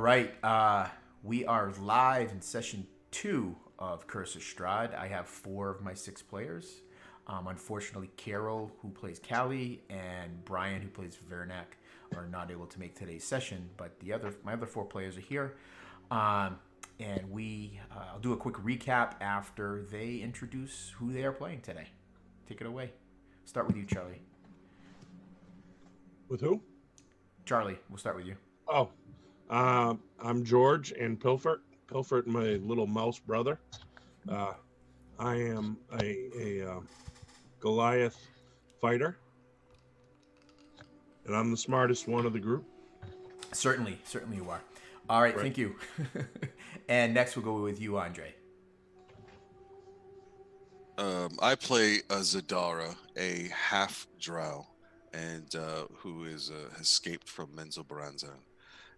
right, we are live in session 2 of Curse of Strahd. I have 4 of my 6 players. Unfortunately, Carol, who plays Callie, and Brian, who plays Vernac, are not able to make today's session, but my other 4 players are here. I'll do a quick recap after they introduce who they are playing today. Take it away. Start with you, Charlie. With who? Charlie, we'll start with you. Oh, I'm George and Pilfert. Pilfert, my little mouse brother. I am a Goliath fighter, and I'm the smartest one of the group. Certainly you are. All right. Thank you. And next we'll go with you, Andre. I play Zadara, a half drow, and who is has escaped from Menzoberranzan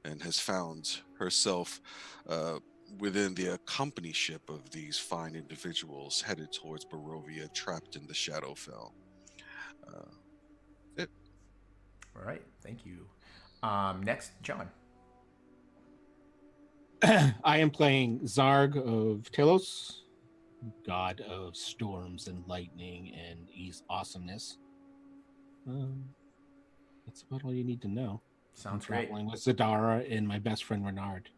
and has found herself within the accompanyship of these fine individuals headed towards Barovia, trapped in the Shadowfell. All right. Thank you. Next, John. I am playing Zarg of Telos, god of storms and lightning and awesomeness. That's about all you need to know. Sounds I'm great. traveling with Zadara and my best friend Renard.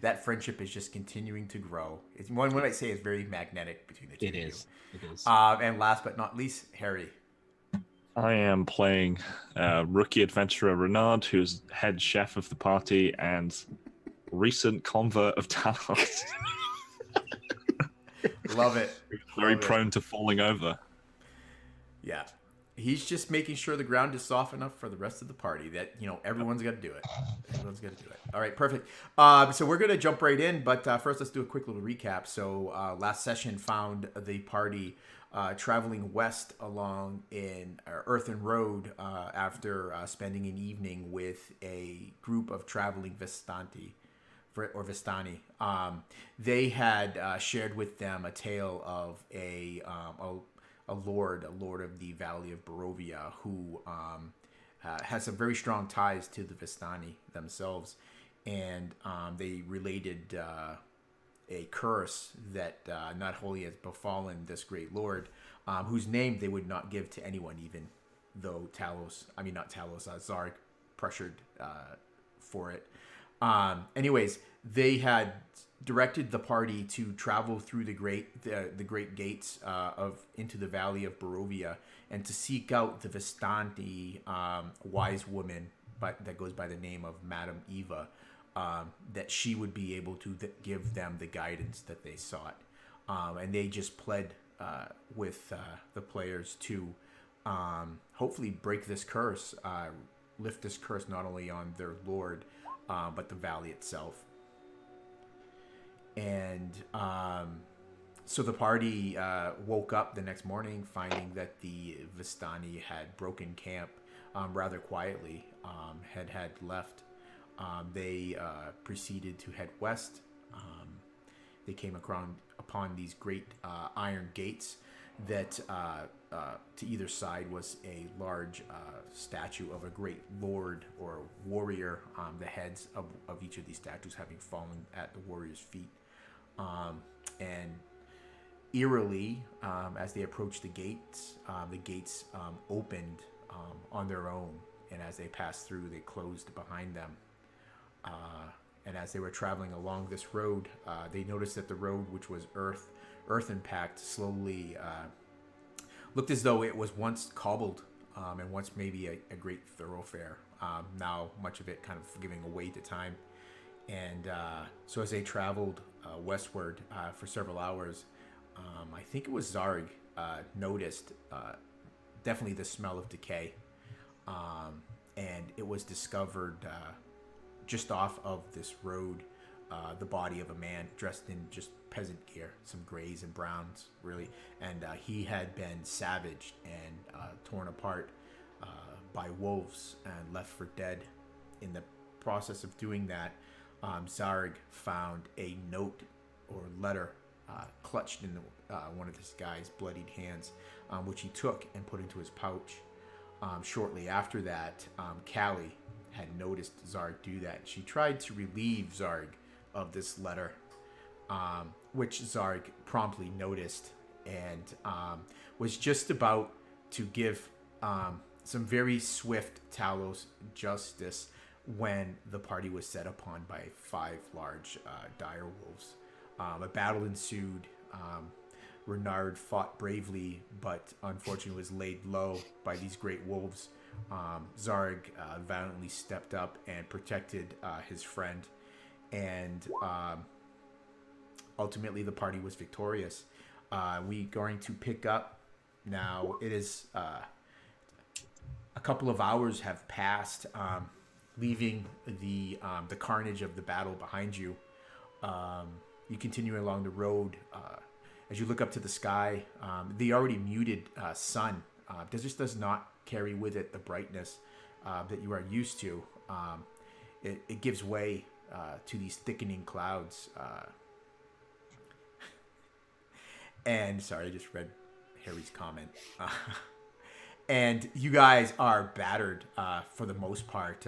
That friendship is just continuing to grow. One might say it's very magnetic between the two. It is. And last but not least, Harry. I am playing rookie adventurer Renard, who's head chef of the party and recent convert of Talos. Love it. Very prone to falling over. Yeah. He's just making sure the ground is soft enough for the rest of the party that, everyone's got to do it. Everyone's got to do it. All right, perfect. So we're going to jump right in, but first let's do a quick little recap. So last session found the party traveling west along an earthen road after spending an evening with a group of traveling vistani. They had shared with them a tale of a lord of the Valley of Barovia who has some very strong ties to the vistani themselves, and they related a curse that not wholly has befallen this great lord, whose name they would not give to anyone, even though Zarg pressured for it. Anyways, they had directed the party to travel through the great gates into the Valley of Barovia and to seek out the vistani wise woman, that goes by the name of Madame Eva, that she would be able to give them the guidance that they sought. And they just pled with the players to hopefully break this curse, lift this curse not only on their lord, but the valley itself. And so the party woke up the next morning finding that the vistani had broken camp rather quietly, had left. They proceeded to head west. They came upon these great iron gates that to either side was a large statue of a great lord or warrior, the heads of each of these statues having fallen at the warrior's feet. And eerily, as they approached the gates opened on their own, and as they passed through, they closed behind them. And as they were traveling along this road, they noticed that the road, which was earthen packed, slowly looked as though it was once cobbled and once maybe a great thoroughfare. Now much of it kind of giving away to time. And so as they traveled westward for several hours, I think it was Zarg noticed definitely the smell of decay. And it was discovered just off of this road, the body of a man dressed in just peasant gear, some grays and browns, really. And he had been savaged and torn apart by wolves and left for dead. In the process of doing that, Zarg found a note or letter clutched in one of this guy's bloodied hands, which he took and put into his pouch. Shortly after that, Callie had noticed Zarg do that. She tried to relieve Zarg of this letter, which Zarg promptly noticed and was just about to give some very swift Talos justice when the party was set upon by 5 large dire wolves. A battle ensued. Renard fought bravely, but unfortunately was laid low by these great wolves. Zarg valiantly stepped up and protected his friend, and ultimately the party was victorious. We're going to pick up now. It is a couple of hours have passed, leaving the carnage of the battle behind you. You continue along the road. As you look up to the sky, the already muted sun does not carry with it the brightness that you are used to. It gives way to these thickening clouds. And sorry, I just read Harry's comment. And you guys are battered for the most part,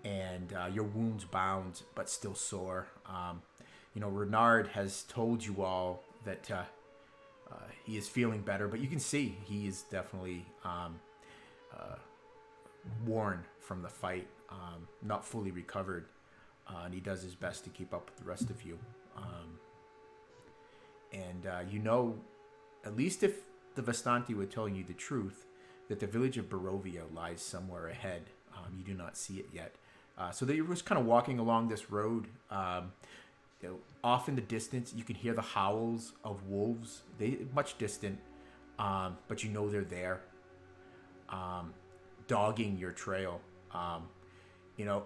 and your wounds bound but still sore. Renard has told you all that he is feeling better, but you can see he is definitely worn from the fight, not fully recovered, and he does his best to keep up with the rest of you. At least if the Vistani were telling you the truth, that the village of Barovia lies somewhere ahead. You do not see it yet. So they were just kind of walking along this road. Off in the distance, you can hear the howls of wolves. They much distant, but you know they're there, dogging your trail.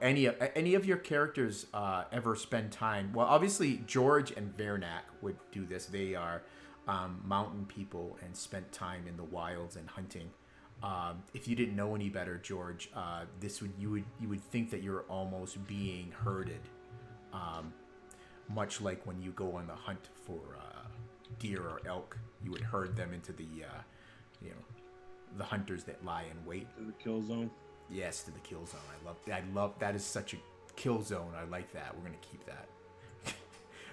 Any of your characters ever spend time? Well, obviously George and Vernak would do this. They are mountain people and spent time in the wilds and hunting. If you didn't know any better, George, you would think that you're almost being herded. Much like when you go on the hunt for deer or elk, you would herd them into the hunters that lie in wait. To the kill zone. Yes, to the kill zone. I love that is such a kill zone. I like that. We're gonna keep that.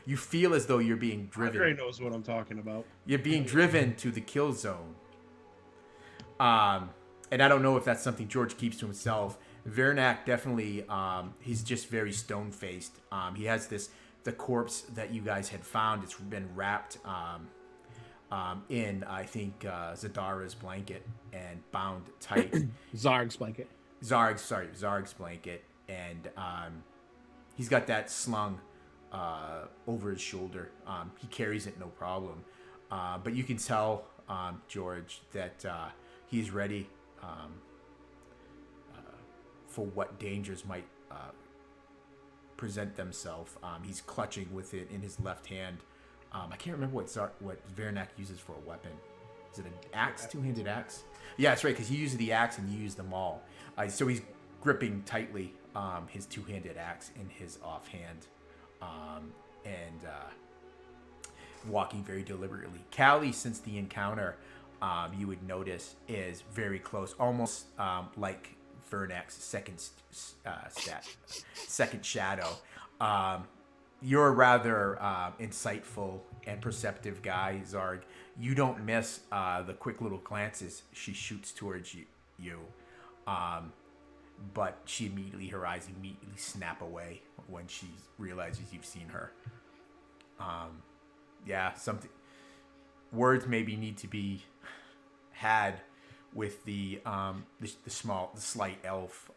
You feel as though you're being driven. Andre knows what I'm talking about. You're being driven to the kill zone. And I don't know if that's something George keeps to himself. Vernak definitely, he's just very stone-faced. He has the corpse that you guys had found. It's been wrapped in, I think, Zadara's blanket and bound tight. Zarg's blanket. Zarg's blanket. And he's got that slung over his shoulder. He carries it no problem. But you can tell, George, that he's ready for what dangers might present themselves. He's clutching with it in his left hand. I can't remember what Vernak uses for a weapon. Is it an axe, two-handed axe? Yeah, that's right, because he uses the axe and you use them all. So he's gripping tightly his two-handed axe in his offhand and walking very deliberately. Callie, since the encounter, you would notice, is very close, almost like Vernak's second shadow. You're a rather insightful and perceptive guy, Zarg. You don't miss the quick little glances she shoots towards you. But her eyes immediately snap away when she realizes you've seen her. Words maybe need to be had with the slight elf,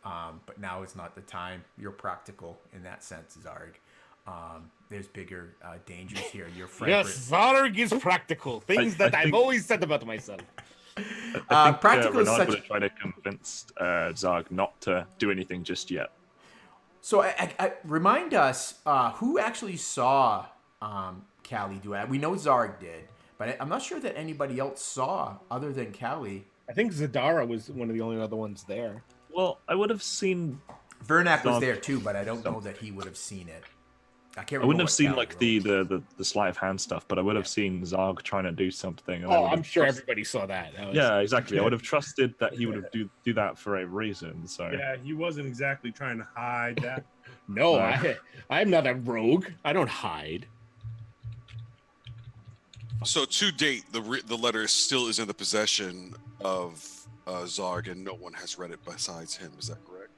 but now is not the time. You're practical in that sense, Zarg. There's bigger dangers here. Your friend. Yes, Zarg is practical. Things that I've always said about myself. I think practical is Renard such. would try to convince Zarg not to do anything just yet. So I remind us who actually saw Callie do it. We know Zarg did, but I'm not sure that anybody else saw other than Callie. I think Zadara was one of the only other ones there. Well, I would have seen. Vernak was there too, but I don't know that he would have seen it. I can't I remember. wouldn't have what seen Callie like the sleight of hand stuff, but I would have seen Zarg trying to do something. And I Oh, would have I'm sure trust- everybody saw that. That was- Yeah, exactly. I would have trusted that he would have do that for a reason. So Yeah, he wasn't exactly trying to hide that. No, No. I'm not a rogue. I don't hide. So to date, the letter still is in the possession of Zarg, and no one has read it besides him. Is that correct?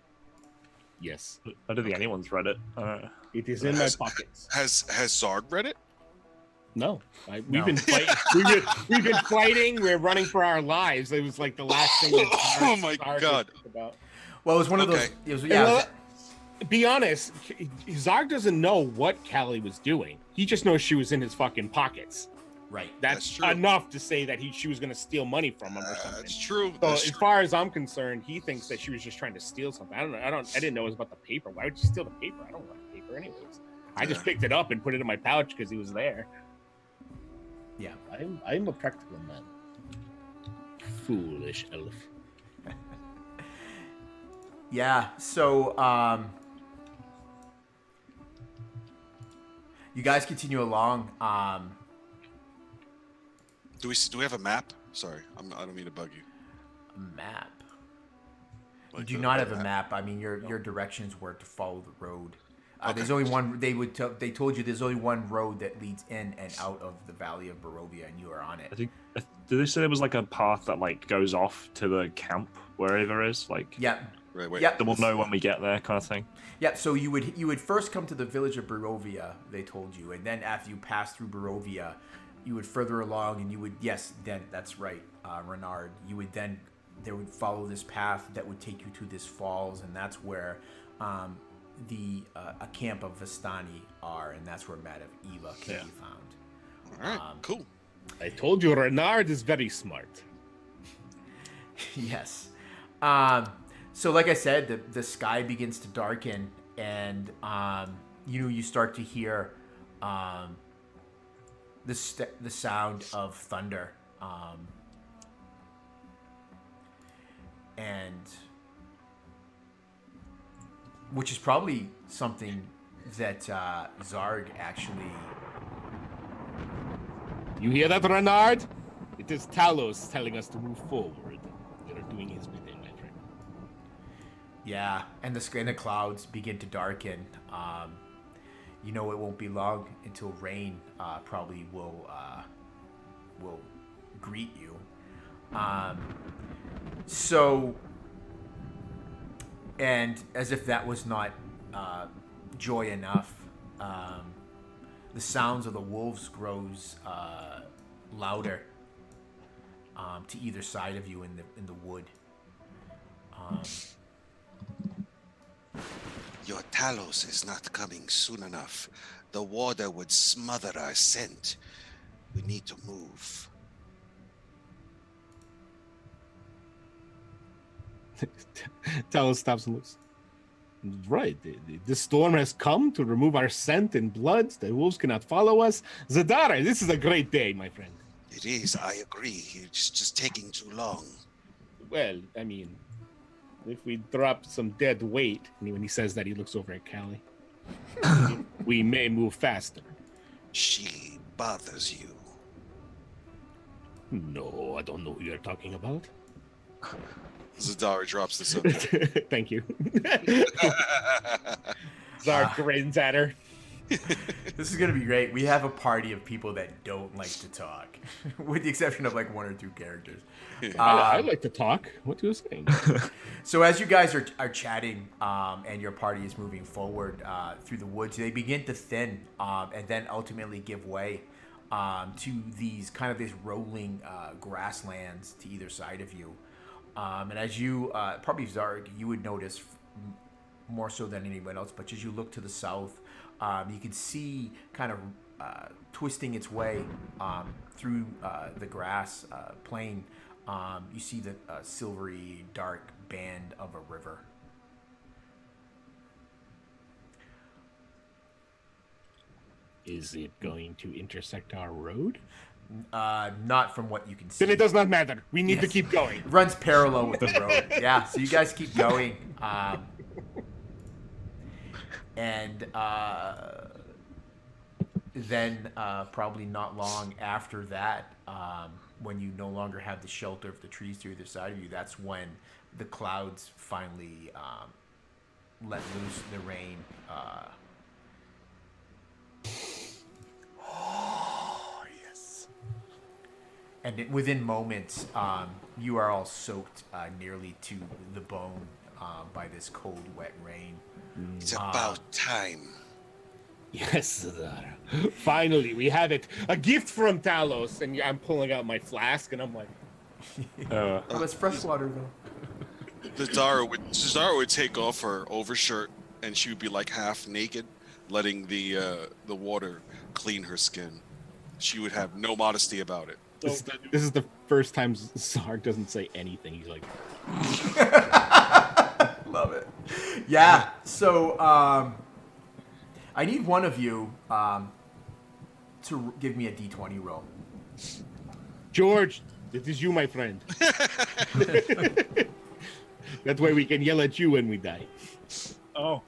Yes, I don't think anyone's read it. it is in my pockets. Has Zarg read it? No, No. we've been fighting. We've been fighting. We're running for our lives. It was like the last thing. That Oh my Zarg God. talked about. Well, it was one of those. Okay. It was, And yeah. it was- well, be honest, Zarg doesn't know what Callie was doing. He just knows she was in his fucking pockets. right. That's That's true. enough to say that she was going to steal money from him or something. That's true. So That's as true. far as I'm concerned, he thinks that she was just trying to steal something. I didn't know it was about the paper. Why would you steal the paper? I don't want the paper anyways. I just Yeah. picked it up and put it in my pouch because he was there. Yeah. I'm a practical man. Foolish elf. Yeah. So, you guys continue along. Do we have a map? Sorry, I don't mean to bug you. Map. You Like do the- not the have a map. map. I mean, your directions were to follow the road. There's Okay. only one. They told you there's only one road that leads in and out of the Valley of Barovia, and you are on I it. think did they say there was like a path that like goes off to the camp wherever it is? Like Yeah. Right, wait. Yeah. then we'll know when we get there, kind of thing. Yeah. So you would first come to the village of Barovia. They told you, and then after you pass through Barovia, you would further along, and you would then that's right, Renard. You would then they would follow this path that would take you to this falls, and that's where a camp of Vistani are, and that's where Mad of Eva can be found. All right, cool. I told you, Renard is very smart. Yes. So like I said, the sky begins to darken, and you start to hear the sound of thunder, and which is probably something that Zarg actually. You hear that, Renard? It is Talos telling us to move forward. They're doing his bidding, my friend. Yeah, and the clouds begin to darken. It won't be long until rain probably will greet you. And as if that was not joy enough, the sounds of the wolves grows louder to either side of you in the wood. Your Talos is not coming soon enough. The water would smother our scent. We need to move. Talos stops and looks. Right, the storm has come to remove our scent and blood. The wolves cannot follow us. Zadara, this is a great day, my friend. It is, I agree. It's just taking too long. Well, I mean, if we drop some dead weight, and when he says that, he looks over at Callie. We may move faster. She bothers you. No, I don't know who you're talking about. Zadara drops the subject. Thank you. Zar grins at her. This is gonna be great. We have a party of people that don't like to talk, with the exception of like one or two characters. I like to talk. What you saying? So as you guys are chatting, and your party is moving forward through the woods, they begin to thin, and then ultimately give way to these rolling grasslands to either side of you. And as you, probably Zarg, you would notice more so than anyone else, but as you look to the south, you can see twisting its way through the grass plain. You see the silvery, dark band of a river. Is it going to intersect our road? Not from what you can see. Then it does not matter. We need to Yes. keep going. It runs parallel with the road. Yeah, so you guys keep going. And then probably not long after that, when you no longer have the shelter of the trees to either side of you, that's when the clouds finally let loose the rain. Oh, yes. And within moments, you are all soaked nearly to the bone by this cold, wet rain. It's about time. Yes, Zadara. Finally, we have it. A gift from Talos. And I'm pulling out my flask, and I'm like, Oh, that's fresh water, though. Zadara would take off her overshirt, and she would be like half naked, letting the water clean her skin. She would have no modesty about it. this is the first time Zarg doesn't say anything. He's like, Love it. Yeah. So I need one of you to give me a D20 roll. George, it is you, my friend. That way we can yell at you when we die. Oh,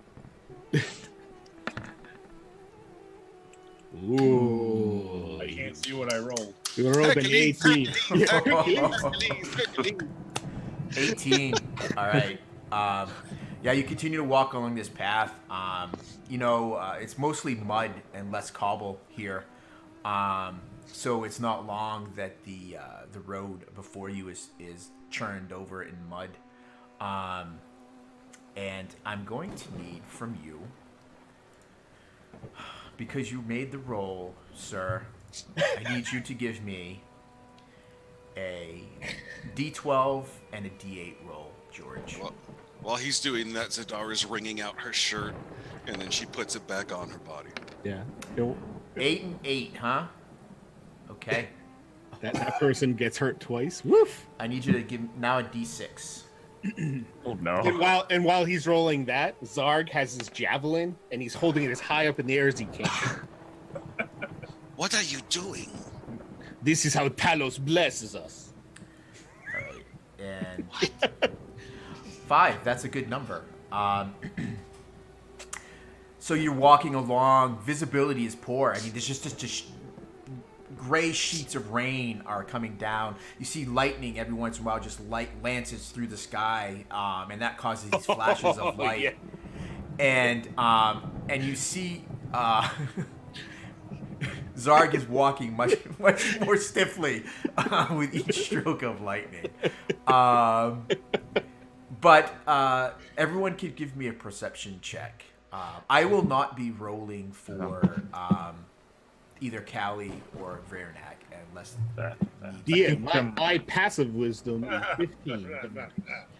Ooh. I can't see what I rolled. You rolled an 18. 18. All right. Yeah, you continue to walk along this path. It's mostly mud and less cobble here. So it's not long that the road before you is churned over in mud. And I'm going to need from you, because you made the roll, sir, I need you to give me a D12 and a D8 roll, George. Well, while he's doing that, Zadara's wringing out her shirt, and then she puts it back on her body. Yeah. 8 and 8, huh? Okay. That person gets hurt twice. Woof. I need you to give now a D6. Oh no. And while he's rolling that, Zarg has his javelin, and he's holding it as high up in the air as he can. What are you doing? This is how Talos blesses us. All right. And 5. That's a good number. So you're walking along. Visibility is poor. I mean, there's just gray sheets of rain are coming down. You see lightning every once in a while, just lances through the sky, and that causes these flashes of light. Yeah. And you see Zarg is walking much more stiffly with each stroke of lightning. But everyone can give me a perception check. I will not be rolling for either Callie or Vernak unless Yeah, my passive wisdom is 15.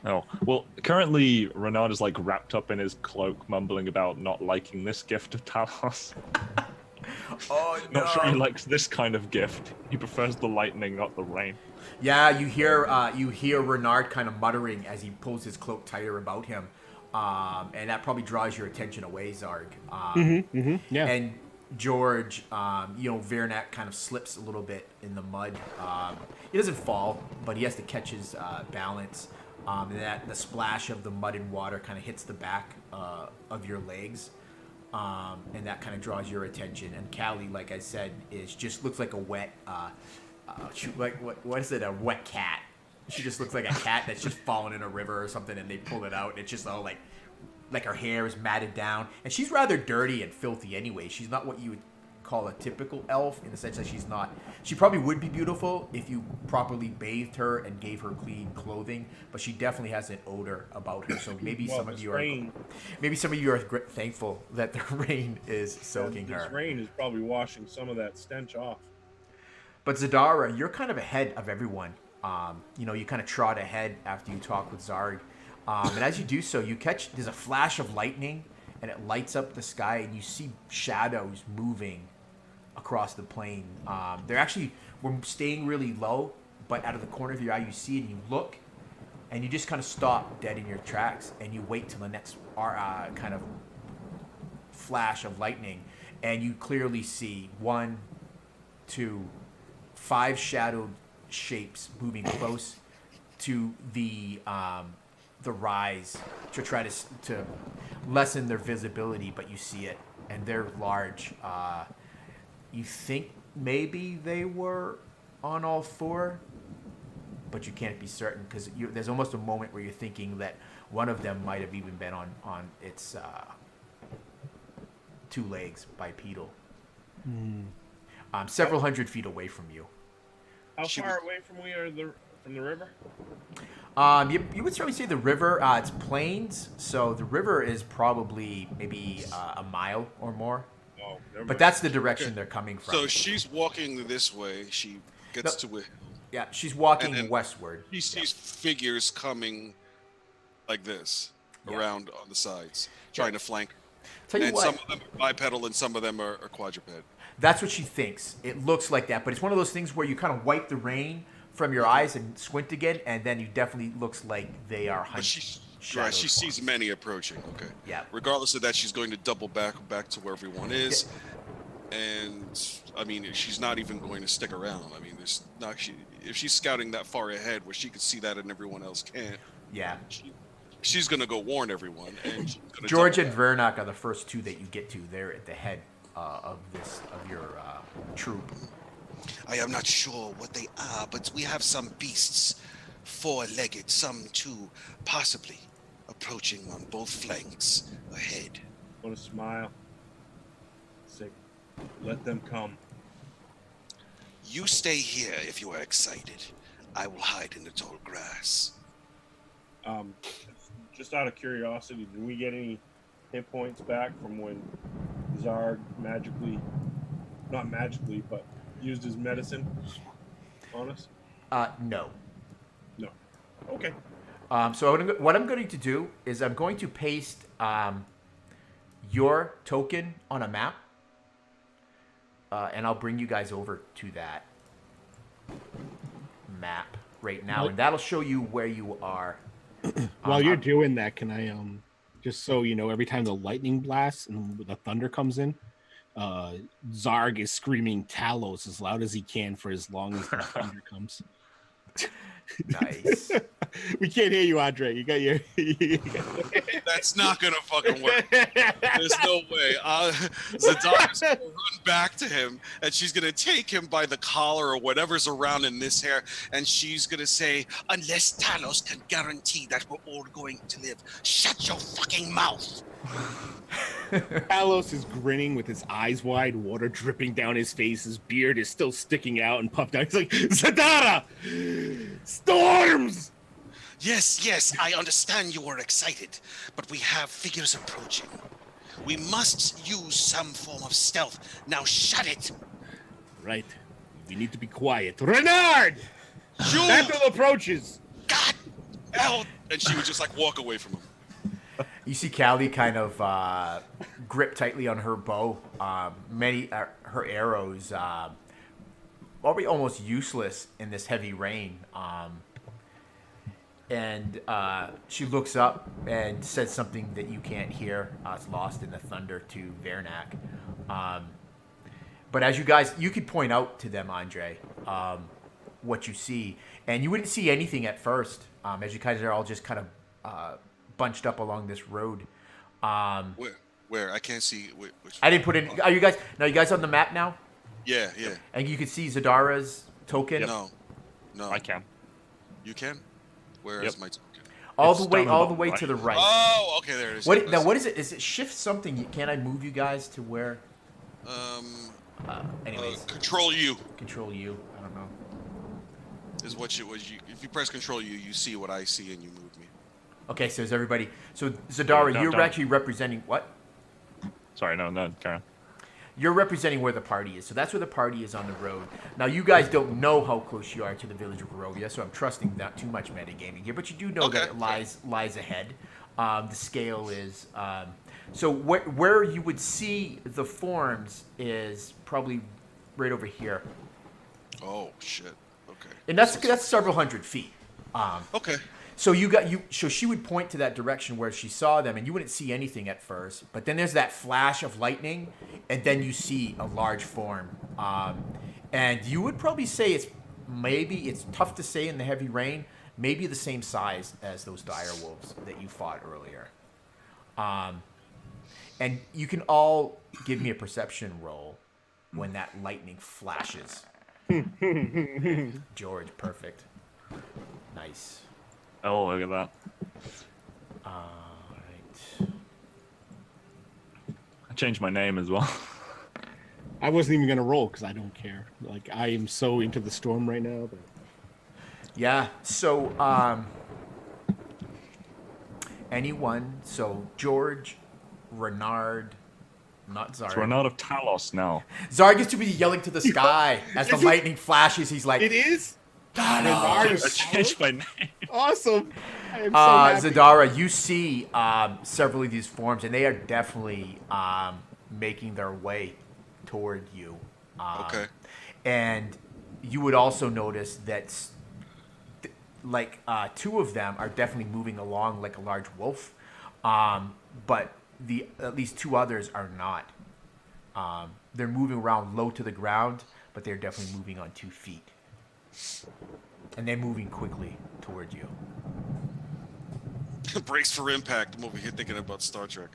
Oh, well, currently Renaud is like wrapped up in his cloak, mumbling about not liking this gift of Talos. Oh no. Not sure he likes this kind of gift. He prefers the lightning, not the rain. Yeah, you hear Renard kind of muttering as he pulls his cloak tighter about him, and that probably draws your attention away, Zarg. Yeah. And George, Vernak kind of slips a little bit in the mud. He doesn't fall, but he has to catch his balance. And the splash of the mud and water kind of hits the back of your legs, and that kind of draws your attention. And Callie, like I said, looks like a wet, what is it? A wet cat. She just looks like a cat that's just fallen in a river or something, and they pulled it out, and it's just all like her hair is matted down, and she's rather dirty and filthy anyway. She's not what you would call a typical elf, in the sense that she probably would be beautiful if you properly bathed her and gave her clean clothing, but she definitely has an odor about her. So maybe some of you are thankful that the rain is soaking her. This rain is probably washing some of that stench off. But Zadara, you're kind of ahead of everyone. You kind of trot ahead after you talk with Zarg. And as you do so, there's a flash of lightning, and it lights up the sky, and you see shadows moving across the plain. We're staying really low, but out of the corner of your eye, you see it, and you look, and you just kind of stop dead in your tracks, and you wait till the next kind of flash of lightning, and you clearly see 1, 2, 5 shadowed shapes moving close to the rise to try to lessen their visibility, but you see it, and they're large. You think maybe they were on all four, but you can't be certain because there's almost a moment where you're thinking that one of them might have even been on its two legs bipedal. Several hundred feet away from you. How far away from we are from the river? You would certainly say the river, it's plains, so the river is probably maybe a mile or more. Oh, but that's the direction they're coming from. So she's walking this way. She gets to it. Yeah, she's walking westward. She sees figures coming like this around on the sides, trying to flank. Tell you and what, some of them are bipedal and some of them are quadruped. That's what she thinks. It looks like that, but it's one of those things where you kind of wipe the rain from your eyes and squint again, and then you definitely looks like they are hunting. Right, she sees many approaching. Okay. Yeah. Regardless of that, she's going to double back to where everyone is, and I mean, she's not even going to stick around. I mean, there's not. If she's scouting that far ahead, where she can see that and everyone else can't. Yeah. She's going to go warn everyone. And she's gonna George and Vernock are the first two that you get to. They're at the head of your troop. I am not sure what they are, but we have some beasts, four-legged, some two, possibly approaching on both flanks ahead. I want to smile. Say, let them come. You stay here if you are excited. I will hide in the tall grass. Just out of curiosity, did we get any hit points back from when Zard not magically, but used his medicine on us? No. No. Okay. So what I'm going to do is I'm going to paste your token on a map, and I'll bring you guys over to that map right now, and that'll show you where you are. While you're doing that, can I just so you know, every time the lightning blasts and the thunder comes in, Zarg is screaming Talos as loud as he can for as long as the thunder comes. Nice. We can't hear you, Andre. You got your. That's not gonna fucking work. There's no way. Zadara's gonna run back to him, and she's gonna take him by the collar or whatever's around in this hair, and she's gonna say, Unless Talos can guarantee that we're all going to live, shut your fucking mouth. Talos is grinning with his eyes wide, water dripping down his face. His beard is still sticking out and puffed out. He's like, Zadara! Storms! Yes, I understand you are excited, but we have figures approaching. We must use some form of stealth. Now shut it! Right. We need to be quiet. Renard! Battle approaches! God! "Hell!" and she would just like walk away from him. You see Callie kind of grip tightly on her bow. Many her arrows probably almost useless in this heavy rain. And she looks up and says something that you can't hear. It's lost in the thunder to Vernac. But as you could point out to them, Andre, what you see. And you wouldn't see anything at first, as you guys are all just kind of bunched up along this road. Where? I can't see. Which I didn't put in. Are you guys on the map now? Yeah. And you can see Zadara's token. No. I can. You can. Where is my token? All It's the way down on the to the right. Oh, okay, there it is. What is it? Is it shift something? Can I move you guys to where? Anyways, Control U control you. I don't know. is what you. If you press Control U, you see what I see and you move me. Okay, so is everybody? So Zadara, No, you're don't. actually representing what? Sorry, no, Karen. You're representing where the party is. So that's where the party is on the road. Now, you guys don't know how close you are to the Village of Barovia, so I'm trusting not too much metagaming here. But you do know that it lies ahead. The scale is... so where you would see the forms is probably right over here. Oh, shit. Okay. And that's several hundred feet. Okay. So so she would point to that direction where she saw them, and you wouldn't see anything at first. But then there's that flash of lightning, and then you see a large form. And you would probably say it's tough to say in the heavy rain, maybe the same size as those dire wolves that you fought earlier. And you can all give me a perception roll. when that lightning flashes. George, perfect. Nice. Oh, look at that. Alright. I changed my name as well. I wasn't even gonna roll because I don't care. Like I am so into the storm right now. But... Yeah, so, anyone, so George, Renard, not Zarg. It's Renard of Talos now. Zarg is too busy yelling to the sky as the lightning flashes. He's like, It is? I Talos. changed my name. Awesome. I am so happy. Zadara, you see several of these forms, and they are definitely making their way toward you. Okay. And you would also notice that, two of them are definitely moving along like a large wolf, but at least two others are not. They're moving around low to the ground, but they're definitely moving on 2 feet. And they're moving quickly toward you. Brace for impact. I'm over here thinking about Star Trek.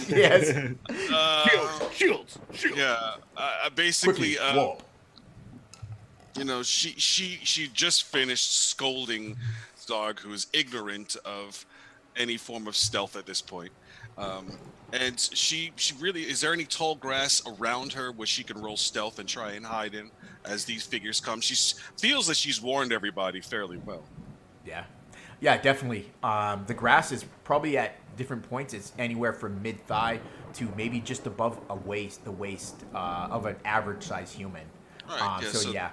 Yes. Shields. Yeah. Basically, Quickly, whoa. you know, she just finished scolding Zarg, who is ignorant of any form of stealth at this point. And she really, is there any tall grass around her where she can roll stealth and try and hide in as these figures come? She feels that she's warned everybody fairly well. Yeah, definitely. The grass is probably at different points. It's anywhere from mid-thigh to maybe just above the waist of an average-sized human. All right, yeah.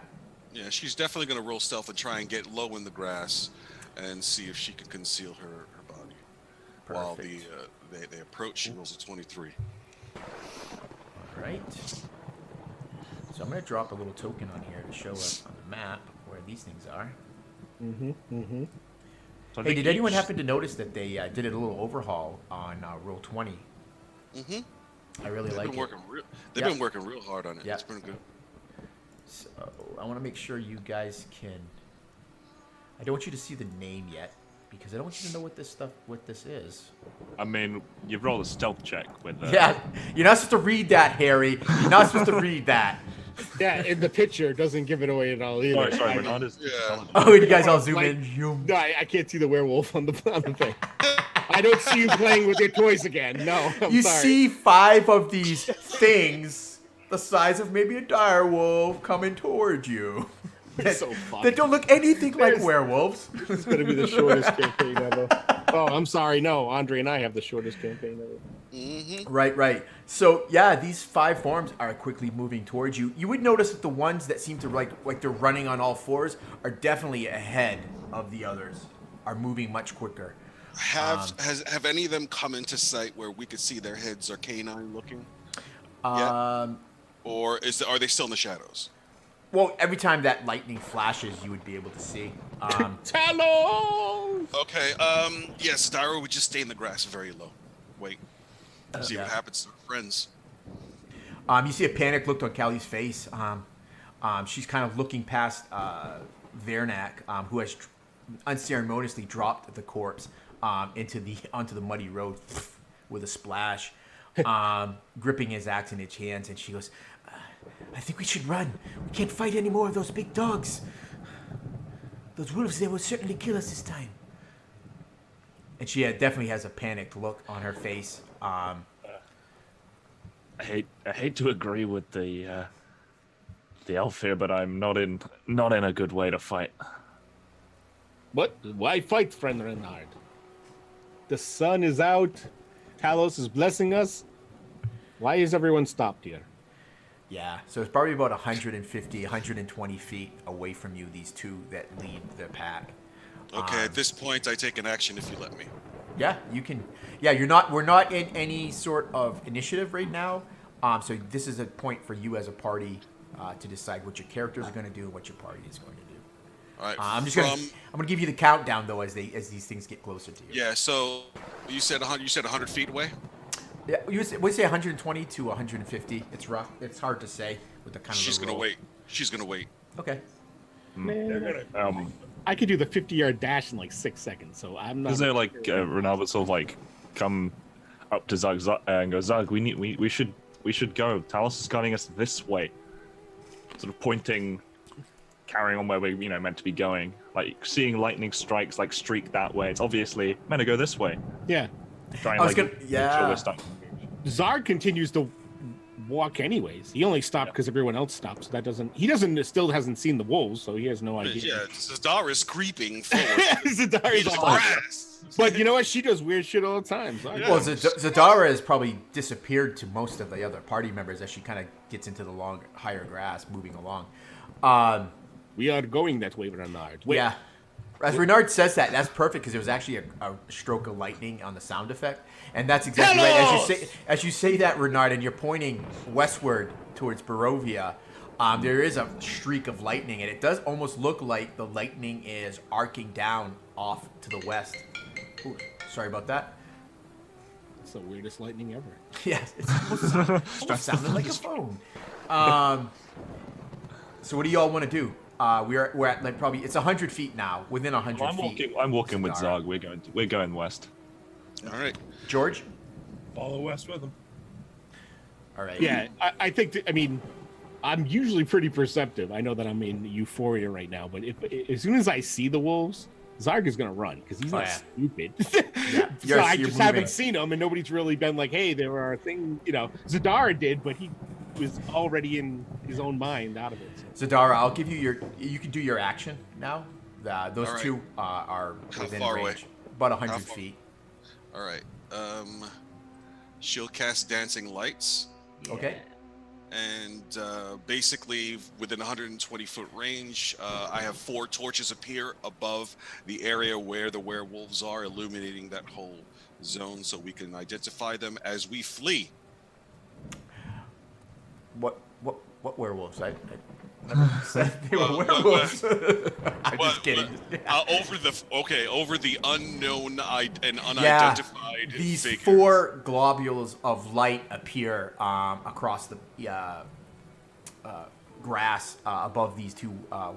Yeah, she's definitely going to roll stealth and try and get low in the grass and see if she can conceal her body. Perfect. While they approach, she rolls a 23. All right. So I'm going to drop a little token on here to show us on the map where these things are. So Hey, did anyone happen to notice that they did a little overhaul on Roll 20? Mm-hmm. I really like it. They've been working real hard on it. Yeah. It's been good. So I want to make sure you guys can. I don't want you to see the name yet because I don't want you to know what this is. I mean, you've rolled a stealth check with. Yeah, you're not supposed to read that, Harry. You're not supposed to read that. Yeah, in the picture doesn't give it away at all either. Sorry, Renard is. Yeah. Oh, you guys all zoom Like- in. Zoom. No, I can't see the werewolf on the thing. I don't see you playing with your toys again. No, I'm You sorry. see 5 of these things, the size of maybe a dire wolf, coming towards you. That, so funny. that don't look anything like There's- werewolves. This is going to be the shortest campaign ever. Oh, I'm sorry. No, Andre and I have the shortest campaign ever. Mm-hmm. Right. So yeah, these 5 forms are quickly moving towards you. You would notice that the ones that seem to like they're running on all fours are definitely ahead of the others. Are moving much quicker. Have any of them come into sight where we could see their heads are canine looking? Or are they still in the shadows? Well, every time that lightning flashes, you would be able to see. Talos! Okay. Yes, Dairo would just stay in the grass very low. Wait. See what happens to her friends. You see a panic look on Callie's face. She's kind of looking past Vernak, who has unceremoniously dropped the corpse onto the muddy road with a splash, gripping his axe in its hands, and she goes, "I think we should run. We can't fight any more of those big dogs. Those wolves, they will certainly kill us this time." And she definitely has a panicked look on her face. I hate to agree with the elf here, but I'm not in a good way to fight. What? Why fight, friend Renard? The sun is out. Talos is blessing us. Why is everyone stopped here? Yeah, so it's probably about 150, 120 feet away from you, these two that lead the pack. Okay, at this point, I take an action if you let me. Yeah, you can. Yeah, we're not in any sort of initiative right now. So this is a point for you as a party to decide what your characters are going to do and what your party is going to do. All right. I'm gonna give you the countdown though as these things get closer to you. Yeah. So you said 100 feet away. Yeah, we say 120 to 150. It's rough. It's hard to say with the kind of. She's gonna wait. She's gonna wait. Okay. Man, I could do the 50-yard dash in like 6 seconds, so I'm not. Is there like Renard would sort of like come up to Zug and go, Zug, we We should go. Talos is guiding us this way. Sort of pointing, carrying on where we're, meant to be going. Like, seeing lightning strikes, like, streak that way. It's obviously meant to go this way. Yeah. Try and, I was gonna, make sure we're starting to move. Zarg continues to walk anyways. He only stopped because everyone else stopped. So that still hasn't seen the wolves, so he has no idea. Yeah, Zadara's creeping forward. Zadara's all But you know what? She does weird shit all the time. Zarg. Well, Zadara has probably disappeared to most of the other party members as she kind of gets into the higher grass, moving along. We are going that way, Renard. Yeah. As Renard says that, that's perfect because it was actually a stroke of lightning on the sound effect. And that's exactly right. As you say that, Renard, and you're pointing westward towards Barovia, there is a streak of lightning, and it does almost look like the lightning is arcing down off to the west. Ooh, sorry about that. It's the weirdest lightning ever. Yes, it's almost sounded like a phone. So what do y'all want to do? We're at like probably it's 100 feet now, within 100 feet. I'm walking with Zarg. We're going west. All right, George. Follow west with him. All right. Yeah, I think. I'm usually pretty perceptive. I know that I'm in euphoria right now, but as soon as I see the wolves, Zarg is gonna run because he's not stupid. Yeah. So I just haven't seen him, and nobody's really been like, "Hey, there are things." Zadara did, but he was already in his own mind out of it. So. Zadara, I'll give you you can do your action now. Those right. two are within far range, away? about 100 feet. all right. She'll cast dancing lights, Okay. and basically within 120-foot range, I have 4 torches appear above the area where the werewolves are, illuminating that whole zone, so we can identify them as we flee. What werewolves? I never said they were werewolves. I'm just kidding. Over the unknown and unidentified these figures. 4 globules of light appear across the grass above these 2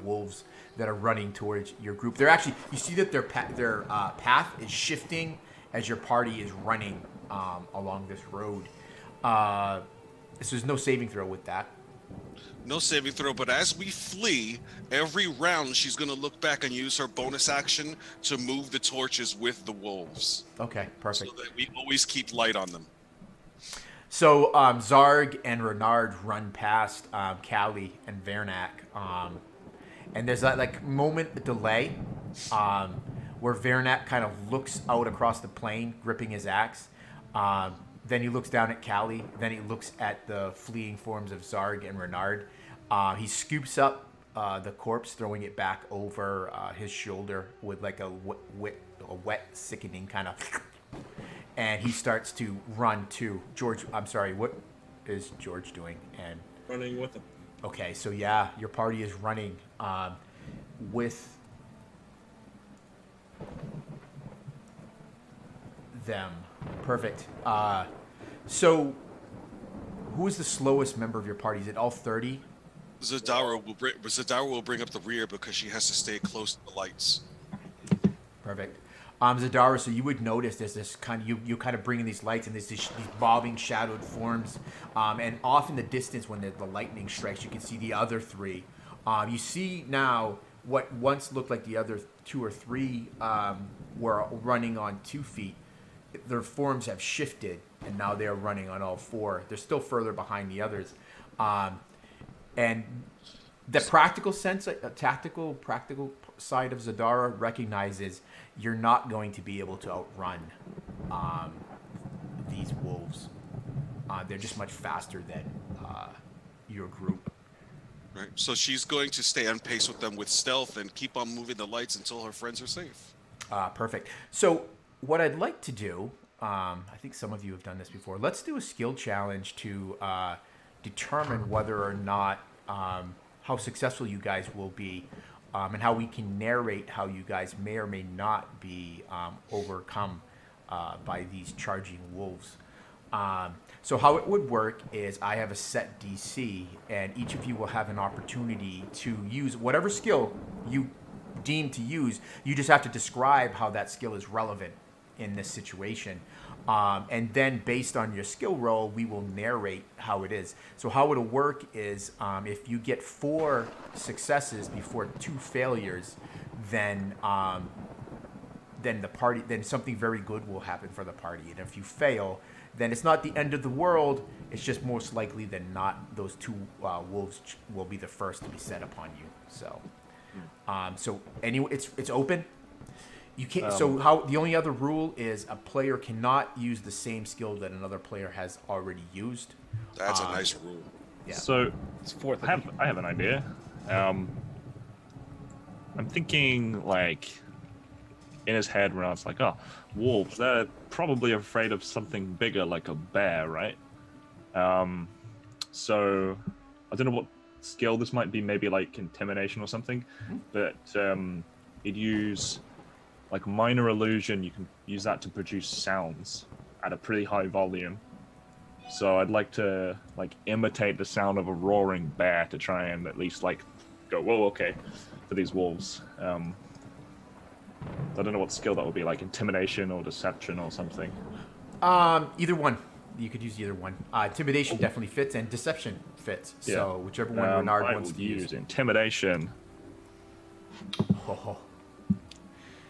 wolves that are running towards your group. They're actually, you see that their path is shifting as your party is running along this road. So there's no saving throw with that. No saving throw, but as we flee, every round she's going to look back and use her bonus action to move the torches with the wolves. Okay, perfect. So that we always keep light on them. So Zarg and Renard run past Callie and Vernak, and there's that moment delay where Vernak kind of looks out across the plain, gripping his axe. Then he looks down at Callie. Then he looks at the fleeing forms of Zarg and Renard. He scoops up the corpse, throwing it back over his shoulder with like a wet, sickening kind of. And he starts to run too. George, I'm sorry, what is George doing? And Running with him. okay, so yeah, your party is running with them. Perfect. So who is the slowest member of your party? Is it all 30? Zadara will bring up the rear because she has to stay close to the lights. Perfect. Zadara, so you would notice there's this kind of you kind of bring in these lights and there's these bobbing shadowed forms, and off in the distance when the lightning strikes, you can see the other 3. You see now what once looked like the other 2 or 3 were running on 2 feet. Their forms have shifted, and now they're running on all 4. They're still further behind the others, and the practical side of Zadara recognizes you're not going to be able to outrun these wolves. They're just much faster than your group. Right. So she's going to stay on pace with them with stealth and keep on moving the lights until her friends are safe. Perfect. So what I'd like to do, I think some of you have done this before. Let's do a skill challenge to determine whether or not how successful you guys will be, and how we can narrate how you guys may or may not be overcome by these charging wolves. So how it would work is I have a set DC, and each of you will have an opportunity to use whatever skill you deem to use. You just have to describe how that skill is relevant in this situation. And then based on your skill roll, we will narrate how it is. So how it'll work is if you get 4 successes before 2 failures, then then something very good will happen for the party. And if you fail, then it's not the end of the world. It's just most likely than not, those 2 wolves will be the first to be set upon you. So, so anyway, it's open. You can't. So how the only other rule is a player cannot use the same skill that another player has already used. That's a nice rule. Yeah. So It's fourth. I have an idea. I'm thinking like in his head where I was like, oh, wolves, they're probably afraid of something bigger like a bear, right? So I don't know what skill this might be, maybe like intimidation or something, but it'd use like minor illusion. You can use that to produce sounds at a pretty high volume. So I'd like to like imitate the sound of a roaring bear to try and at least like go, whoa, okay, for these wolves. I don't know what skill that would be, like intimidation or deception or something. Either one. You could use either one. Intimidation definitely fits, and deception fits. Yeah. So whichever one Renard I wants would to use. use intimidation. Oh,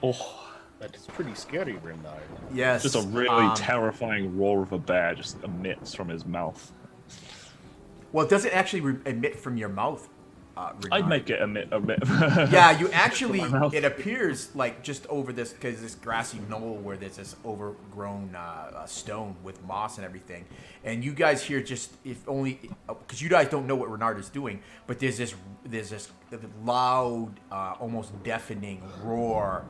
Oh, That's pretty scary, Renard. yes. just a really terrifying roar of a bear just emits from his mouth. Well, it doesn't actually emit from your mouth. I'd Renard. make it emit. Yeah, you actually, My mouth. it appears like just over this, because this grassy knoll where there's this overgrown stone with moss and everything. And you guys hear just, if only, because you guys don't know what Renard is doing, but there's this loud, almost deafening roar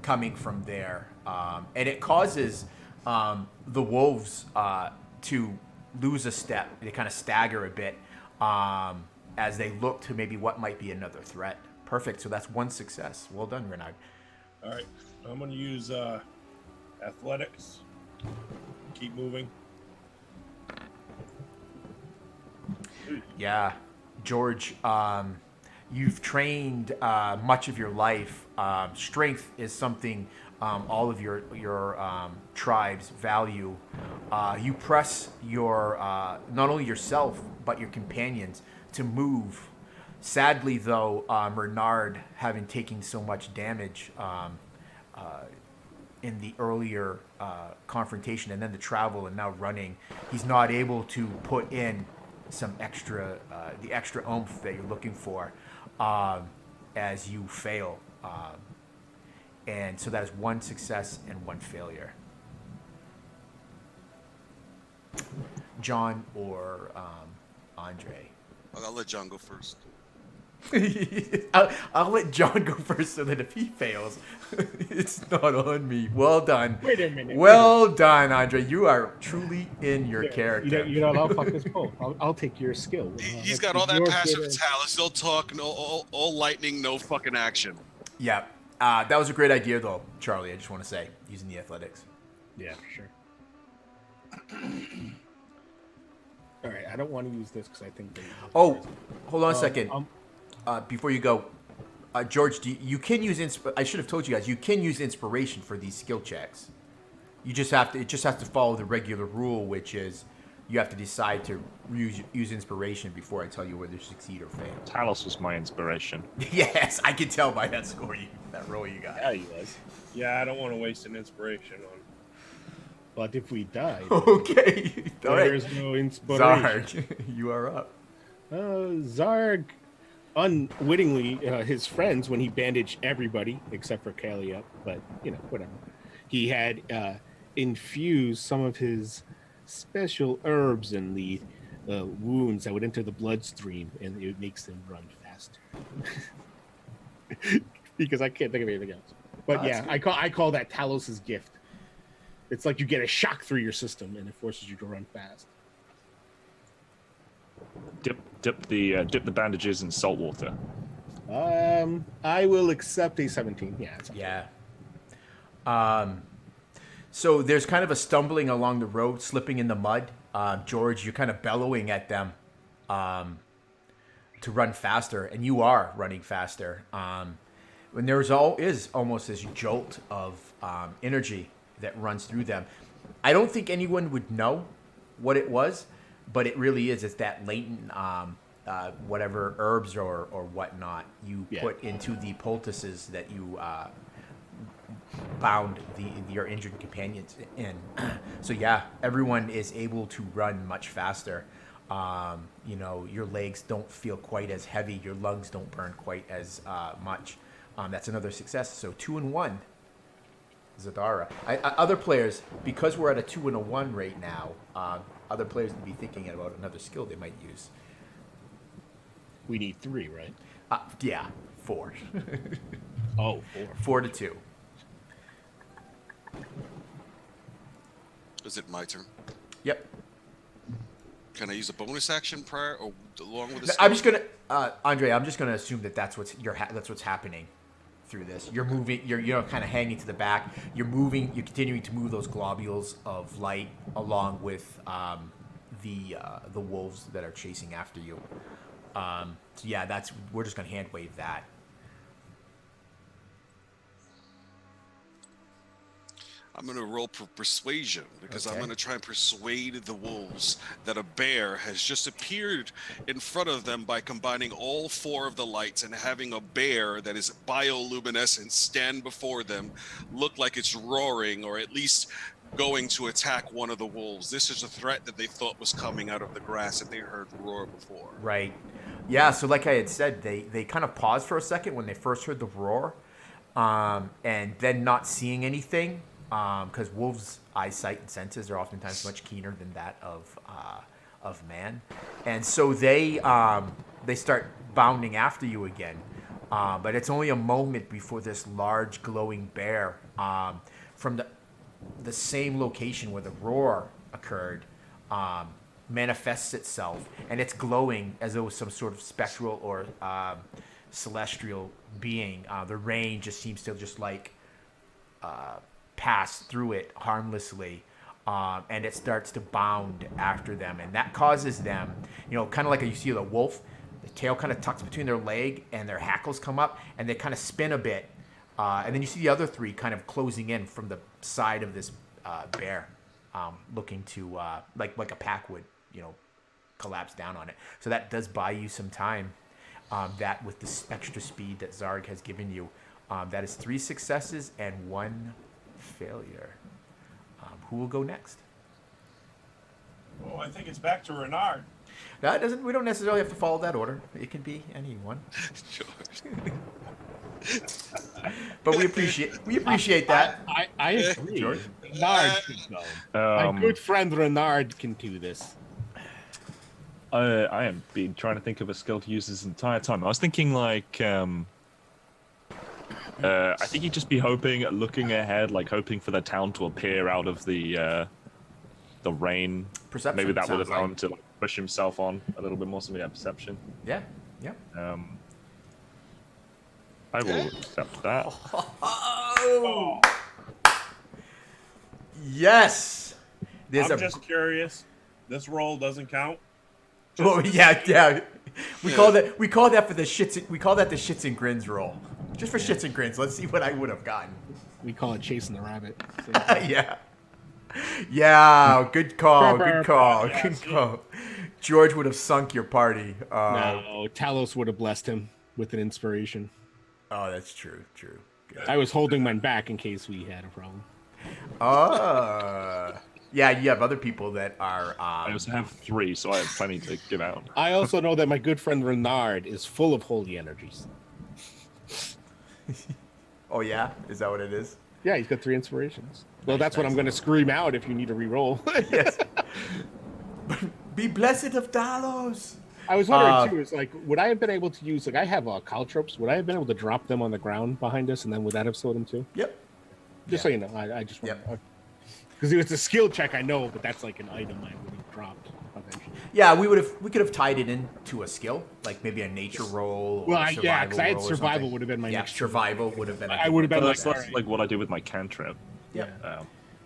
coming from there. And it causes the wolves to lose a step. They kind of stagger a bit. As they look to maybe what might be another threat. Perfect. So that's 1 success. Well done, Renard. All right, I'm going to use athletics. Keep moving. Yeah, George. You've trained much of your life. Strength is something all of your tribes value. You press your not only yourself but your companions to move. Sadly, though, Renard, having taken so much damage in the earlier confrontation and then the travel and now running, he's not able to put in some extra, the extra oomph that you're looking for as you fail. And so that is 1 success and 1 failure. John or Andre? I'll let John go first. I'll let John go first so that if he fails, it's not on me. Well done. Wait a minute. Well done, Andre. You are truly in your character. I'll fuck this both. I'll take your skill. He's got all that passive talent, no talk, all lightning, no fucking action. Yeah. That was a great idea, though, Charlie. I just want to say, using the athletics. Yeah, for sure. All right, I don't want to use this because I think. Oh, hold on a second. Before you go, George, you can use I should have told you guys. You can use inspiration for these skill checks. You just have to. It just has to follow the regular rule, which is you have to decide to use inspiration before I tell you whether you succeed or fail. Talos was my inspiration. Yes, I can tell by that score, that roll you got. Yeah, he was. Yeah, I don't want to waste an inspiration on. But if we die, Okay. All right. there's no inspiration. Zarg, you are up. Zarg, unwittingly, his friends, when he bandaged everybody except for Callie up, but whatever. He had infused some of his special herbs in the wounds that would enter the bloodstream, and it makes them run faster. Because I can't think of anything else. But yeah, I call that Talos's gift. It's like you get a shock through your system, and it forces you to run fast. Dip the bandages in salt water. I will accept a 17. Yeah. Yeah. So there's kind of a stumbling along the road, slipping in the mud. George, you're kind of bellowing at them to run faster, and you are running faster. When is almost this jolt of energy that runs through them. I don't think anyone would know what it was, but it really is. It's that latent, whatever herbs or whatnot you put into the poultices that you bound your injured companions in. So yeah, everyone is able to run much faster. Your legs don't feel quite as heavy. Your lungs don't burn quite as much. That's another success. So 2-1, Zadara. Other players, because we're at a 2 and a 1 right now, other players would be thinking about another skill they might use. We need 3, right? Yeah, 4. Oh, 4 to 2. Is it my turn? Yep. Can I use a bonus action prior or along with this? I'm just gonna, Andre. I'm just gonna assume that that's what's happening through this. You're moving. You're kind of hanging to the back. You're moving. You're continuing to move those globules of light along with the wolves that are chasing after you. So yeah, we're just gonna hand wave that. I'm going to roll for persuasion because I'm Okay. going to try and persuade the wolves that a bear has just appeared in front of them by combining all 4 of the lights and having a bear that is bioluminescent stand before them, look like it's roaring or at least going to attack one of the wolves. This is a threat that they thought was coming out of the grass that they heard roar before. Right. Yeah. So like I had said, they kind of paused for a second when they first heard the roar, and then not seeing anything. Because wolves' eyesight and senses are oftentimes much keener than that of man, and so they start bounding after you again. But it's only a moment before this large glowing bear from the same location where the roar occurred manifests itself, and it's glowing as though it was some sort of spectral or celestial being. The rain just seems to just like pass through it harmlessly, and it starts to bound after them, and that causes them, kind of like you see the wolf, the tail kind of tucks between their leg and their hackles come up and they kind of spin a bit, and then you see the other 3 kind of closing in from the side of this bear, looking to like a pack would collapse down on it. So that does buy you some time, that with this extra speed that Zarg has given you, that is 3 successes and 1 failure. Who will go next? Oh, I think it's back to Renard. We don't necessarily have to follow that order. It can be anyone. Sure. But we appreciate that. I agree. George? Renard should go. My good friend Renard can do this. I am been trying to think of a skill to use this entire time. I was thinking like I think you'd just be looking ahead, like hoping for the town to appear out of the rain. Perception. Maybe that would sounds allow him to push himself on a little bit more. So we have perception. Yeah. I will accept that. Oh. Yes. I'm just curious. This roll doesn't count. Oh yeah. We call that for the shits. We call that the shits and grins roll. Just for shits and grins. Let's see what I would have gotten. We call it chasing the rabbit. Yeah. Yeah. Good call. Good call. Yeah, Good see? call. George would have sunk your party. No, Talos would have blessed him with an inspiration. Oh, that's true. True. Good. I was holding mine back in case we had a problem. Yeah, you have other people that are. I also have 3, so I have plenty to give out. I also know that my good friend Renard is full of holy energies. Oh yeah, is that what it is? Yeah, he's got 3 inspirations. Well, that's what I'm going to scream out if you need a reroll. Yes. Be blessed of Talos. I was wondering too. Is like, would I have been able to use I have caltropes? Would I have been able to drop them on the ground behind us, and then would that have slowed them too? Yep. Just so you know, I just because it was a skill check, I know, but that's like an item I would have dropped eventually. Yeah, we could have tied it into a skill, like maybe a nature roll. Or a yeah, because I had roll or survival something. would have been my next. Survival would have been. I would have been That's like, like what I do with my cantrip. Yeah.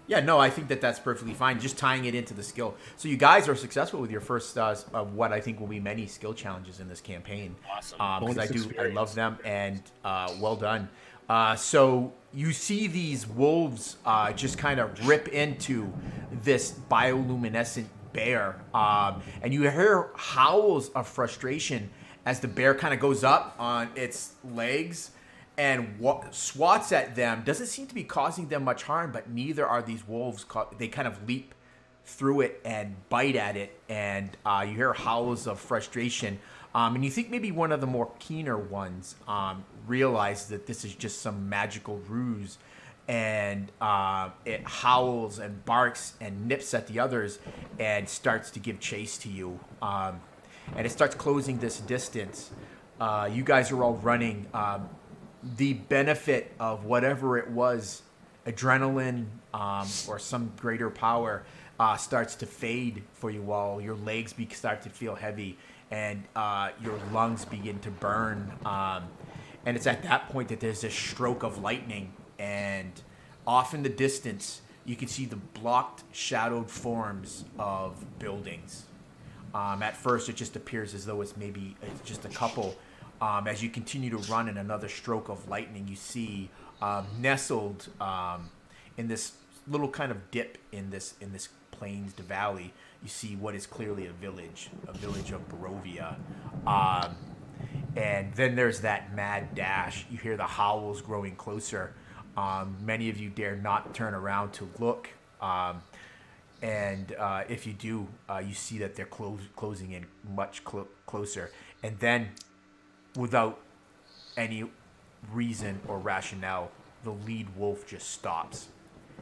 Yeah, no, I think that's perfectly fine. Just tying it into the skill. So you guys are successful with your first of what I think will be many skill challenges in this campaign. Awesome. Because I love them, and well done. So you see these wolves just kind of rip into this bioluminescent bear, and you hear howls of frustration as the bear kind of goes up on its legs and swats at them. Doesn't seem to be causing them much harm, but neither are these wolves. They kind of leap through it and bite at it, and you hear howls of frustration. And you think maybe one of the more keener ones realizes that this is just some magical ruse, and it howls and barks and nips at the others and starts to give chase to you. And it starts closing this distance. You guys are all running. The benefit of whatever it was, adrenaline or some greater power, starts to fade for you all. Your legs start to feel heavy, and your lungs begin to burn. And it's at that point that there's this stroke of lightning, and off in the distance, you can see the blocked, shadowed forms of buildings. At first, it just appears as though it's just a couple. As you continue to run in another stroke of lightning, you see nestled in this little kind of dip in this plains to valley, you see what is clearly a village of Barovia. And then there's that mad dash. You hear the howls growing closer. Many of you dare not turn around to look. And if you do, you see that they're closing in much closer. And then, without any reason or rationale, the lead wolf just stops.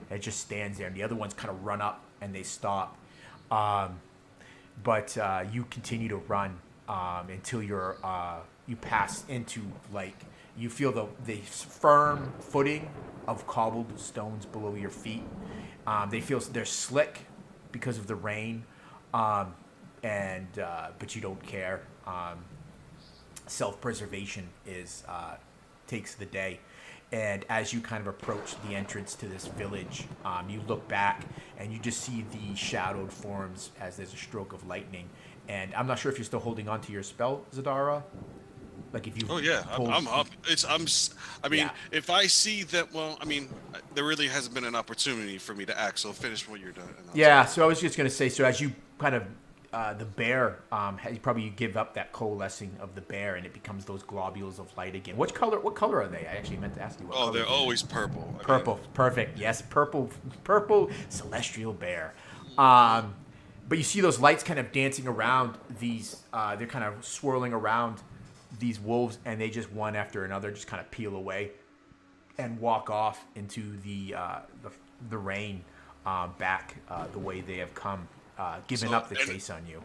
It just stands there, and the other ones kind of run up and they stop. But you continue to run until you pass into, like, you feel the firm footing of cobbled stones below your feet. They're slick because of the rain, but you don't care. Self-preservation takes the day. And as you kind of approach the entrance to this village, you look back and you just see the shadowed forms as there's a stroke of lightning. And I'm not sure if you're still holding on to your spell, Zadara. Like if you. Oh yeah, I'm up. Yeah. If I see that, well, there really hasn't been an opportunity for me to act. So finish when you're done. Yeah. So I was just gonna say. So as you kind of. The bear, you probably give up that coalescing of the bear, and it becomes those globules of light again. What color are they? I actually meant to ask you. What color they're always purple. Purple, perfect. Yes, purple, celestial bear. But you see those lights kind of dancing around these. They're kind of swirling around these wolves, and they just one after another just kind of peel away and walk off into the rain back the way they have come. Giving up the chase on you.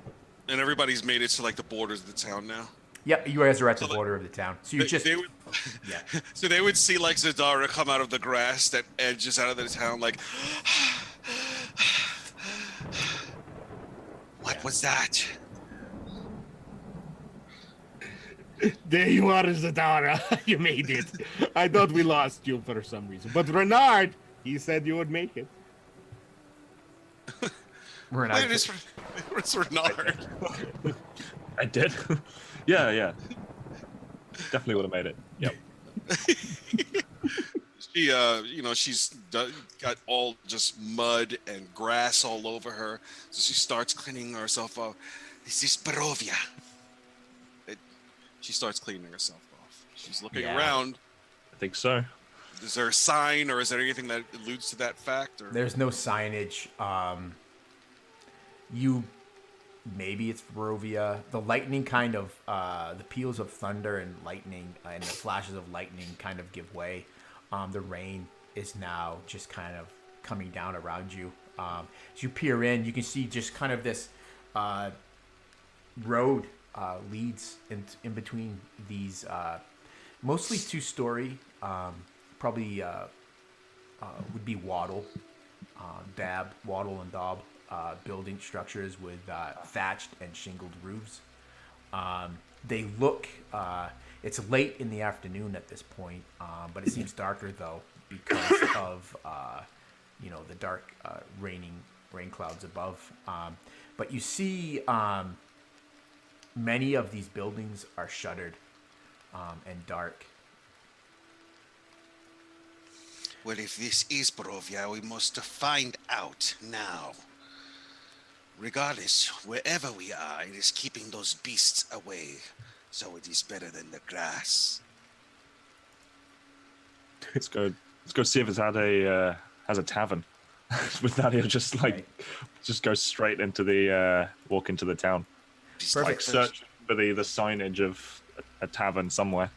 And everybody's made it to like the borders of the town now. Yep, you guys are at the border of the town. So you yeah. So they would see like Zadara come out of the grass that edges out of the town, like, what was that? There you are, Zadara. You made it. I thought we lost you for some reason, but Renard, he said you would make it. Where's Renard? I did. Yeah. Definitely would have made it. Yep. She's got all just mud and grass all over her. So she starts cleaning herself off. This is Barovia. She starts cleaning herself off. She's looking around. I think so. Is there a sign, or is there anything that alludes to that fact? Or? There's no signage. Maybe it's Barovia. The lightning kind of, the peals of thunder and lightning and the flashes of lightning kind of give way. The rain is now just kind of coming down around you. As you peer in, you can see just kind of this road leads in between these mostly two-story, probably would be wattle and daub. Building structures with thatched and shingled roofs. They look, it's late in the afternoon at this point, but it seems darker though because of, the dark rain clouds above. But you see many of these buildings are shuttered and dark. Well, if this is Barovia, we must find out now. Regardless, wherever we are, it is keeping those beasts away. So it is better than the grass. Let's go see if it's had a has a tavern. With that, he'll just just go straight into the walk into the town. Like search for the signage of a tavern somewhere.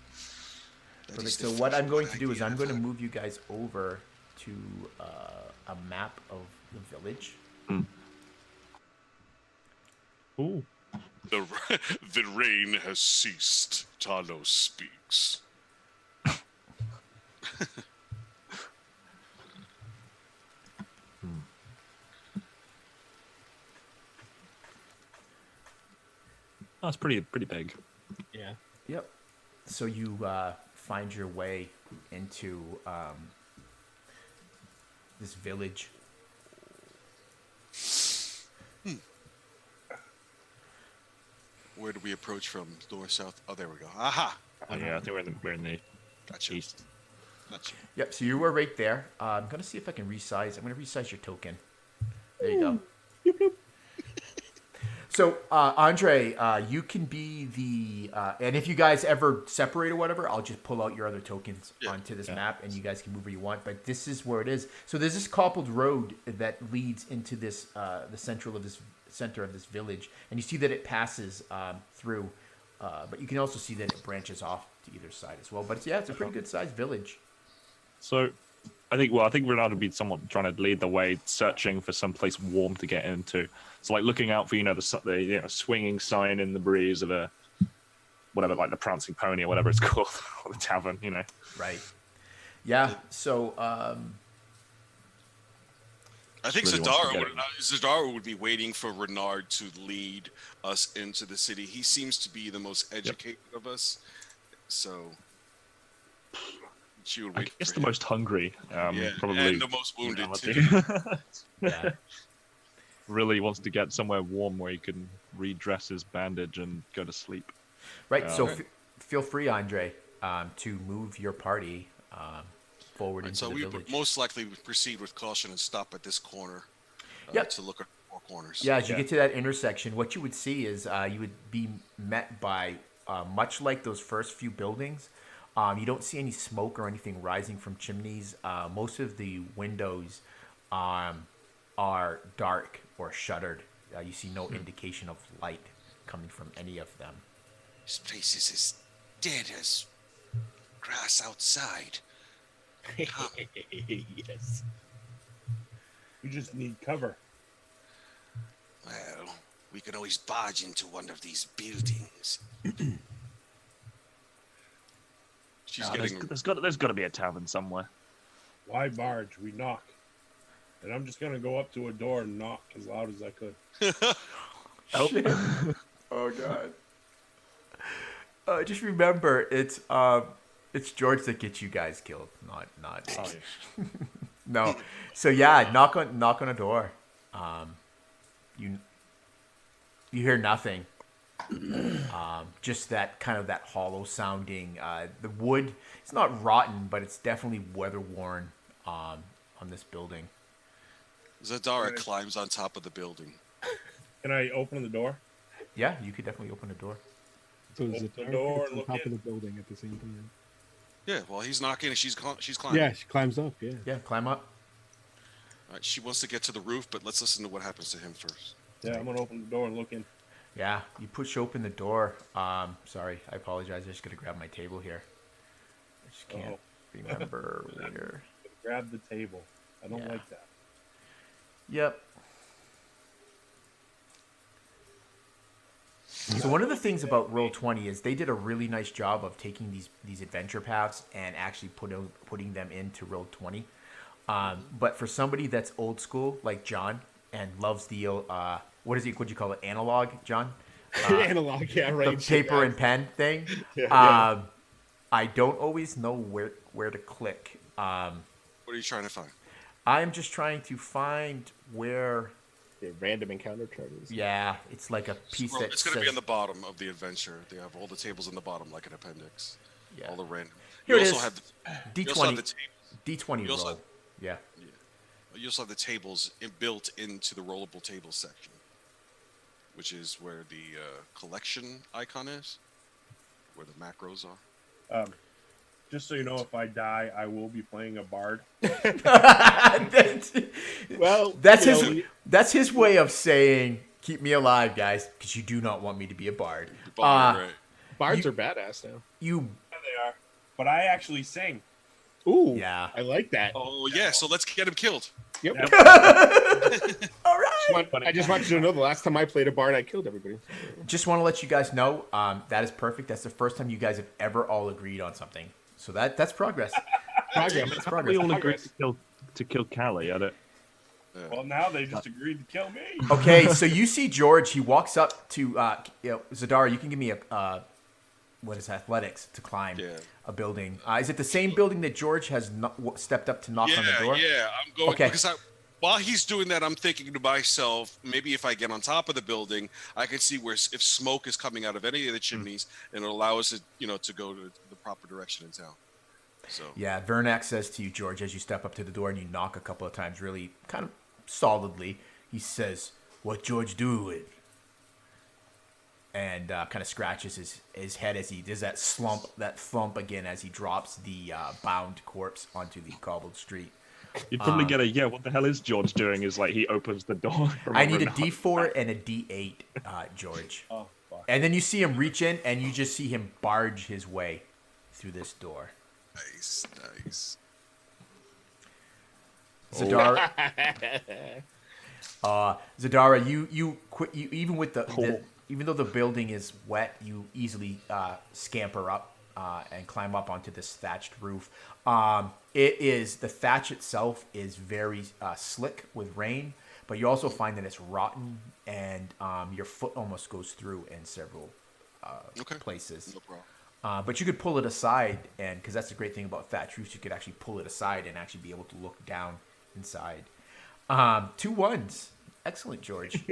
Perfect. So what I'm going to do is I'm going to move you guys over to a map of the village. Ooh. The rain has ceased. Talos speaks. Oh, it's pretty big. Yeah. Yep. So you find your way into this village. Where do we approach from? North, south? Oh, there we go. Aha! Oh, yeah, I think we're in the Gotcha. east. Gotcha. Yep. So you were right there. I'm gonna see if I can resize. I'm gonna resize your token. There you go. So, Andre, you can be the, and if you guys ever separate or whatever, I'll just pull out your other tokens onto this map, and you guys can move where you want. But this is where it is. So there's this cobbled road that leads into this, the center of this village, and you see that it passes through. But you can also see that it branches off to either side as well. But it's a pretty good sized village. So, I think Ronaldo would be somewhat trying to lead the way, searching for some place warm to get into. So, like looking out for the swinging sign in the breeze of a whatever, like the Prancing Pony or whatever it's called, or the tavern, Right. Yeah. So. I think really wants to get Zadara would be waiting for Renard to lead us into the city. He seems to be the most educated of us, so she would wait. I guess for the him. most hungry, probably, and the most wounded too. Yeah. Really wants to get somewhere warm where he can redress his bandage and go to sleep. Right. So feel free, Andre, to move your party forward into So the we village. would most likely proceed with caution and stop at this corner Yep. to look at four corners. Yeah, as you get to that intersection, what you would see is you would be met by, much like those first few buildings, you don't see any smoke or anything rising from chimneys. Most of the windows are dark or shuttered. You see no indication of light coming from any of them. This place is as dead as grass outside. Yes. We just need cover. Well, we could always barge into one of these buildings. She's getting. There's got to be a tavern somewhere. Why barge? We knock. And I'm just going to go up to a door and knock as loud as I could. Shit. Oh god. Just remember, it's George that gets you guys killed, not No. So yeah, knock on a door. You hear nothing. Just that kind of that hollow sounding. The wood, it's not rotten, but it's definitely weather worn on this building. Zadara climbs on top of the building. Can I open the door? Yeah, you could definitely open a door. So is Open it the dark? door It's and on look top in. of the building at the same time. Yeah, well, he's knocking and she's climbing. Yeah, she climbs up. Yeah. Yeah, climb up. All right, she wants to get to the roof, but let's listen to what happens to him first. Yeah, I'm going to open the door and look in. Yeah, you push open the door. Sorry, I apologize. I just gotta grab my table here. I just can't remember where. Grab the table. I don't like that. Yep. So one of the things about Roll20 is they did a really nice job of taking these adventure paths and actually putting them into Roll20. But for somebody that's old school like John and loves the what do you call it, analog, John? Analog, yeah, right. The paper and pen thing. Yeah. I don't always know where to click. What are you trying to find? I'm just trying to find where. The random encounter charges. Yeah, it's like a piece that It's going to says, be on the bottom of the adventure. They have all the tables in the bottom, like an appendix. Yeah. All the random. Here you it also is. have the, D20. You also have the tables D20 You also roll. have- Yeah. You also have the tables built into the rollable table section, which is where the collection icon is, where the macros are. Just so you know, if I die, I will be playing a bard. Well, that's you his. know, That's his way of saying, "Keep me alive, guys, because you do not want me to be a bard." Right. bards You- are badass now. You. Yeah, they are. But I actually sing. Ooh, Yeah. I like that. Oh yeah, so let's get him killed. Yep. Yeah. All right. I just want you to know the last time I played a bard, I killed everybody. Just want to let you guys know that is perfect. That's the first time you guys have ever all agreed on something. So that's progress. Progress. That's We progress. all agreed to kill Callie. I don't. Well, now they just agreed to kill me. Okay, so you see George. He walks up to Zadara. You can give me a what is athletics to climb a building. Is it the same building that George has stepped up to knock on the door? Yeah, I'm going Okay. because while he's doing that, I'm thinking to myself, maybe if I get on top of the building, I can see where if smoke is coming out of any of the chimneys, and it'll allow us to go to the proper direction in town. So Yeah, Vernac says to you, George, as you step up to the door and you knock a couple of times, really kind of solidly. He says, "What George do it?" And kind of scratches his head as he does that thump again as he drops the bound corpse onto the cobbled street. You'd probably get a what the hell is George doing? Is like he opens the door. from I need a under and D4 and a D8, George. Oh, fuck. And then you see him reach in, and you just see him barge his way through this door. nice. Zadara, Zadara, you quit. You even with even though the building is wet, you easily scamper up and climb up onto this thatched roof. The thatch itself is very slick with rain, but you also find that it's rotten, and your foot almost goes through in several places. No problem. But you could pull it aside, and because that's the great thing about thatch roofs, you could actually pull it aside and actually be able to look down inside. 2 1s. Excellent, George.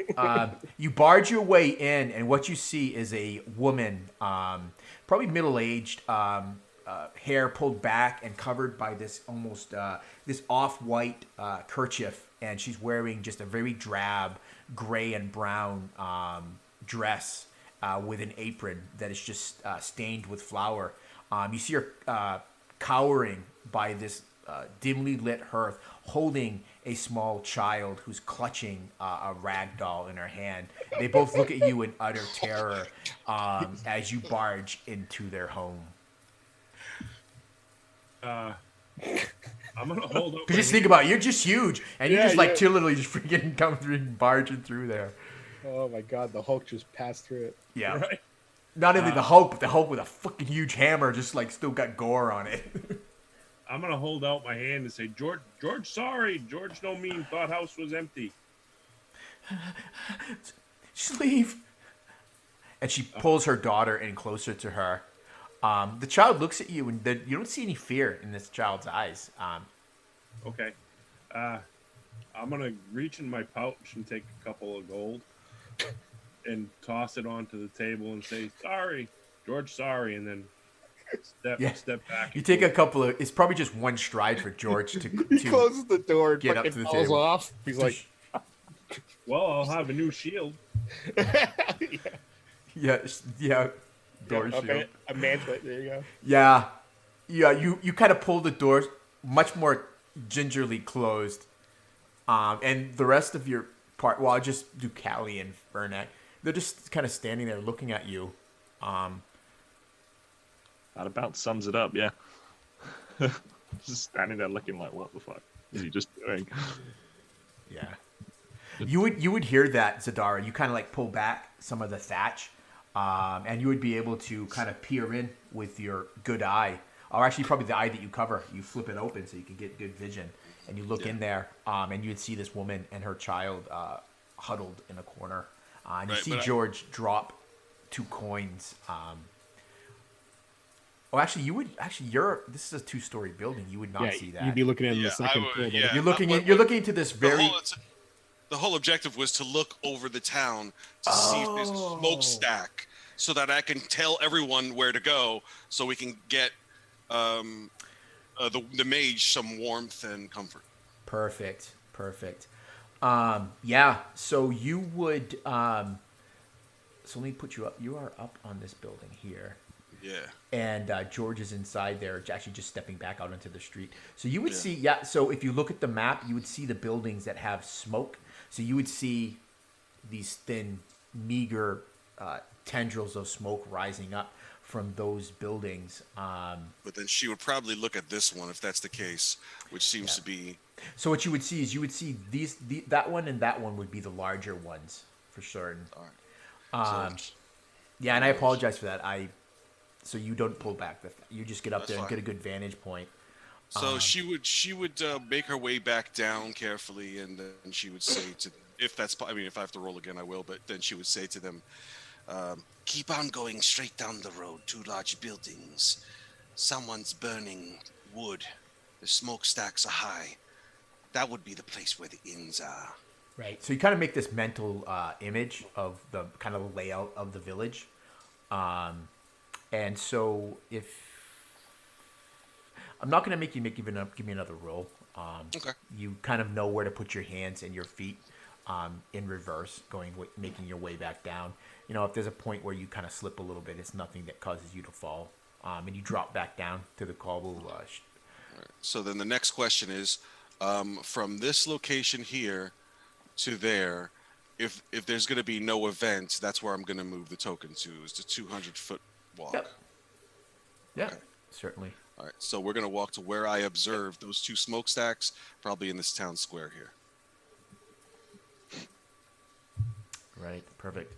You barge your way in, and what you see is a woman, probably middle-aged, hair pulled back and covered by this almost this off-white kerchief, and she's wearing just a very drab gray and brown dress with an apron that is just stained with flour. You see her cowering by this dimly lit hearth, holding a small child who's clutching a rag doll in her hand. They both look at you in utter terror as you barge into their home. I'm gonna hold up. Because just think about it, you're just huge, and you're Yeah, just like yeah. literally just freaking come through, barging through there. Oh my god, the Hulk just passed through it. Yeah. Right. Not only the Hulk, but the Hulk with a fucking huge hammer, just like still got gore on it. I'm gonna hold out my hand and say, George, sorry. George no mean. Thought house was empty. Just leave. And she pulls her daughter in closer to her. The child looks at you, and you don't see any fear in this child's eyes. Okay. I'm gonna reach in my pouch and take a couple of gold and toss it onto the table and say, sorry, George, sorry, and then step back. You take a couple of. It's probably just one stride for George to He closes the door and get up fucking to the falls table. off. He's like, Well, I'll have a new shield. yeah. Door shield. a mantle. There you go. Yeah. You kind of pull the door much more gingerly closed, and the rest of your part. Well, I'll just do Callie and Vernac. They're just kind of standing there looking at you. That about sums it up, yeah. Just standing there looking like, what the fuck is he just doing? Yeah. You would hear that, Zadara. You kind of like pull back some of the thatch, and you would be able to kind of peer in with your good eye, or actually probably the eye that you cover. You flip it open so you can get good vision, and you look in there, and you would see this woman and her child huddled in a corner. And you Right, see but George drop 2 coins. This is a 2-story building. You would not Yeah, see that. you'd be looking at it in Yeah, the second I would- floor. yeah. You're looking into this very. The whole objective was to look over the town to see if there's a smokestack, so that I can tell everyone where to go, so we can get the mage some warmth and comfort. Perfect. Yeah. So you would. So let me put you up. You are up on this building here. Yeah. And George is inside there, actually just stepping back out into the street. So you would Yeah. see, so if you look at the map, you would see the buildings that have smoke. So you would see these thin, meager tendrils of smoke rising up from those buildings. But then she would probably look at this one if that's the case, which seems to be. So what you would see is that one and that one would be the larger ones for certain. All right. Yeah, and I apologize for that. So you don't pull back. You just get up That's there and fine. get a good vantage point. So she would make her way back down carefully, and then she would say to, if I have to roll again, I will. But then she would say to them, Keep on going straight down the road. 2 large buildings. Someone's burning wood. The smokestacks are high. That would be the place where the inns are. Right. So you kind of make this mental image of the kind of layout of the village. And so if I'm not going to make you give me another roll. okay. You kind of know where to put your hands and your feet in reverse, making your way back down. You know, if there's a point where you kind of slip a little bit, it's nothing that causes you to fall. And you drop back down to the cobble. So then the next question is, from this location here to there, if there's going to be no event, that's where I'm going to move the token to. Is the 200-foot walk. Yep. Yeah, Okay. certainly. All right. So we're going to walk to where I observed those 2 smokestacks, probably in this town square here. Right. Perfect.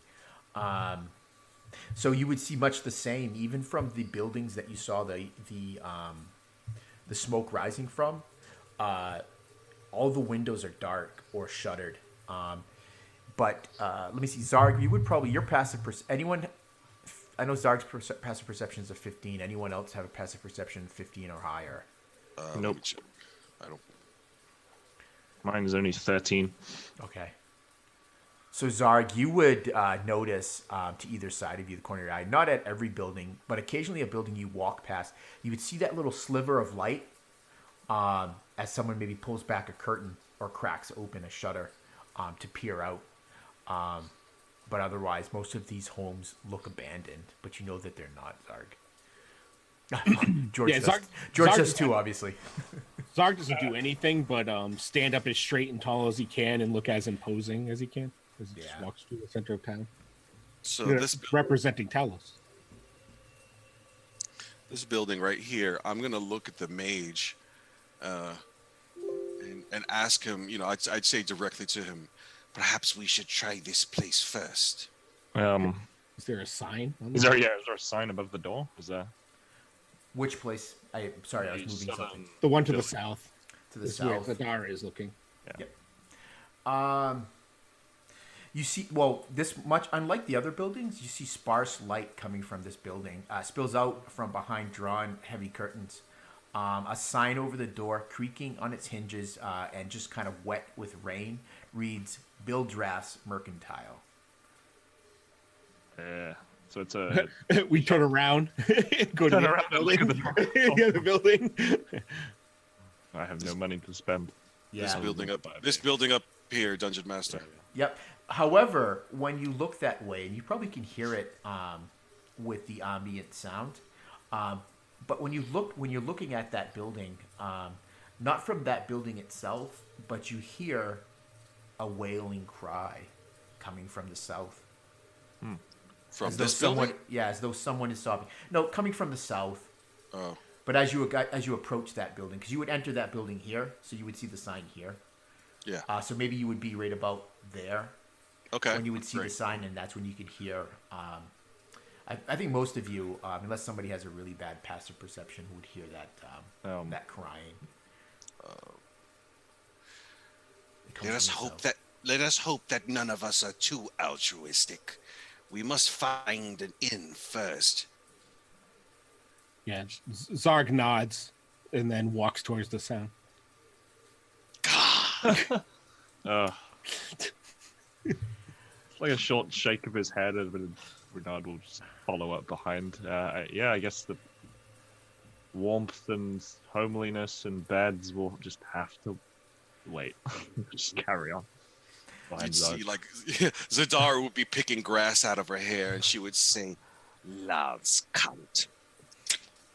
So you would see much the same, even from the buildings that you saw the smoke rising from. All the windows are dark or shuttered. But let me see, Zarg, you would probably your passive anyone. I know Zarg's passive perception is a 15. Anyone else have a passive perception 15 or higher? Let me Nope. check. I don't. Mine is only 13. Okay. So Zarg, you would notice to either side of you, the corner of your eye, not at every building, but occasionally a building you walk past, you would see that little sliver of light as someone maybe pulls back a curtain or cracks open a shutter to peer out. But otherwise, most of these homes look abandoned, but you know that they're not, Zarg. George Zarg does too, obviously. Zarg doesn't do anything but stand up as straight and tall as he can and look as imposing as he can as he just walks through the center of town. So Yeah, this representing Talos. this building right here, I'm going to look at the mage, and ask him. You know, I'd say directly to him, Perhaps we should try this place first. Is there a sign? On Is there a sign above the door? Is there? Which place? Sorry, I was moving Southern- something The one to the building. south. to the This is where south. Zadara is looking. Yep. You see, well, this much unlike the other buildings, you see sparse light coming from this building. Spills out from behind drawn heavy curtains. A sign over the door, creaking on its hinges and just kind of wet with rain, reads "Bill Drafts Mercantile." Yeah. So it's a. We turn around, go Turn to around and look at the door. the building. I have no money to spend. this building up here, Dungeon Master. Yep. However, when you look that way, and you probably can hear it with the ambient sound, but when you're looking at that building, not from that building itself, but you hear a wailing cry coming from the south. From As though this building? as though someone is sobbing. No, coming from the south. Oh, But as you approach that building, because you would enter that building here, so you would see the sign here. yeah. So maybe you would be right about there Okay. when you would see great. the sign, and that's when you could hear. I think most of you, unless somebody has a really bad passive perception, would hear that that crying. It comes from the south. Let us hope that none of us are too altruistic. We must find an inn first. Yeah, Zarg nods and then walks towards the sound. Like a short shake of his head, and Renard will just follow up behind. Yeah, I guess warmth and homeliness and beds will just have to wait. Just carry on. You'd see, like, Zadara would be picking grass out of her hair, and she would say, "Loves cunt."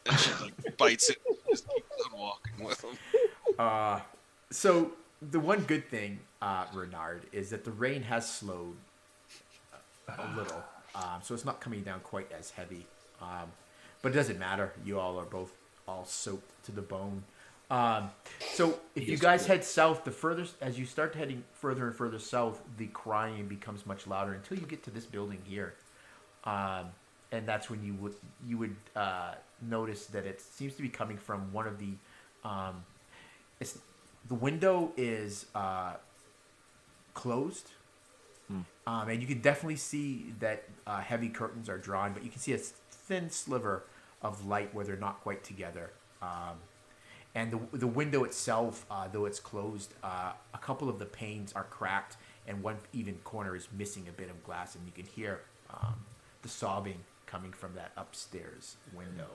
And she like, bites it and just keeps on walking with him. So the one good thing, Renard, is that the rain has slowed a little. So it's not coming down quite as heavy. But it doesn't matter. You all are both all soaked to the bone. So if you guys head south, the furthest, as you start heading further and further south, the crying becomes much louder until you get to this building here. And that's when you would notice that it seems to be coming from one of the the window is closed, and you can definitely see that heavy curtains are drawn, but you can see a thin sliver of light where they're not quite together. And the window itself, though it's closed, a couple of the panes are cracked, and one even corner is missing a bit of glass, and you can hear the sobbing coming from that upstairs window.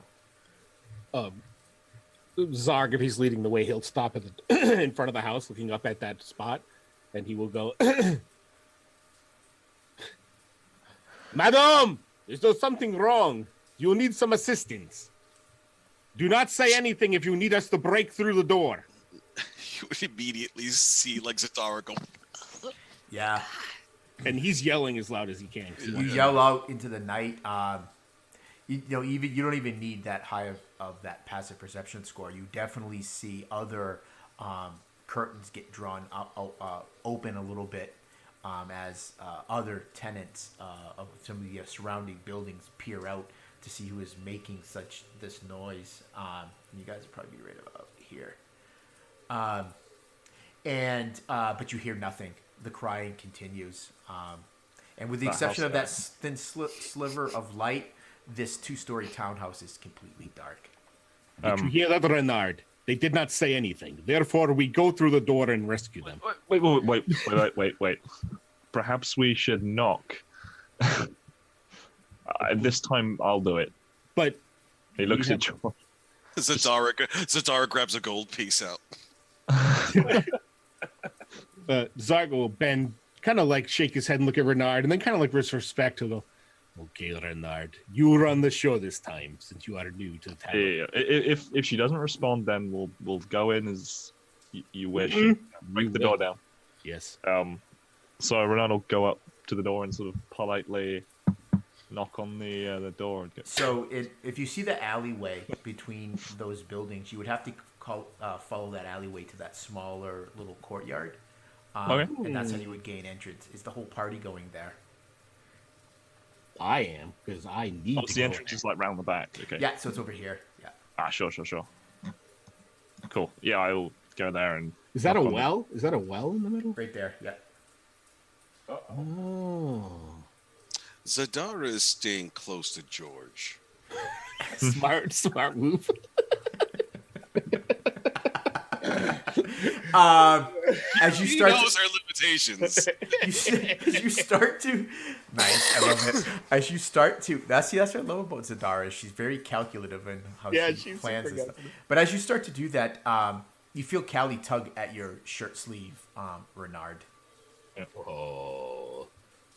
Zarg, if he's leading the way, he'll stop at the in front of the house, looking up at that spot, and he will go, "Madam, is there something wrong? You need some assistance. Do not say anything if you need us to break through the door." You would immediately see like Zadara go. Yeah. And he's yelling as loud as he can. You yell out into the night. You don't even need that high of that passive perception score. You definitely see other curtains get drawn open a little bit as other tenants of some of the surrounding buildings peer out to see who is making this noise. You guys will probably be right about here. But you hear nothing. The crying continues. And with the exception of that thin sliver of light, this 2-story townhouse is completely dark. Did you hear that, Renard? They did not say anything. Therefore, we go through the door and rescue them. Wait. Perhaps we should knock. This time, I'll do it. But he looks at George. Zadara grabs a gold piece out. Zarg will bend, kind of like shake his head and look at Renard, and then kind of like with respect to go, "Okay, Renard, you run the show this time since you are new to the town." Yeah. If she doesn't respond, then we'll go in as you wish. Break the door down. Yes. So Renard will go up to the door and sort of politely knock on the door. And So if you see the alleyway between those buildings, you would have to follow that alleyway to that smaller little courtyard. Okay. And that's how you would gain entrance. Is the whole party going there? I am, because I need to the go entrance there. is like round the back. Okay. Yeah, so it's over here. Yeah. Sure. Cool. Yeah, I'll go there and. Is that a knock on well? Is that a well in the middle? Right there. Yeah. Oh. Zadara is staying close to George. Smart move. As you start, He knows our limitations. as you start to, nice, I love it. As you start to, that's what I love about Zadara. She's very calculative in how she plans this stuff. But as you start to do that, you feel Callie tug at your shirt sleeve, Renard. Oh,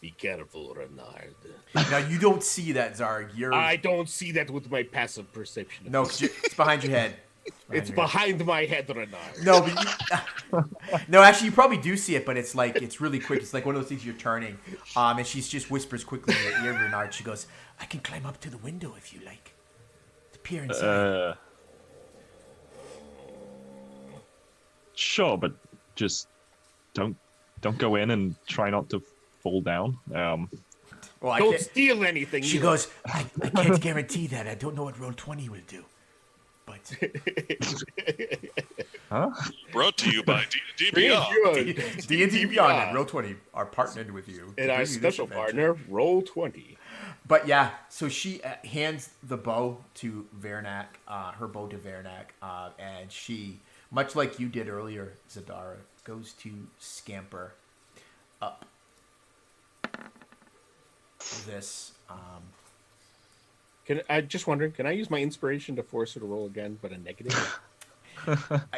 be careful, Renard. Now you don't see that, Zarg. I don't see that with my passive perception. No, 'cause it's behind your head. It's behind my head, Renard. No, but no, actually, you probably do see it, but it's really quick. It's like one of those things you're turning. And she just whispers quickly in your ear, Renard. She goes, "I can climb up to the window if you like. To peer inside." Sure, but just don't go in and try not to fall down. Well, Don't steal anything. She goes, I can't guarantee that. I don't know what Roll20 will do. But Brought to you by D&D Beyond. D&D Beyond and Roll20 are partnered with you. And our special partner, Roll20. But yeah, so she hands the bow to Vernak, her bow to Vernak, and she, much like you did earlier, Zadara, goes to scamper up this Just wondering, can I use my inspiration to force her to roll again, but a negative?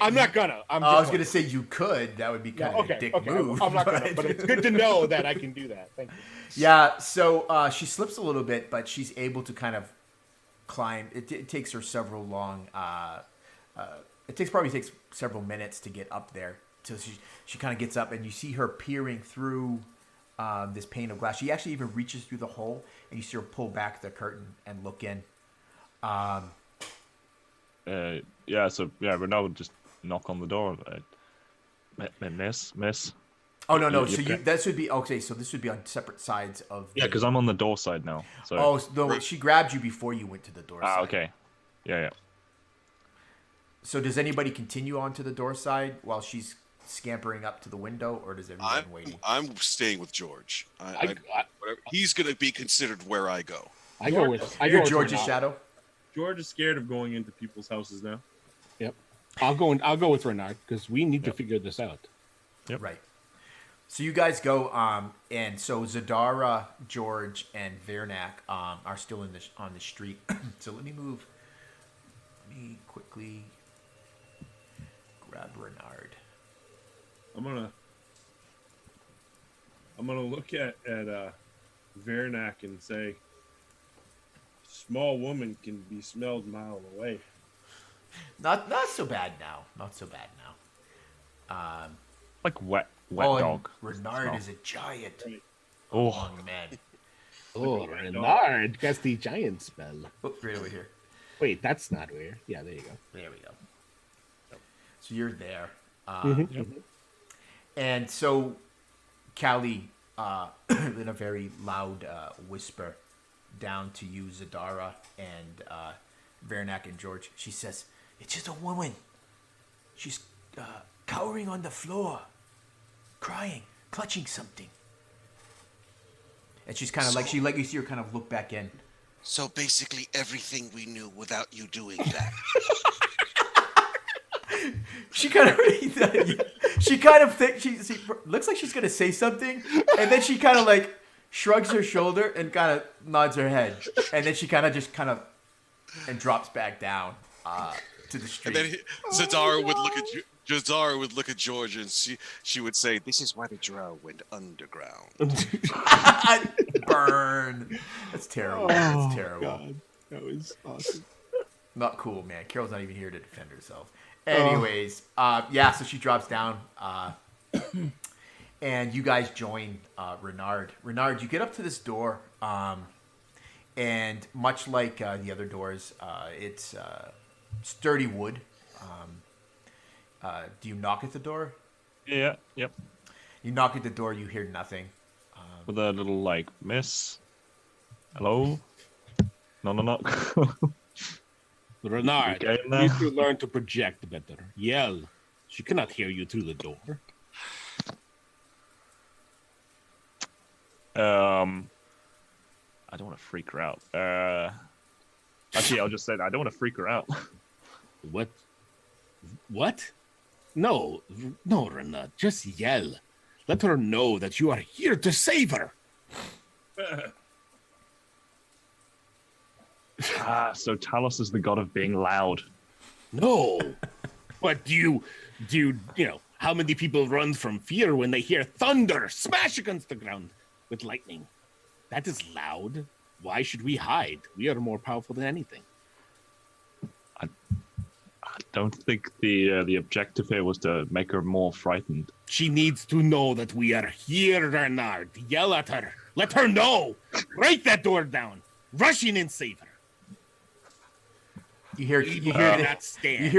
I'm not gonna. I was gonna say you could. That would be kind of a dick move. I'm not gonna. But it's good to know that I can do that. Thank you. Yeah. So she slips a little bit, but she's able to kind of climb. It takes her several long. Probably takes several minutes to get up there. So she kind of gets up, and you see her peering through this pane of glass. She actually even reaches through the hole, and you see her pull back the curtain and look in. Renaud would just knock on the door. Miss. Oh no! So this would be okay. So this would be on separate sides of. Because I'm on the door side now. So. No! She grabbed you before you went to the door side. Okay. Yeah. So does anybody continue on to the door side while she's scampering up to the window, or does everyone waiting? I'm staying with George. He's going to be considered where I go. You're George's shadow. George is scared of going into people's houses now. Yep. I'll go with Renard because we need to figure this out. Yep. Right. So you guys go, and so Zadara, George, and Vernak are still on the street. So let me quickly grab Renard. I'm gonna look at Vernak and say, small woman can be smelled a mile away. Not so bad now. Like wet dog. Renard is a giant. Oh man. Oh, Renard gets the giant spell. Oh, right over here. Wait, that's not weird. Yeah, there you go. There we go. So you're there. Mm-hmm. And so Callie, in a very loud whisper down to you, Zadara, and Vernak and George, she says, "It's just a woman. She's cowering on the floor, crying, clutching something." And she's kind of you see her kind of look back in. So basically everything we knew without you doing that. She kind of thinks she looks like she's gonna say something, and then she kind of like shrugs her shoulder and kind of nods her head, and then she kind of and drops back down to the street. And then Zadara would look at George, and she would say, "This is why the drow went underground." Burn. That's terrible. That's terrible. God. That was awesome. Not cool, man. Carol's not even here to defend herself. Anyways, so she drops down, and you guys join Renard. Renard, you get up to this door, and much like the other doors, it's sturdy wood. Do you knock at the door? Yeah. Yep. You knock at the door. You hear nothing. With a little miss. Hello. No. Renard, you need to learn to project better. Yell. She cannot hear you through the door. I don't want to freak her out. Actually, I'll just say that I don't want to freak her out. What? No, Renard. Just yell. Let her know that you are here to save her. So Talos is the god of being loud. No. But do you know, how many people run from fear when they hear thunder smash against the ground with lightning? That is loud. Why should we hide? We are more powerful than anything. I don't think the objective here was to make her more frightened. She needs to know that we are here, Renard. Yell at her. Let her know. Break that door down. Rush in and save her. You hear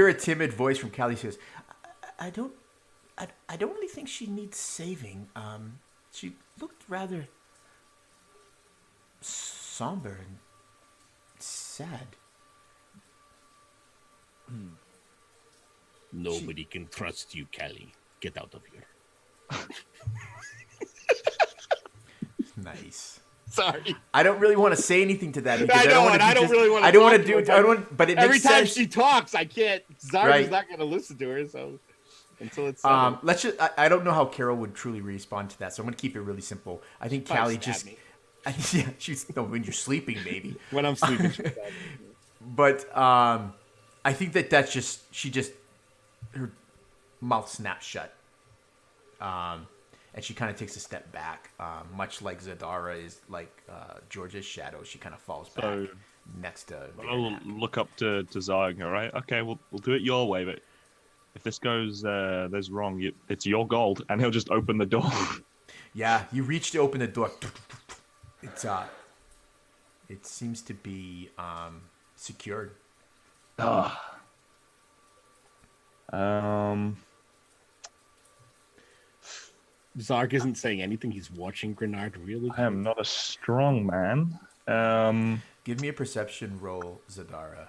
a timid voice from Callie says, I don't really think she needs saving. She looked rather somber and sad. Nobody can trust you, Callie. Get out of here. Nice. Sorry. I don't really want to say anything to that because I don't want to do it. But it every makes time sense. she talks, I can't. Zardy's Right. not going to listen to her, so until it's let's just. I don't know how Carol would truly respond to that, so I'm going to keep it really simple. I think Probably Callie stab me. Yeah, when you're sleeping, maybe. When I'm sleeping. She's But I think that's just her mouth snaps shut, and she kind of takes a step back, much like Zadara is like George's shadow. She kind of falls back So, next to. I'll look up to Zarg. All right, okay, we'll do it your way, but if this goes there's wrong, it's your gold, and he'll just open the door. Yeah, you reach to open the door. It seems to be secured. Zarg isn't saying anything. He's watching Grenard really. I am not a strong man. Give me a perception roll, Zadara.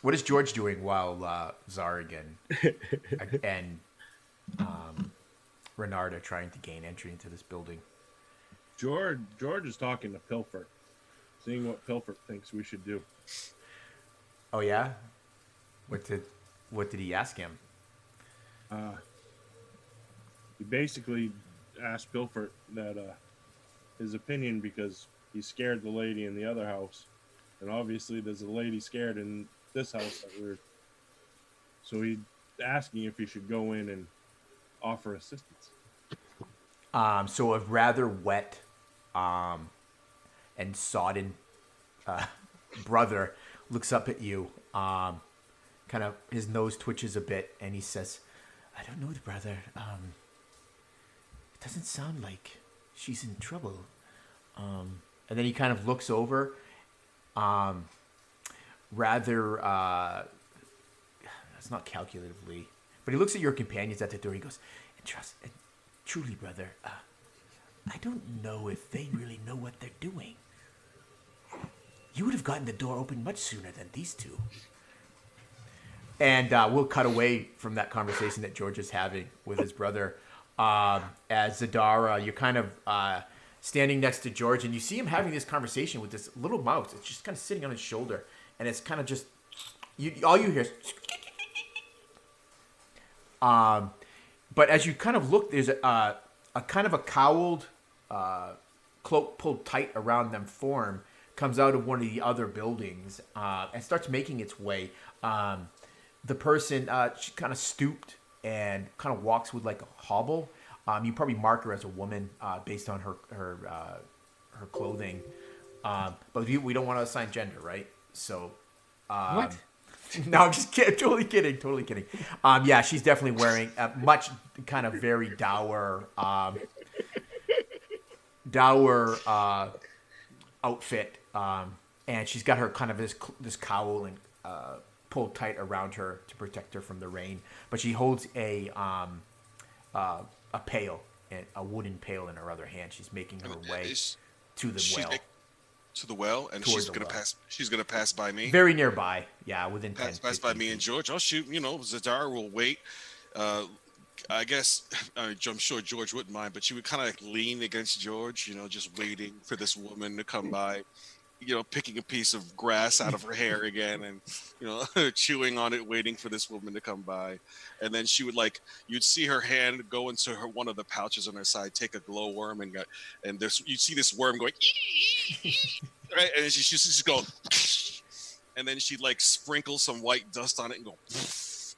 What is George doing while Zarg and Renard are trying to gain entry into this building? George is talking to Pilfer, seeing what Pilfer thinks we should do. Oh yeah, what did he ask him? He basically asked Pilfer that his opinion, because he scared the lady in the other house, and obviously there's a lady scared in this house so he's asking if he should go in and offer assistance. So a rather wet and sodden brother looks up at you, kind of his nose twitches a bit, and he says, I don't know, brother. It doesn't sound like she's in trouble. And then he kind of looks over, rather, it's not calculatively, but he looks at your companions at the door. He goes, and truly, brother, I don't know if they really know what they're doing. You would have gotten the door open much sooner than these two. And we'll cut away from that conversation that George is having with his brother. As Zadara, you're kind of standing next to George, and you see him having this conversation with this little mouse. It's just kind of sitting on his shoulder, and it's kind of just all you hear is. But as you kind of look, there's a kind of a cowled cloak pulled tight around them form comes out of one of the other buildings and starts making its way. The person, she kind of stooped and kind of walks with like a hobble. You probably mark her as a woman based on her clothing. But we don't want to assign gender, right? So. What? No, I'm just kidding. Totally kidding. Yeah, she's definitely wearing a much kind of very dour outfit. And she's got her kind of this cowl and pulled tight around her to protect her from the rain. But she holds a pail, a wooden pail in her other hand. She's making her way to the well. To the well, and she's gonna pass. She's gonna pass by me. Very nearby, yeah, within 10. Pass by me and George. I'll shoot. Zadar will wait. I guess I'm sure George wouldn't mind, but she would kind of like lean against George, just waiting for this woman to come by. Picking a piece of grass out of her hair again, and chewing on it, waiting for this woman to come by. And then she would you'd see her hand go into one of the pouches on her side, take a glowworm, and you'd see this worm going, right, and she's just going, and then she'd sprinkle some white dust on it and go,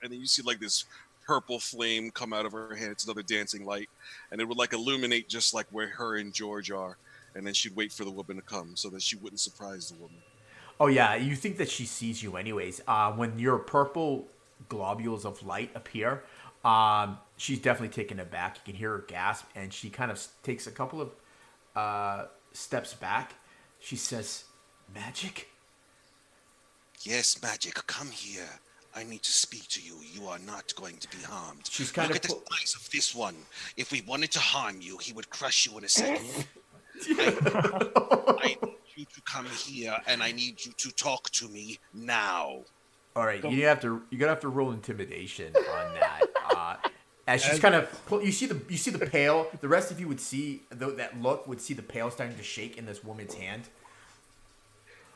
and then you see this purple flame come out of her hand. It's another dancing light, and it would illuminate just like where her and George are. And then she'd wait for the woman to come so that she wouldn't surprise the woman. Oh, yeah. You think that she sees you anyways. When your purple globules of light appear, she's definitely taken aback. You can hear her gasp, and she kind of takes a couple of steps back. She says, magic? Yes, magic. Come here. I need to speak to you. You are not going to be harmed. She's kind Look at the size of this one. If we wanted to harm you, he would crush you in a second. I need you to come here, and I need you to talk to me now. All right, you're gonna have to roll intimidation on that. As she's kind of, you see the pail. The rest of you would see would see the pail starting to shake in this woman's hand.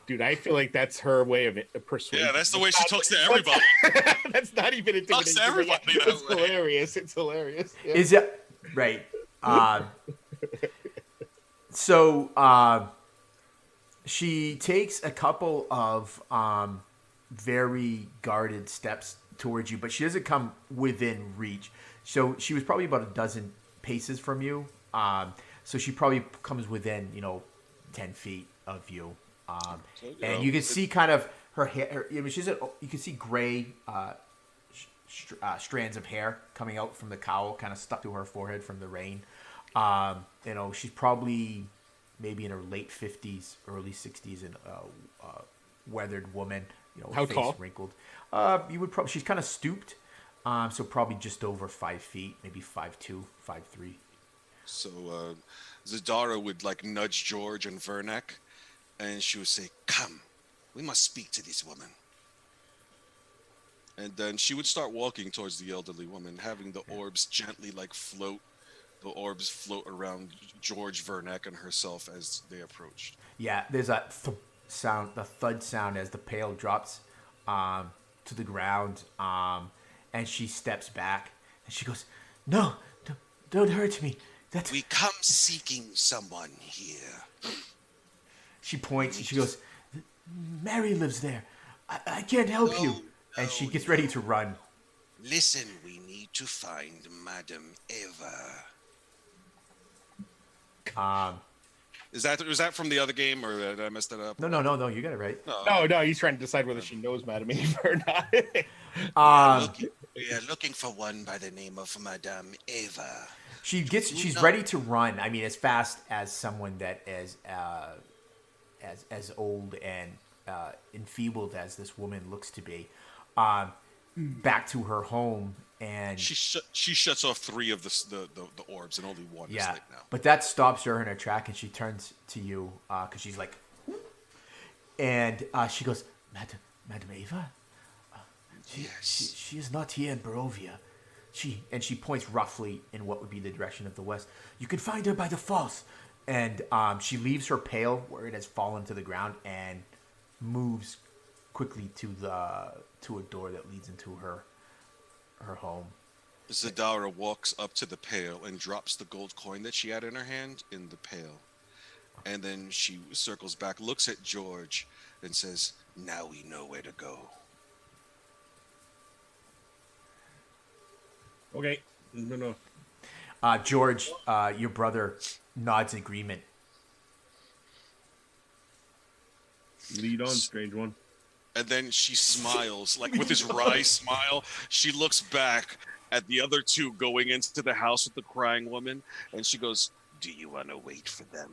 Dude, I feel like that's her way of persuading. Yeah, that's the way she talks to everybody. That's not even intimidation. Talks to everybody. It's hilarious. It's hilarious. Yeah. Is it right? So she takes a couple of very guarded steps towards you, but she doesn't come within reach. So she was probably about a dozen paces from you. So she probably comes within, 10 feet of you. And you can see kind of her hair. You can see gray strands of hair coming out from the cowl, kind of stuck to her forehead from the rain. She's probably maybe in her late 50s, early 60s, and weathered woman. How face tall? wrinkled. You would probably. She's kind of stooped, so probably just over 5 feet, maybe 5'2", 5'3". So Zadara would like nudge George and Vernak, and she would say, "Come, we must speak to this woman." And then she would start walking towards the elderly woman, having the orbs gently like float. The orbs float around George, Vernak, and herself as they approached. Yeah, there's a sound, the thud sound as the pail drops to the ground, and she steps back and she goes, "No, don't hurt me." We come seeking someone here. She points and she goes, "Mary lives there. I can't help you." And she gets ready to run. Listen, we need to find Madame Eva. Was that from the other game, or did I mess that up? No, you got it right. No, he's trying to decide whether she knows Madame Eva or not. We are looking for one by the name of Madame Eva. She's ready to run. I mean, as fast as someone that is as old and enfeebled as this woman looks to be, back to her home. And she shuts off 3 of the orbs, and only 1 is lit now. But that stops her in her track, and she turns to you because she's like, and she goes, Madame Eva, Yes. she is not here in Barovia. She points roughly in what would be the direction of the west. You can find her by the falls. And she leaves her pail where it has fallen to the ground and moves quickly to a door that leads into her home. Zadara walks up to the pail and drops the gold coin that she had in her hand in the pail. And then she circles back, looks at George, and says, "Now we know where to go." Okay. No. George, your brother nods agreement. Lead on, strange one. And then she smiles, like with this wry smile. She looks back at the other 2 going into the house with the crying woman, and she goes, Do you want to wait for them?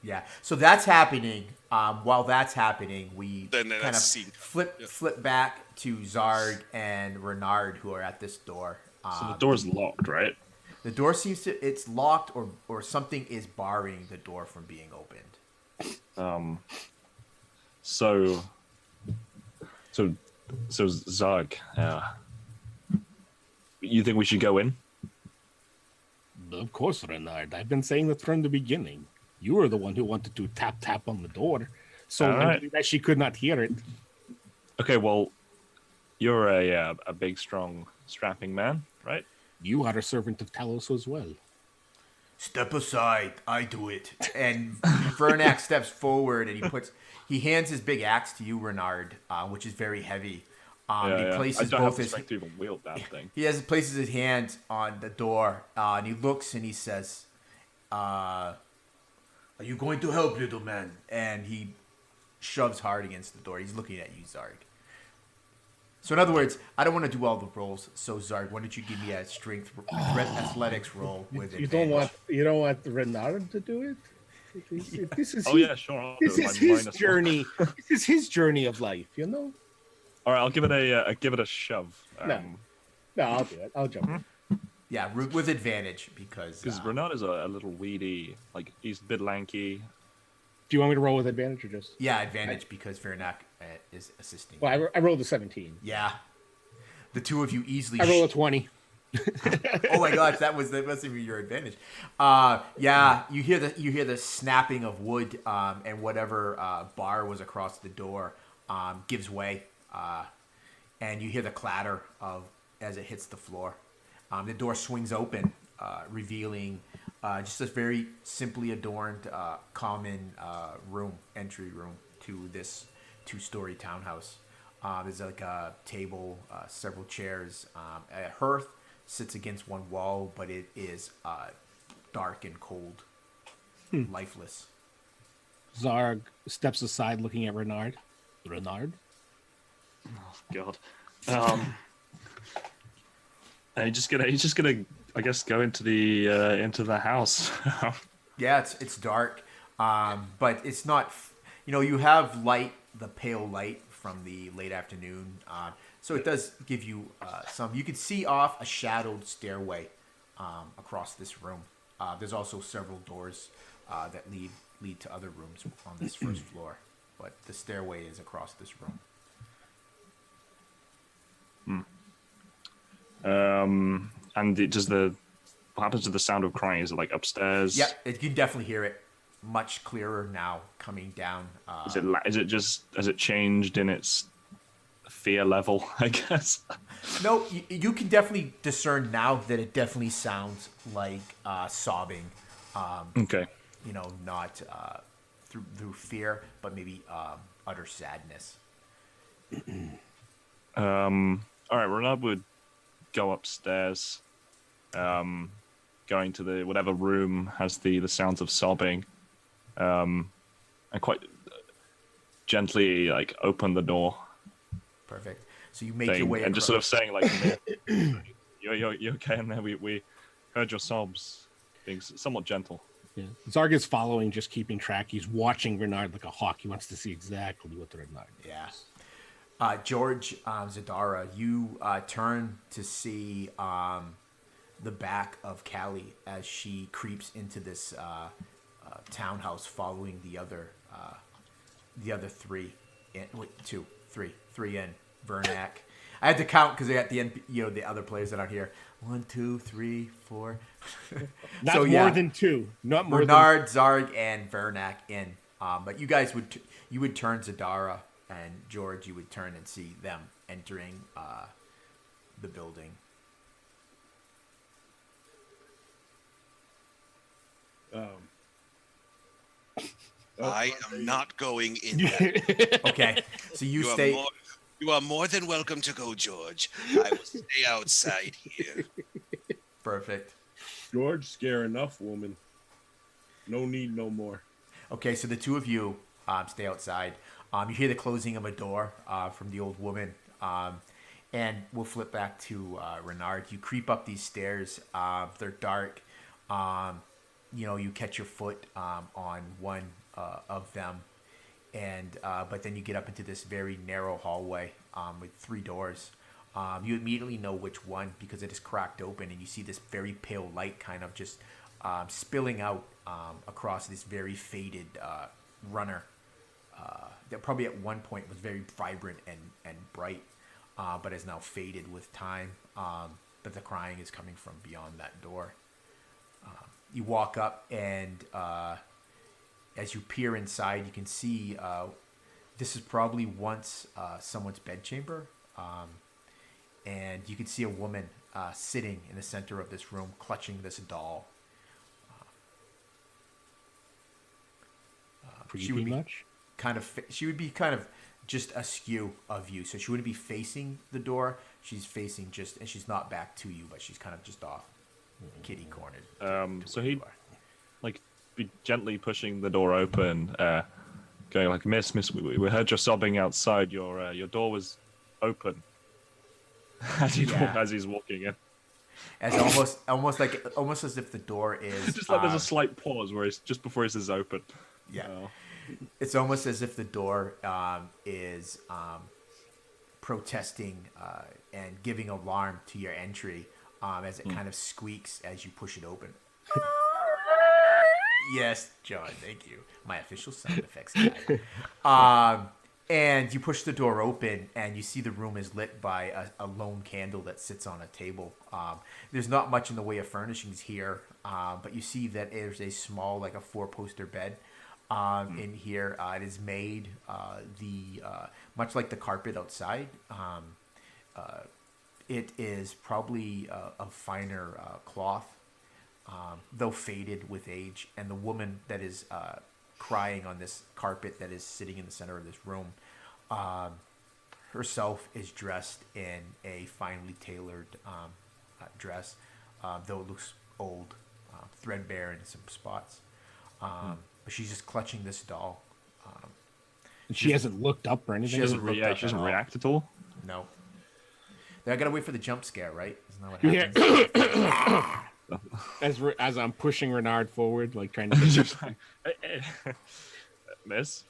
Yeah. So that's happening. While that's happening, we Then kind of that's scene. flip back to Zarg and Renard, who are at this door. So the door's locked, right? The door it's locked, or something is barring the door from being opened. So Zarg, you think we should go in? Of course, Renard. I've been saying that from the beginning. You were the one who wanted to tap on the door, so All that she could not hear it. Okay, well, you're a big, strong, strapping man, right? You are a servant of Talos as well. Step aside, I do it. And Vernak steps forward and he hands his big axe to you, Renard, which is very heavy. He places I don't both have the his strength to even wield that thing. places his hands on the door, and he looks and he says, "Are you going to help, little man?" And he shoves hard against the door. He's looking at you, Zarg. So in other words, I don't want to do all the rolls. So Zarg, why don't you give me a strength, athletics roll with You advantage? don't want Renard to do it. This is Sure. I'll This do it. is My his minus journey. This is his journey of life. You know. 1. All right, I'll give it a shove. No, I'll do it. I'll jump in. Yeah, with advantage because Renard is a little weedy, like he's a bit lanky. Do you want me to roll with advantage or just? yeah, advantage because Vernak is assisting. Well, I rolled a 17. Yeah, the two of you easily. I rolled a 20. Oh my gosh, that must be your advantage. Yeah, you hear the snapping of wood, and whatever bar was across the door gives way, and you hear the clatter of as it hits the floor. The door swings open, revealing Just a very simply adorned, common entry room to this two-story townhouse. There's like a table, several chairs. A hearth sits against one wall, but it is dark and cold, lifeless. Zarg steps aside, looking at Renard. Renard. Oh God. And he's just gonna, I guess, go into the house. Yeah, it's dark, but it's not. You have light, the pale light from the late afternoon, so it does give you some. You can see off a shadowed stairway across this room. There's also several doors that lead to other rooms on this first floor, but the stairway is across this room. And what happens to the sound of crying? Is it like upstairs? Yeah, you can definitely hear it much clearer now coming down. Has it changed in its fear level? I guess. No, you can definitely discern now that it definitely sounds like sobbing. Okay. Not through fear, but maybe utter sadness. All right, Renard would go upstairs, going to the whatever room has the sounds of sobbing, and quite gently like open the door. Perfect. So you make your way and across. just sort of saying like, "You're okay in there. We heard your sobs," being somewhat gentle. Yeah. Zarg is following, just keeping track. He's watching Renard like a hawk. He wants to see exactly what Renard does. Yeah. George, Zadara, you turn to see the back of Callie as she creeps into this townhouse, following the other three. Three in Vernac. I had to count because at the end, the other players that aren't here. 1, 2, 3, 4. Not more than two. Not more Bernard, Zarg, and Vernac in. But you guys would turn Zadara. And George, you would turn and see them entering the building. I am not going in there. Okay, so you stay. You are more than welcome to go, George. I will stay outside here. Perfect. George, scare enough, woman. No need no more. Okay, so the two of you stay outside. You hear the closing of a door from the old woman. And we'll flip back to Renard. You creep up these stairs. They're dark. You catch your foot on one of them. But then you get up into this very narrow hallway with 3 doors. You immediately know which one because it is cracked open. And you see this very pale light kind of just spilling out across this very faded runner. That probably at one point was very vibrant and bright, but is now faded with time. But the crying is coming from beyond that door. You walk up, and as you peer inside, you can see this is probably once someone's bedchamber. And you can see a woman sitting in the center of this room, clutching this doll. She would be she would be kind of just askew of you, so she wouldn't be facing the door. She's facing and she's not back to you, but she's kind of just off, kitty cornered. So he'd like be gently pushing the door open, going like, "Miss, we heard your sobbing outside. Your door was open." As he's walking in, as almost as if the door is just like there's a slight pause where it's just before it says open. Yeah. It's almost as if the door is protesting and giving alarm to your entry as it kind of squeaks as you push it open. Yes, John, thank you. My official sound effects guy. And you push the door open, and you see the room is lit by a lone candle that sits on a table. There's not much in the way of furnishings here, but you see that there's a small, like a 4-poster bed. In here, it is made much like the carpet outside. It is probably of finer cloth, though faded with age, and the woman that is crying on this carpet that is sitting in the center of this room, herself is dressed in a finely tailored dress, though it looks old, threadbare in some spots. But she's just clutching this doll. And she hasn't looked up or anything. She hasn't looked up She doesn't at all. react at all. No. I gotta wait for the jump scare, right? Isn't that what happens? As I'm pushing Renard forward, like trying to. Just like, miss,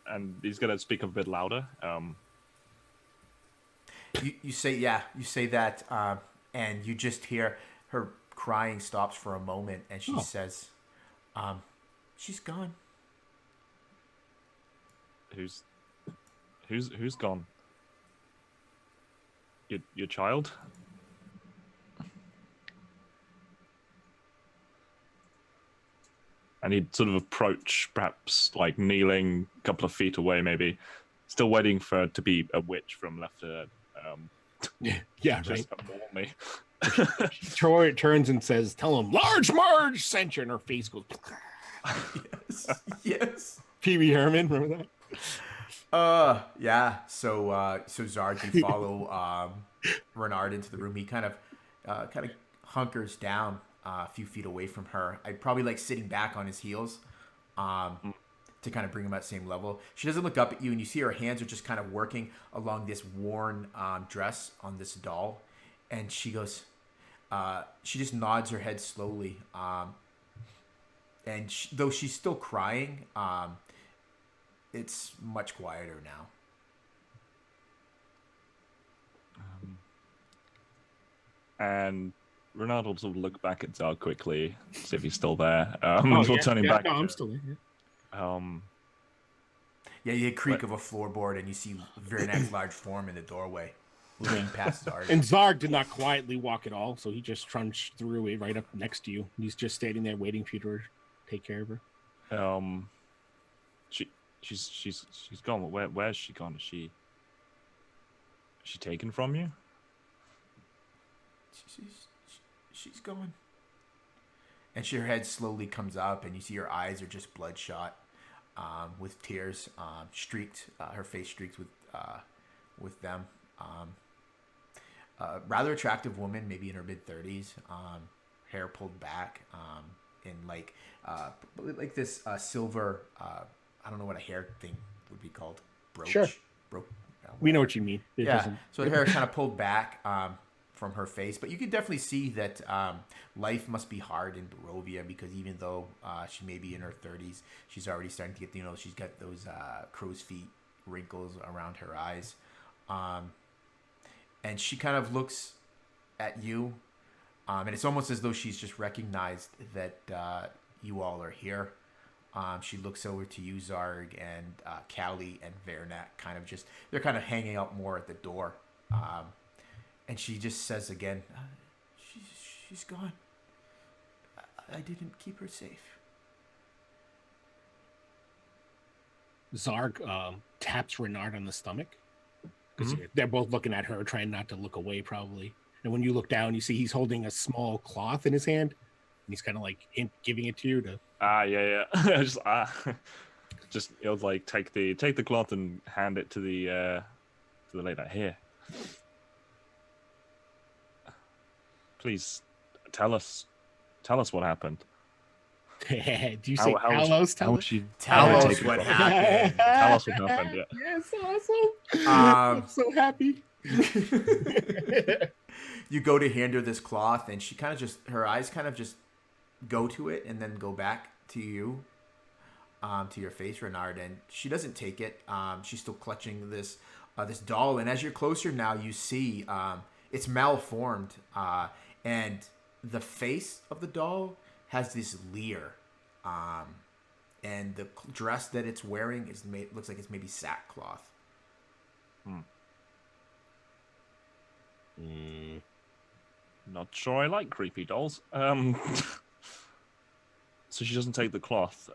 and he's gonna speak a bit louder. You say that, and you just hear her crying stops for a moment, and she says, "She's gone." Who's gone? Your child? And he'd sort of approach, perhaps like kneeling a couple of feet away, maybe, still waiting for her to be a witch from left to Yeah, just right. abort me. Troy turns and says, "Tell him Large Marge sent you," and her face goes. Yes. Pee Wee Herman, remember that? Yeah. So Zarg, you follow Renard into the room. He kind of hunkers down a few feet away from her. I'd probably like sitting back on his heels, to kind of bring him at the same level. She doesn't look up at you, and you see her hands are just kind of working along this worn dress on this doll, and she goes, she just nods her head slowly, and though she's still crying, it's much quieter now. And Renard will sort of look back at Zar quickly, see if he's still there. Before turning back. No, I'm still there. Yeah. Yeah, you hear creak of a floorboard, and you see Vernak's large form in the doorway, looking past Zarg. And Zarg did not quietly walk at all, so he just trunched through it right up next to you. He's just standing there waiting for you to take care of her. She's gone. Where's she gone? Is she taken from you? She's gone. And her head slowly comes up, and you see her eyes are just bloodshot, with tears, streaked. Her face streaked with them. Rather attractive woman, maybe in her mid-30s. Hair pulled back, in like this silver. I don't know what a hair thing would be called. Brooch. Sure. We know what you mean. It Yeah. doesn't- So her hair kind of pulled back from her face, but you can definitely see that life must be hard in Barovia, because even though she may be in her 30s, she's already starting to get, she's got those crow's feet wrinkles around her eyes, and she kind of looks at you, and it's almost as though she's just recognized that you all are here. She looks over to you, Zarg, and Callie and Vernak, they're kind of hanging out more at the door. And she just says again, she's gone. I didn't keep her safe. Zarg taps Renard on the stomach, because they're both looking at her, trying not to look away, probably. And when you look down, you see he's holding a small cloth in his hand, and he's kind of like giving it to you to. Yeah. Just like take the cloth and hand it to the lady. Here. Please tell us what happened. Do you say Talos? Tell us what happened. Tell us what happened. Yeah. Yes, awesome. I'm so happy. You go to hand her this cloth, and she her eyes kind of just go to it and then go back to you, to your face, Renard, and she doesn't take it. She's still clutching this doll, and as you're closer now, you see it's malformed, and the face of the doll has this leer, and the dress that it's wearing looks like it's maybe sackcloth. Not sure I like creepy dolls. So she doesn't take the cloth.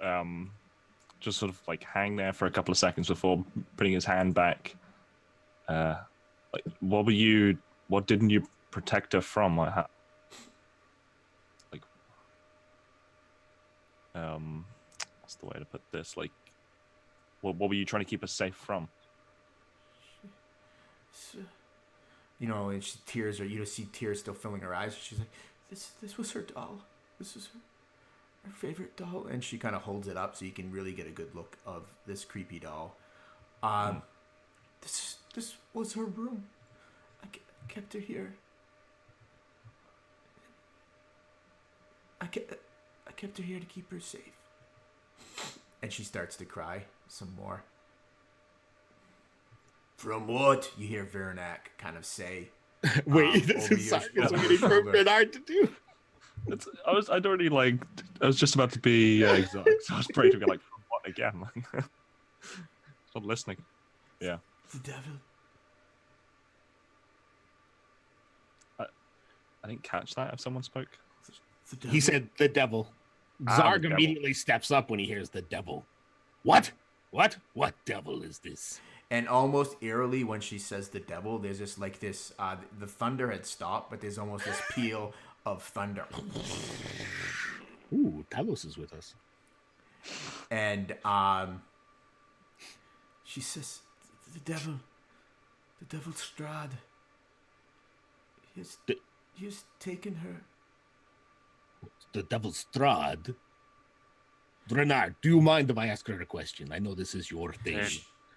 Just sort of like hang there for a couple of seconds before putting his hand back. Like, what didn't you protect her from? what's the way to put this? Like, what were you trying to keep us safe from? You know, and tears, or you just see tears still filling her eyes. She's like, "This was her doll. This was her favorite doll." And she kind of holds it up so you can really get a good look of this creepy doll. This was her room. I kept her here. I kept her here to keep her safe. And she starts to cry some more. From what? You hear Vernak kind of say. Wait, this is something for Bernard to do. I was just about to be exotic, so I was praying to be like, from what again? Stop listening. Yeah. The devil. I didn't catch that if someone spoke. He said the devil. Zarg immediately steps up when he hears the devil. What? What devil is this? And almost eerily, when she says the devil, there's just like this, the thunder had stopped, but there's almost this peal of thunder. Ooh, Talos is with us. And she says, the devil Strahd. He has taken her. The devil Strahd? Renard, do you mind if I ask her a question? I know this is your thing.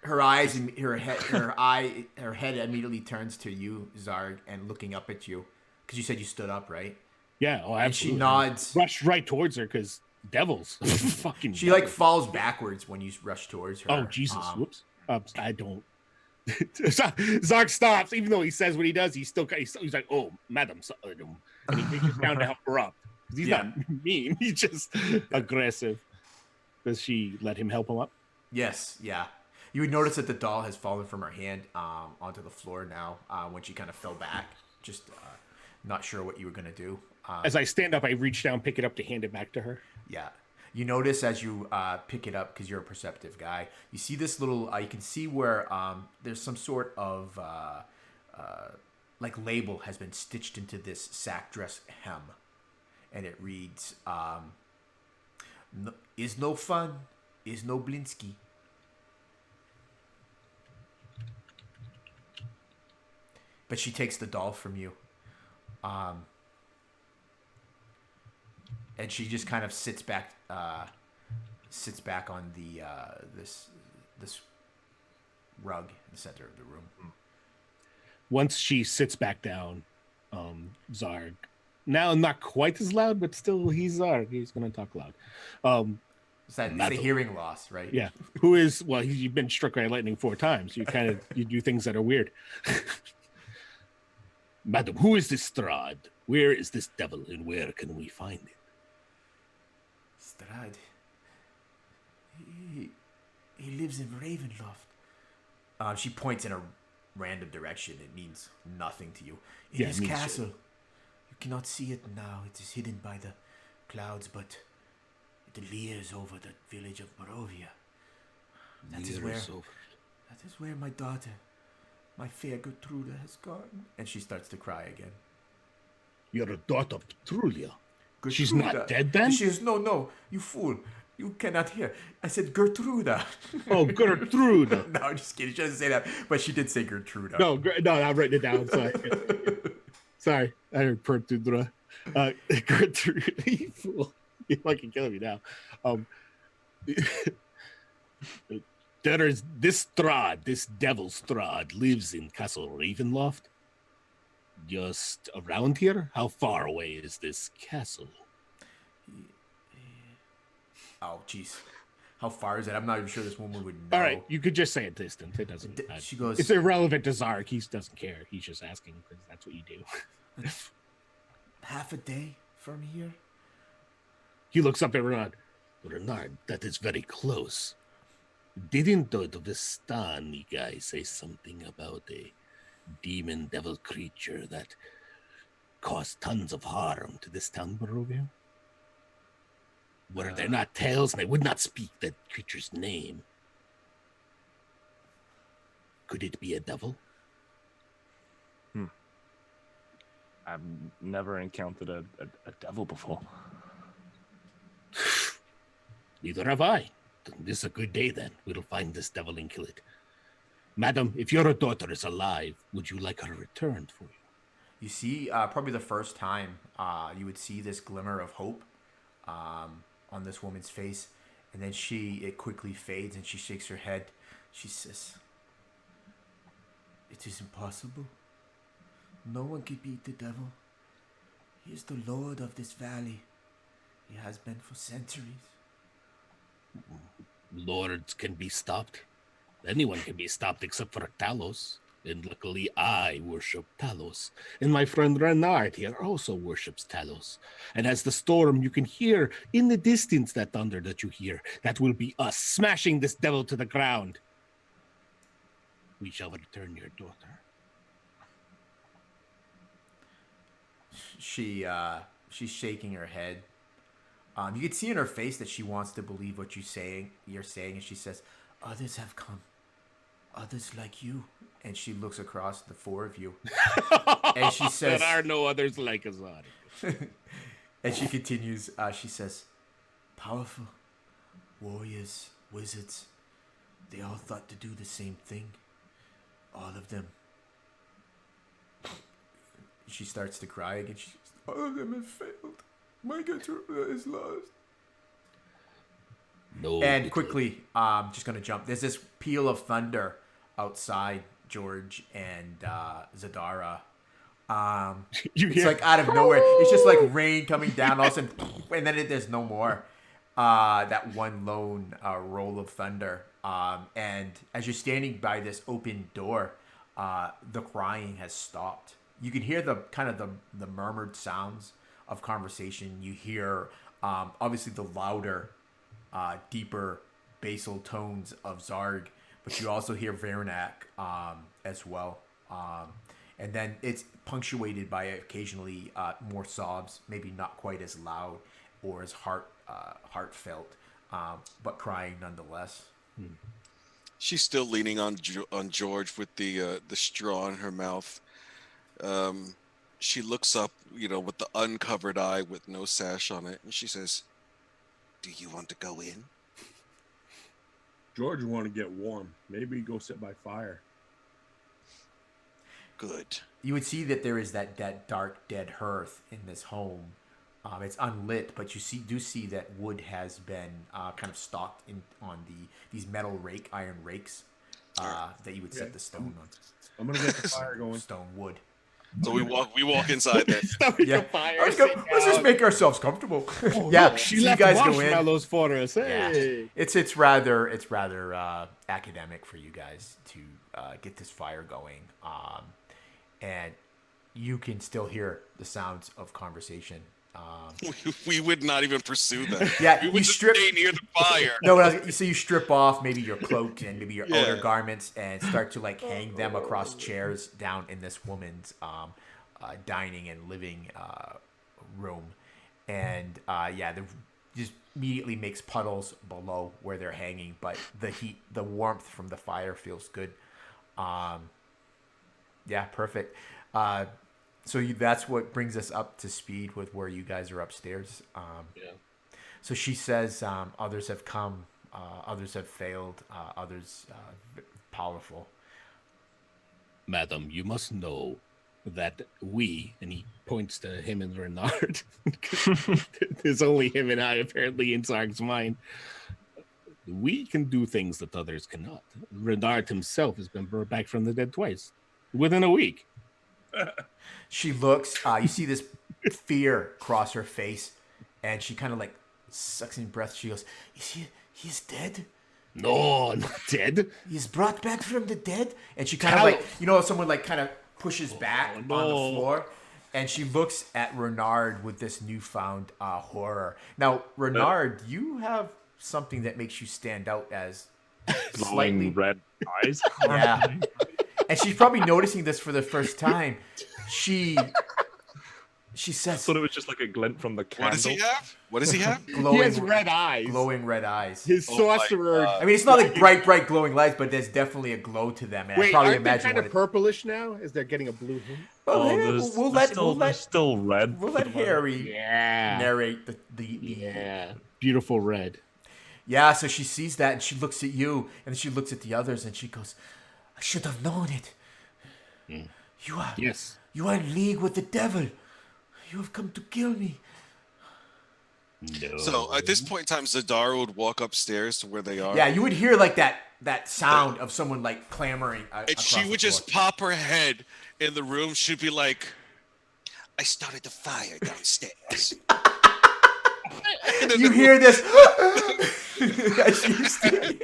Her eyes and her head immediately turns to you, Zarg, and looking up at you, because you said you stood up, right? Yeah, oh, absolutely. And she nods. Rush right towards her because devils, fucking. She like falls backwards when you rush towards her. Oh Jesus! Whoops! I don't. Zarg stops, even though he says what he does. He's like, "Oh, madam," and he reaches down to help her up. He's not mean. He's just aggressive. Does she let him help him up? Yes. Yeah. You would notice that the doll has fallen from her hand onto the floor now when she kind of fell back, just not sure what you were going to do. As I stand up, I reach down, pick it up to hand it back to her. Yeah. You notice as you pick it up, because you're a perceptive guy, you see this little, you can see where there's some sort of like label has been stitched into this sack dress hem. And it reads, is no fun, is no Blinsky. But she takes the doll from you. And she just kind of sits back on the this rug in the center of the room. Once she sits back down, Zarg, now not quite as loud, but still he's Zarg. He's going to talk loud. It's the hearing loss, right? Yeah. Who is, well, you've been struck by lightning 4 times. You do things that are weird. Madam, who is this Strahd? Where is this devil, and where can we find it? Strahd. He lives in Ravenloft. She points in a random direction. It means nothing to you. In his castle. You cannot see it now. It is hidden by the clouds, but it leers over the village of Barovia. That is where my daughter, my fair Gertruda, has gone. And she starts to cry again. You're a daughter of Gertruda. She's not dead then? She is, no, you fool. You cannot hear. I said Gertruda. Oh, Gertruda. No, I'm just kidding. She doesn't say that, but she did say Gertruda. No, I'm writing it down. Sorry. I heard Gertruda. Gertruda, you fool. You're fucking killing me now. There is this Strahd, this devil Strahd, lives in Castle Ravenloft. Just around here? How far away is this castle? Oh, jeez. How far is it? I'm not even sure this woman would know. All right, you could just say it distant. It doesn't. She goes. It's irrelevant to Zark. He doesn't care. He's just asking because that's what you do. Half a day from here. He looks up at Renard. Renard, that is very close. Didn't the vistani guy say something about a demon devil creature that caused tons of harm to this town, Barovia? Were there not tales, and they would not speak that creature's name? Could it be a devil? I've never encountered a devil before. Neither have I. This is a good day, then. We'll find this devil and kill it. Madam, if your daughter is alive, would you like her returned for you? You see, probably the first time you would see this glimmer of hope on this woman's face, and then it quickly fades, and she shakes her head. She says, "It is impossible. No one can beat the devil. He is the lord of this valley. He has been for centuries." Lords can be stopped. Anyone can be stopped except for Talos. And luckily I worship Talos. And my friend Renard here also worships Talos. And as the storm, you can hear in the distance that thunder that you hear. That will be us smashing this devil to the ground. We shall return your daughter. She's shaking her head. You can see in her face that she wants to believe what you're saying, and she says, "Others have come. Others like you." And she looks across the four of you. And she says, "There are no others like us." And she continues, she says, "Powerful warriors, wizards, they all thought to do the same thing. All of them." She starts to cry again. She says, "All of them have failed. My daughter is lost." No. And quickly, just going to jump. There's this peal of thunder outside George and Zadara. It's like out of nowhere. It's just like rain coming down all of a sudden, and then there's no more. That one lone roll of thunder. And as you're standing by this open door, the crying has stopped. You can hear the kind of the murmured sounds of conversation. You hear obviously the louder, deeper basal tones of Zarg, but you also hear Veranak as well. And then it's punctuated by occasionally more sobs, maybe not quite as loud or as heartfelt, but crying nonetheless. She's still leaning on George with the straw in her mouth. She looks up, with the uncovered eye with no sash on it, and she says, "Do you want to go in?" George want to get warm. Maybe go sit by fire. Good. You would see that there is that dark, dead hearth in this home. It's unlit, but you do see that wood has been kind of stocked on these metal iron rakes that you would set the stone on. I'm gonna get the fire going. Stone wood. So we walk inside then. Yeah. Let's just make ourselves comfortable. Yeah, She so left you guys go in. marshmallows for us. Hey. Yeah. It's rather academic for you guys to get this fire going, and you can still hear the sounds of conversation. We would not even pursue that. Yeah, we you would strip. stay near the fire. No, so you strip off maybe your cloak and maybe your outer garments and start to hang them across chairs down in this woman's dining and living room, and just immediately makes puddles below where they're hanging, but the heat, the warmth from the fire feels good. Perfect. So that's what brings us up to speed with where you guys are upstairs. So she says, others have come, others have failed, others powerful. Madam, you must know that we, and he points to him and Renard, there's only him and I apparently in Zarg's mind, we can do things that others cannot. Renard himself has been brought back from the dead twice, within a week. She looks, you see this fear cross her face, and she kind of sucks in breath. She goes, he's dead? No, not dead. He's brought back from the dead? And she kind of someone kind of pushes back on the floor, and she looks at Renard with this newfound horror. Now, Renard, you have something that makes you stand out as slightly red eyes. Yeah. And she's probably noticing this for the first time. She says, I thought it was just like a glint from the candle. What does he have? Glowing, he has red eyes. Glowing red eyes. His sorcerer. I mean, it's not like bright glowing lights, but there's definitely a glow to them. And Wait, I probably aren't they imagine kind of purplish now? Is they're getting a blue hue? There's still red. We'll let Harry Yeah. narrate the Yeah. Beautiful red. Yeah, so she sees that and she looks at you and she looks at the others and she goes, I should have known it. Yes. You are in league with the devil. You have come to kill me. No. So at this point in time, Zadara would walk upstairs to where they are. Yeah, you would hear like that sound of someone like clamoring. And she would just pop her head in the room. She'd be like, I started the fire downstairs. You hear this. As she's doing,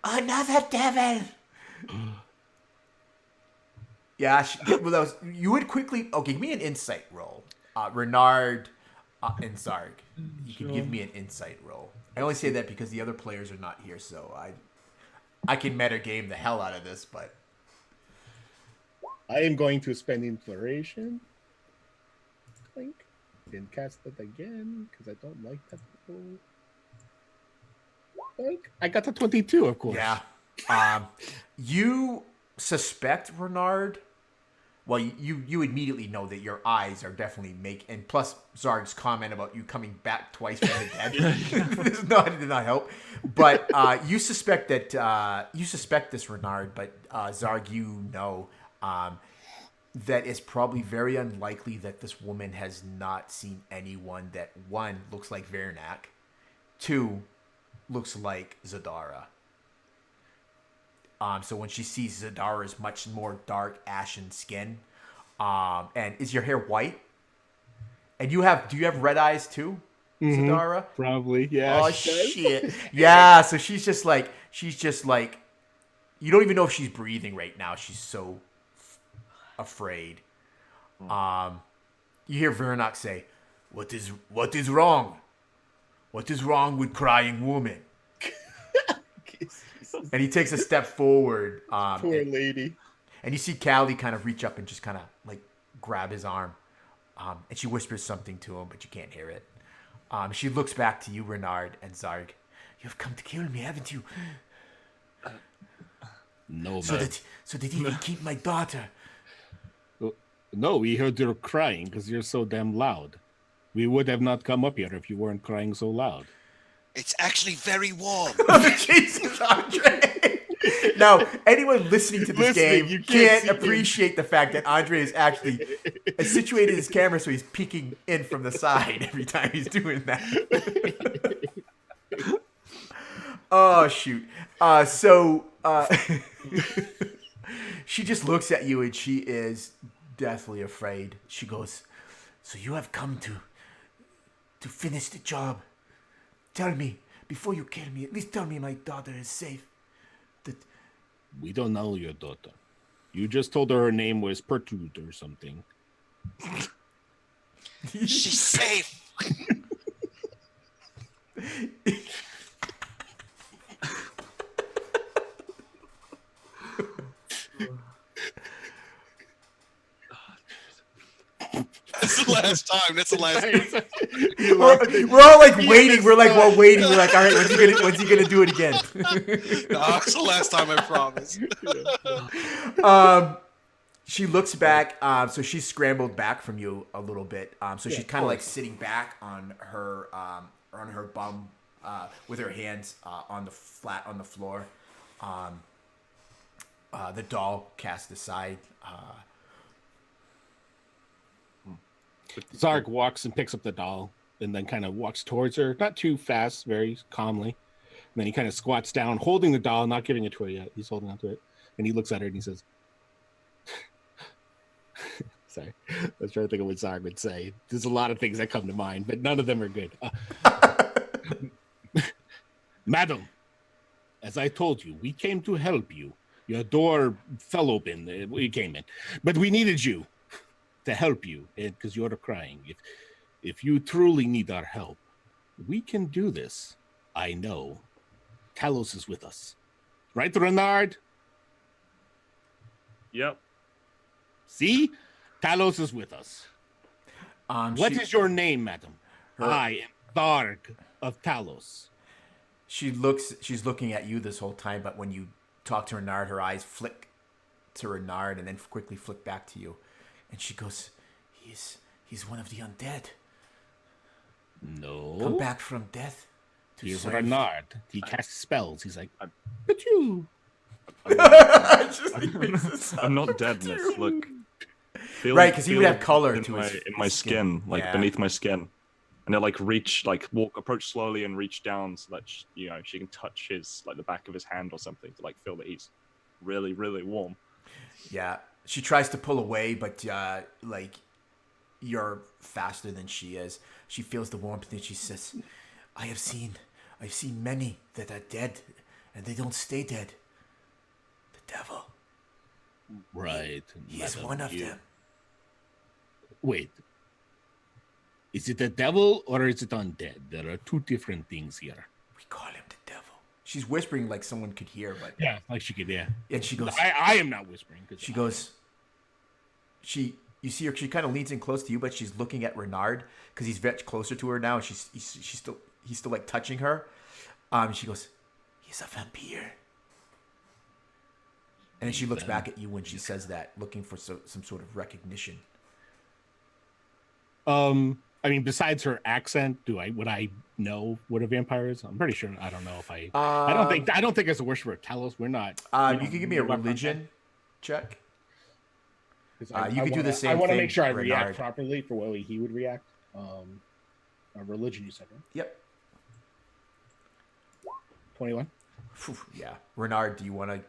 another devil. Yeah, you would quickly. Okay, give me an insight roll. Renard and Zarg. You can give me an insight roll. I only say that because the other players are not here, so I can metagame the hell out of this, but I am going to spend inspiration. Clink. Then cast it again because I don't like that roll. Clink. I got the 22, of course. yeah. You suspect Renard. Well, you immediately know that your eyes are definitely and plus Zarg's comment about you coming back twice from the dead did not help. But you suspect this Renard, but Zarg, you know that it's probably very unlikely that this woman has not seen anyone that, one, looks like Vernak, two, looks like Zadara. So when she sees Zadara's much more dark ashen skin, and is your hair white? And do you have red eyes too, Zadara? Probably, yeah. Oh shit! Yeah, so she's just like you don't even know if she's breathing right now. She's so afraid. You hear Vernak say, "What is wrong? What is wrong with crying woman?" And he takes a step forward. Poor lady. And you see Callie kind of reach up and just kind of like grab his arm. And she whispers something to him, but you can't hear it. She looks back to you, Renard and Zarg. You've come to kill me, haven't you? No, So man. did he keep my daughter? No, we heard you crying because you're so damn loud. We would have not come up here if you weren't crying so loud. It's actually very warm. Jesus, Andre. Now, anyone listening to this game you can't see him. appreciate the fact that Andre is actually situated his camera so he's peeking in from the side every time he's doing that. Oh, shoot. She just looks at you and she is deathly afraid. She goes, so you have come to finish the job. Tell me, before you kill me, at least tell me my daughter is safe. We don't know your daughter. You just told her name was Pertude or something. She's safe. That's the last time. That's the last time. We're all like waiting. We're like, while waiting, we're like, all right, when's he gonna do it again? No, that's the last time, I promise. She looks back. So she's scrambled back from you a little bit. So she's kind of like sitting back on her bum, with her hands on the floor. The doll cast aside. Zarg walks and picks up the doll and then kind of walks towards her, not too fast, very calmly. And then he kind of squats down, holding the doll, not giving it to her yet. He's holding on to it. And he looks at her and he says, sorry, I was trying to think of what Zarg would say. There's a lot of things that come to mind, but none of them are good. Madam, as I told you, we came to help you. Your door fell open. We came in. But we needed you to help you because you're crying. If you truly need our help, we can do this. I know. Talos is with us. Right, Renard? Yep. See? Talos is with us. What is your name, madam? I am Zarg of Talos. She's looking at you this whole time, but when you talk to Renard, her eyes flick to Renard and then quickly flick back to you. And she goes, he's one of the undead. No. Come back from death He's save- Renard. He casts spells. He's like, but you. I'm not dead, miss. Look. Feel, Right, 'cause he would feel have color in to my, his- in his my skin. skin, like Yeah. beneath my skin, and they'll like approach slowly and reach down so that she can touch his like the back of his hand or something to like feel that he's really really warm. Yeah, she tries to pull away, but like you're faster than she is. She feels the warmth and she says, I've seen many that are dead, and they don't stay dead. The devil. Right. He is madam, one of you- them. Wait. Is it the devil or is it undead? There are two different things here. We call him the devil. She's whispering like someone could hear, but Yeah, like she could, yeah. and she goes. I am not whispering. She goes. You see her. She kind of leans in close to you, but she's looking at Renard because he's much closer to her now. And he's still like touching her. She goes, he's a vampire. And then she looks back at you when she says that, looking for some sort of recognition. I mean, besides her accent, would I know what a vampire is? I'm pretty sure. I don't know if I. I don't think as a worshiper of Talos, we're not. You can give me a religion check. You could do the same I want to thing, make sure I Renard. react properly for what he would react. A religion, you said, right? Yep. 21. Phew, yeah. Renard, do you want to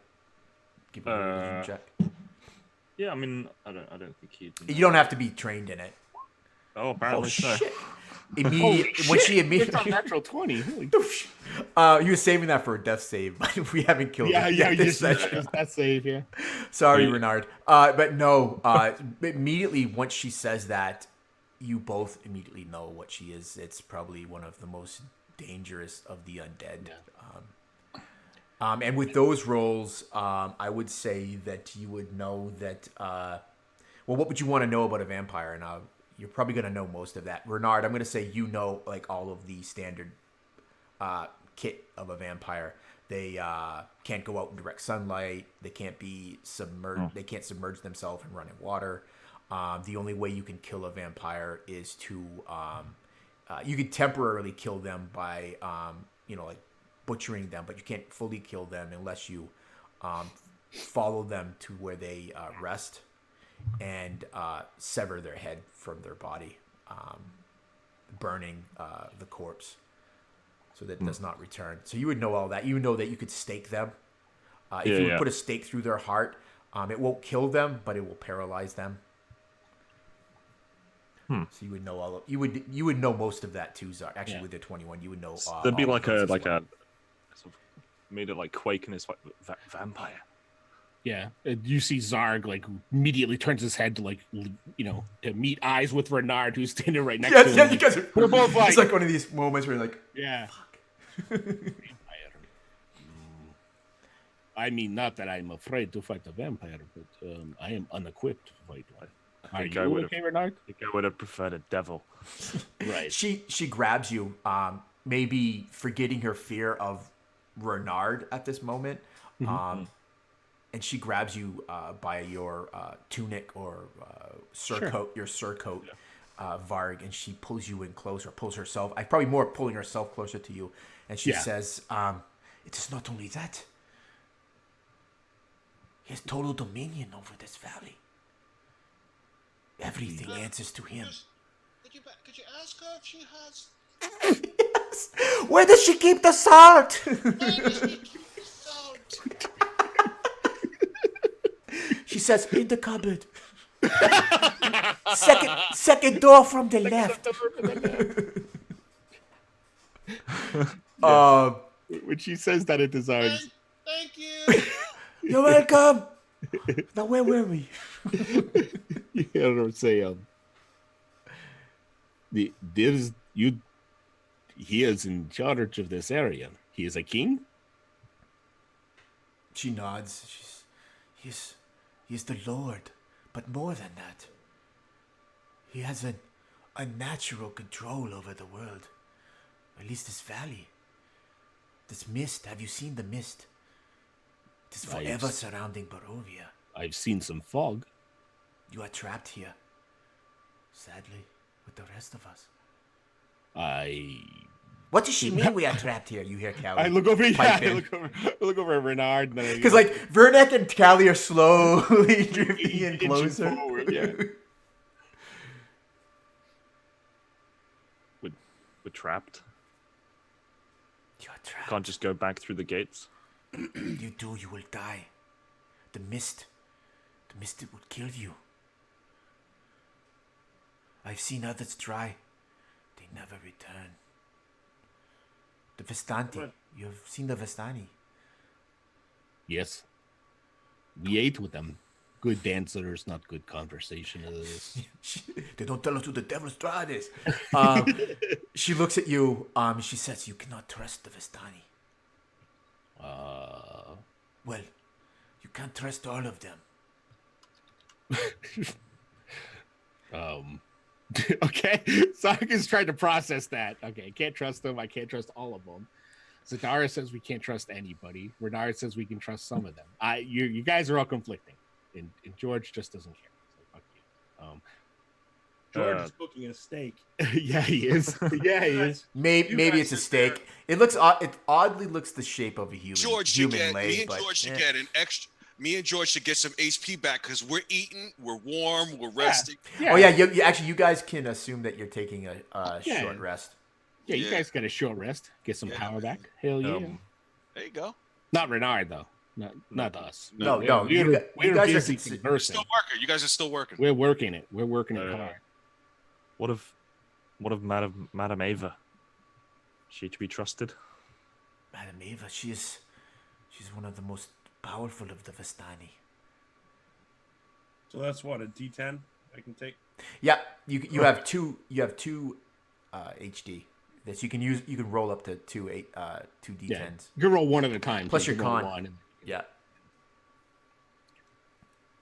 give me a religion check? Yeah, I mean, I don't think he'd. You don't have to be trained in it. Oh, apparently so. Shit. When she It's immediately. a natural 20. Holy You were saving that for a death save, but we haven't killed it yet you this just session. that's save, yeah. Sorry, Renard. But no, immediately once she says that, you both immediately know what she is. It's probably one of the most dangerous of the undead. And with those roles, I would say that you would know that. Well, what would you want to know about a vampire? And you're probably going to know most of that. Renard, I'm going to say you know like all of the standard kit of a vampire. They can't go out in direct sunlight. They can't be submerged. They can't submerge themselves in running water. The only way you can kill a vampire is to you could temporarily kill them by like butchering them, but you can't fully kill them unless you follow them to where they rest and sever their head from their body, burning the corpse so that it does not return. So you would know all that. You would know that you could stake them. If you would put a stake through their heart, it won't kill them, but it will paralyze them. So you would know all of you would know most of that too, Zar. Actually, with the 21, you would know. There'd be all like of a those as well. sort of made it like quake in his vampire. Yeah, you see Zarg like immediately turns his head to like to meet eyes with Renard, who's standing right next to him. Yeah, you guys are. We're both like, It's like one of these moments where you're like, yeah. Vampire. I mean, not that I'm afraid to fight a vampire, but I am unequipped to fight one. Are think you I would've- okay, Renard? I think I would have preferred a devil. Right. she grabs you, maybe forgetting her fear of Renard at this moment, and she grabs you by your tunic or surcoat, your surcoat, Varg, and she pulls you in closer, pulls herself. I probably more pulling herself closer to you, and she says, "It is not only that. He has total dominion over this valley. Everything answers to him." Could you ask her if she has? Yes. Where does she keep the salt? She says, "In the cupboard. second door from the left." When she says that, it designs. Thank you. You're welcome. Now where were we? You know, say he is in charge of this area. He is a king. She nods. He's the Lord, but more than that, he has a natural control over the world. At least this valley. This mist. Have you seen the mist? It is forever surrounding Barovia. I've seen some fog. You are trapped here. Sadly, with the rest of us. I What does she mean we are trapped here? You hear Callie. I look over. Yeah, pipe I in. look over at Renard. Because like Vernek and Callie are slowly drifting in inching closer. forward, yeah. We're trapped. You're trapped. Can't just go back through the gates. You do, you will die. The mist it will kill you. I've seen others try. They never return. The Vistani. You've seen the Vistani. Yes. We ate with them. Good dancers, not good conversationalists. They don't tell us who the devil Strahd is. She looks at you. She says, you cannot trust the Vistani. Well, you can't trust all of them. Okay. Saga's trying to process that. Okay, can't trust them. I can't trust all of them. Zadara says we can't trust anybody. Renard says we can trust some of them. You guys are all conflicting. And George just doesn't care. So fuck you. George is cooking a steak. Yeah, he is. Yeah, he is. Maybe it's a steak. It looks. It oddly looks the shape of a human. George human should get leg, me and but, George should get an extra. Me and George should get some HP back because we're eating, we're warm, we're resting. Yeah. Oh yeah, you guys can assume that you're taking a Yeah. short rest. Yeah, you guys got a short rest. Get some power back. Hell yeah. There you go. Not Renard though. Not us. No, We're you guys busy are conversing. Still working. You guys are still working. We're working it. We're working it hard. What of Madame Ava? Is she to be trusted? Madame Eva. She's one of the most powerful of the Vistani. So that's what, a D10 I can take? Yeah, you have two HD. That you can use. You can roll up to two D10s. Yeah. You can roll one at a time. Plus so your you roll con. one and- Yeah.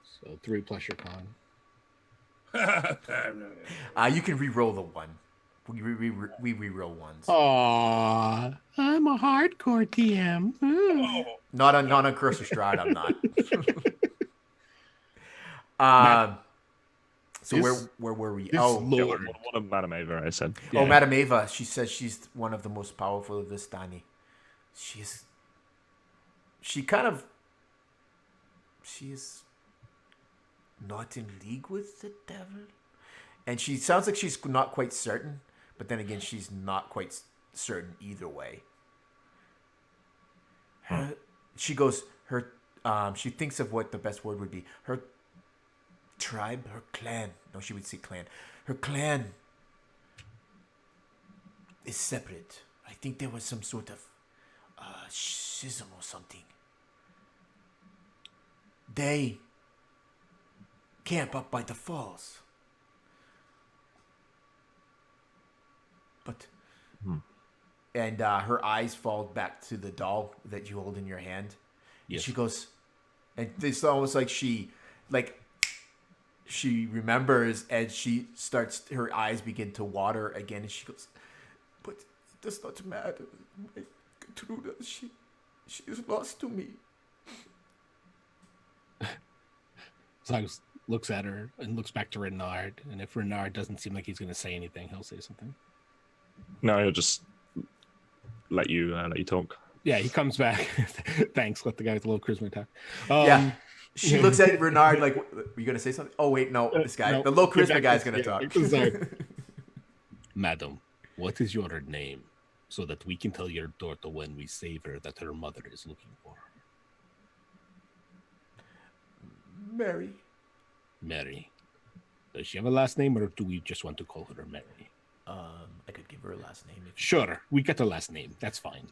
So 3 plus your con. You can re-roll the one. We re-roll ones. Aw, I'm a hardcore TM. Not on Curse of Strahd, I'm not. So where were we? Yeah, what of Madame Ava? I said. Oh, Madame Ava. She says she's one of the most powerful of the Vistani. She is not in league with the devil, and she sounds like she's not quite certain. But then again, she's not quite certain either way. She goes. She thinks of what the best word would be. Her tribe, her clan. No, she would say clan. Her clan is separate. I think there was some sort of schism or something. They camp up by the falls. But and her eyes fall back to the doll that you hold in your hand. Yes. She goes, and it's almost like she remembers, and she starts. Her eyes begin to water again, and she goes, "But it does not matter. My Gertruda, she is lost to me." Zagos looks at her and looks back to Renard, and if Renard doesn't seem like he's going to say anything, he'll say something. No, he'll just let you talk. Yeah, he comes back. Thanks. Let the guy with a little charisma talk. Yeah. She looks at Renard like, "Are you going to say something?" Oh, wait, no. This guy, no, the low get charisma back guy's to- going to yeah, talk. Madam, what is your name, so that we can tell your daughter when we save her that her mother is looking for her? Mary. Mary. Does she have a last name, or do we just want to call her Mary? I could give her a last name. Sure, we got her last name. That's fine.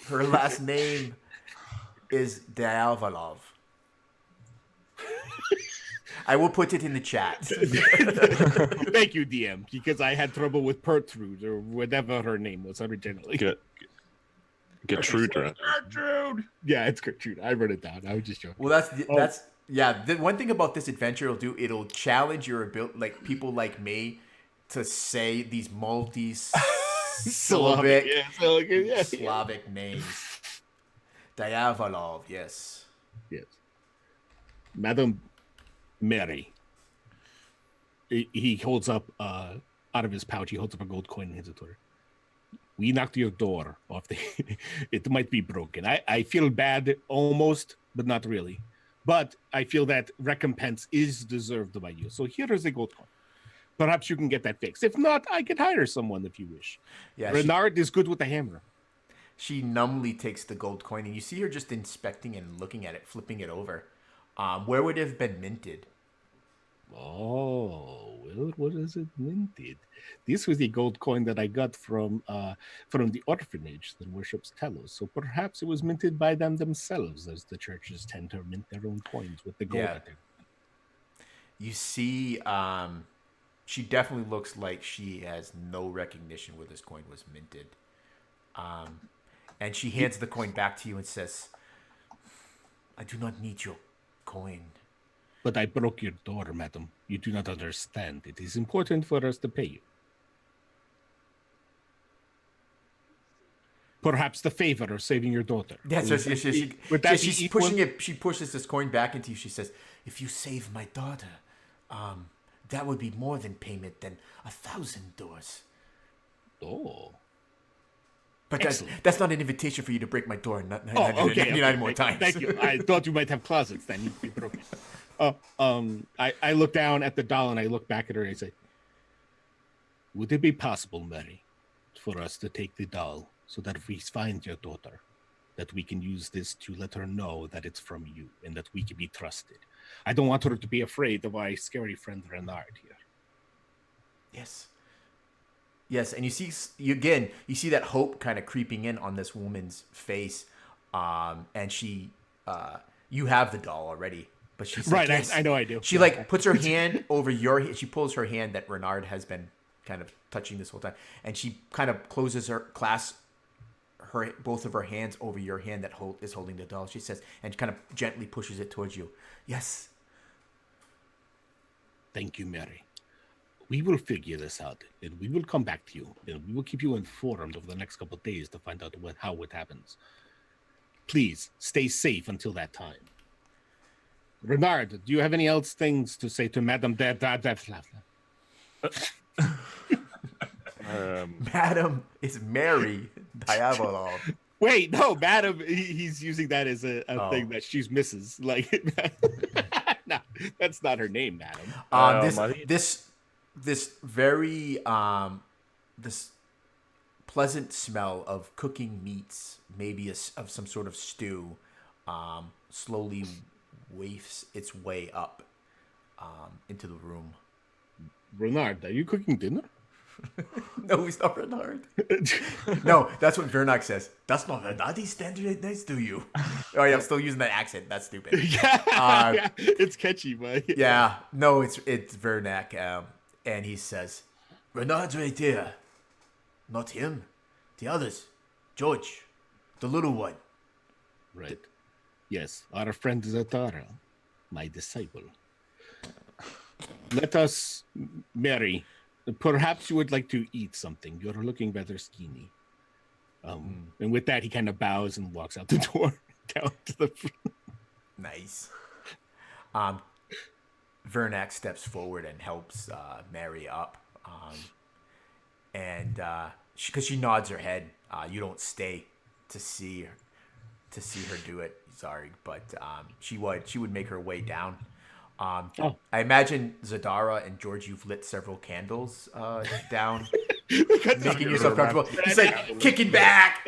Her last name is Diavolov. I will put it in the chat. Thank you, DM, because I had trouble with Pertrude or whatever her name was originally. Gertrude. Gertrude! Yeah, it's Gertrude. I wrote it down. I was just joking. Well, that's the one thing about this adventure it'll challenge your ability, like people like me, to say these multi-syllabic Slavic names. Diavolov, yes. Yes. Madam Mary. He holds up, out of his pouch, he holds up a gold coin and hands it to her. We knocked your door off the. It might be broken. I feel bad almost, but not really. But I feel that recompense is deserved by you. So here is a gold coin. Perhaps you can get that fixed. If not, I can hire someone if you wish. Yeah, Renard is good with the hammer. she numbly takes the gold coin, and you see her just inspecting and looking at it, flipping it over. Where would it have been minted? Oh, well, what is it minted? This was the gold coin that I got from the orphanage that worships Telos. So perhaps it was minted by them themselves, as the churches tend to mint their own coins with the gold. Yeah. You see, she definitely looks like she has no recognition where this coin was minted. And she hands the coin back to you and says, I do not need your coin. But I broke your door, madam. You do not understand. It is important for us to pay you. Perhaps the favor of saving your daughter. Yeah, so she's equal? pushing it. She pushes this coin back into you. She says, if you save my daughter, that would be more than payment than 1,000 doors. Oh. But that's not an invitation for you to break my door 99 more times. Thank you. I thought you might have closets that need to be broken. I look down at the doll and I look back at her and I say, would it be possible, Mary, for us to take the doll so that if we find your daughter, that we can use this to let her know that it's from you and that we can be trusted? I don't want her to be afraid of my scary friend Renard here. Yes, and you see that hope kind of creeping in on this woman's face, and she, you have the doll already, but she's right. Like, yes. I know I do. She like puts her hand over she pulls her hand that Renard has been kind of touching this whole time, and she kind of clasps both of her hands over your hand that is holding the doll. She says, and kind of gently pushes it towards you. Yes. Thank you, Mary. We will figure this out, and we will come back to you, and we will keep you informed over the next couple of days to find out how it happens. Please stay safe until that time. Renard, do you have any else things to say to Madame Madam is Mary Diabolov. Wait, no, Madam. He's using that as a thing that she's Mrs. Like, no, that's not her name, Madam. This very this pleasant smell of cooking meats, maybe of some sort of stew, slowly wafts its way up into the room. Renard, are you cooking dinner? No, he's not Renard. No, that's what Vernac says. That's not Renard. He's standard nice to you. Oh yeah, I'm still using that accent. That's stupid. Yeah, it's catchy, but yeah, no, it's Vernac. And he says, Renard's right there. Not him. The others. George. The little one. Right. Yes, our friend Zatara. My disciple. Let us, Mary, perhaps you would like to eat something. You're looking rather skinny. And with that, he kind of bows and walks out the door down to the front. Nice. Vernac steps forward and helps Mary up, and because she nods her head, you don't stay to see her do it, Zarg, but she would make her way down. I imagine Zadara and George, you've lit several candles down, making yourself comfortable. He's like kicking back.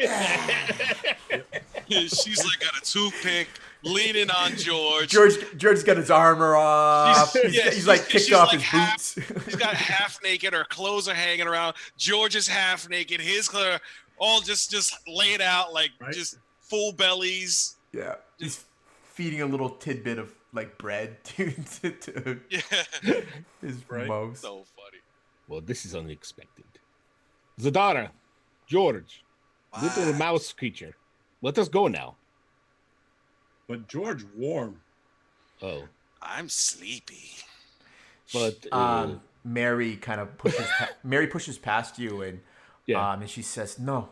She's like got a toothpick, leaning on George. George's got his armor off. He's like kicked off his boots. He's got half naked. Her clothes are hanging around. George is half naked. His clothes all just laid out like just full bellies. Yeah, he's feeding a little tidbit of like bread to his mouse. So funny. Well, this is unexpected. Zadara, George, little mouse creature. Let us go now. But George warm. Oh. I'm sleepy. But Mary kind of pushes past you and and she says, "No,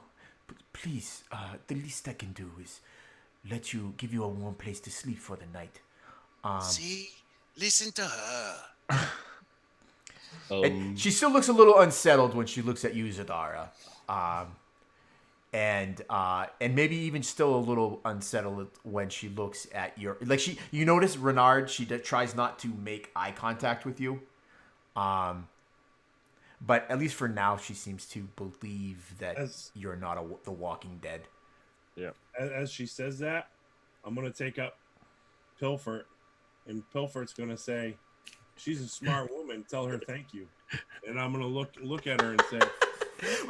please. The least I can do is give you a warm place to sleep for the night." See, listen to her. And she still looks a little unsettled when she looks at you, Zadara. and maybe even still a little unsettled when she looks at you notice Renard, she tries not to make eye contact with you, but at least for now she seems to believe that you're not the Walking Dead. Yeah. As she says that, I'm gonna take up Pilfert, and Pilfert's gonna say, "She's a smart woman. Tell her thank you." And I'm gonna look at her and say,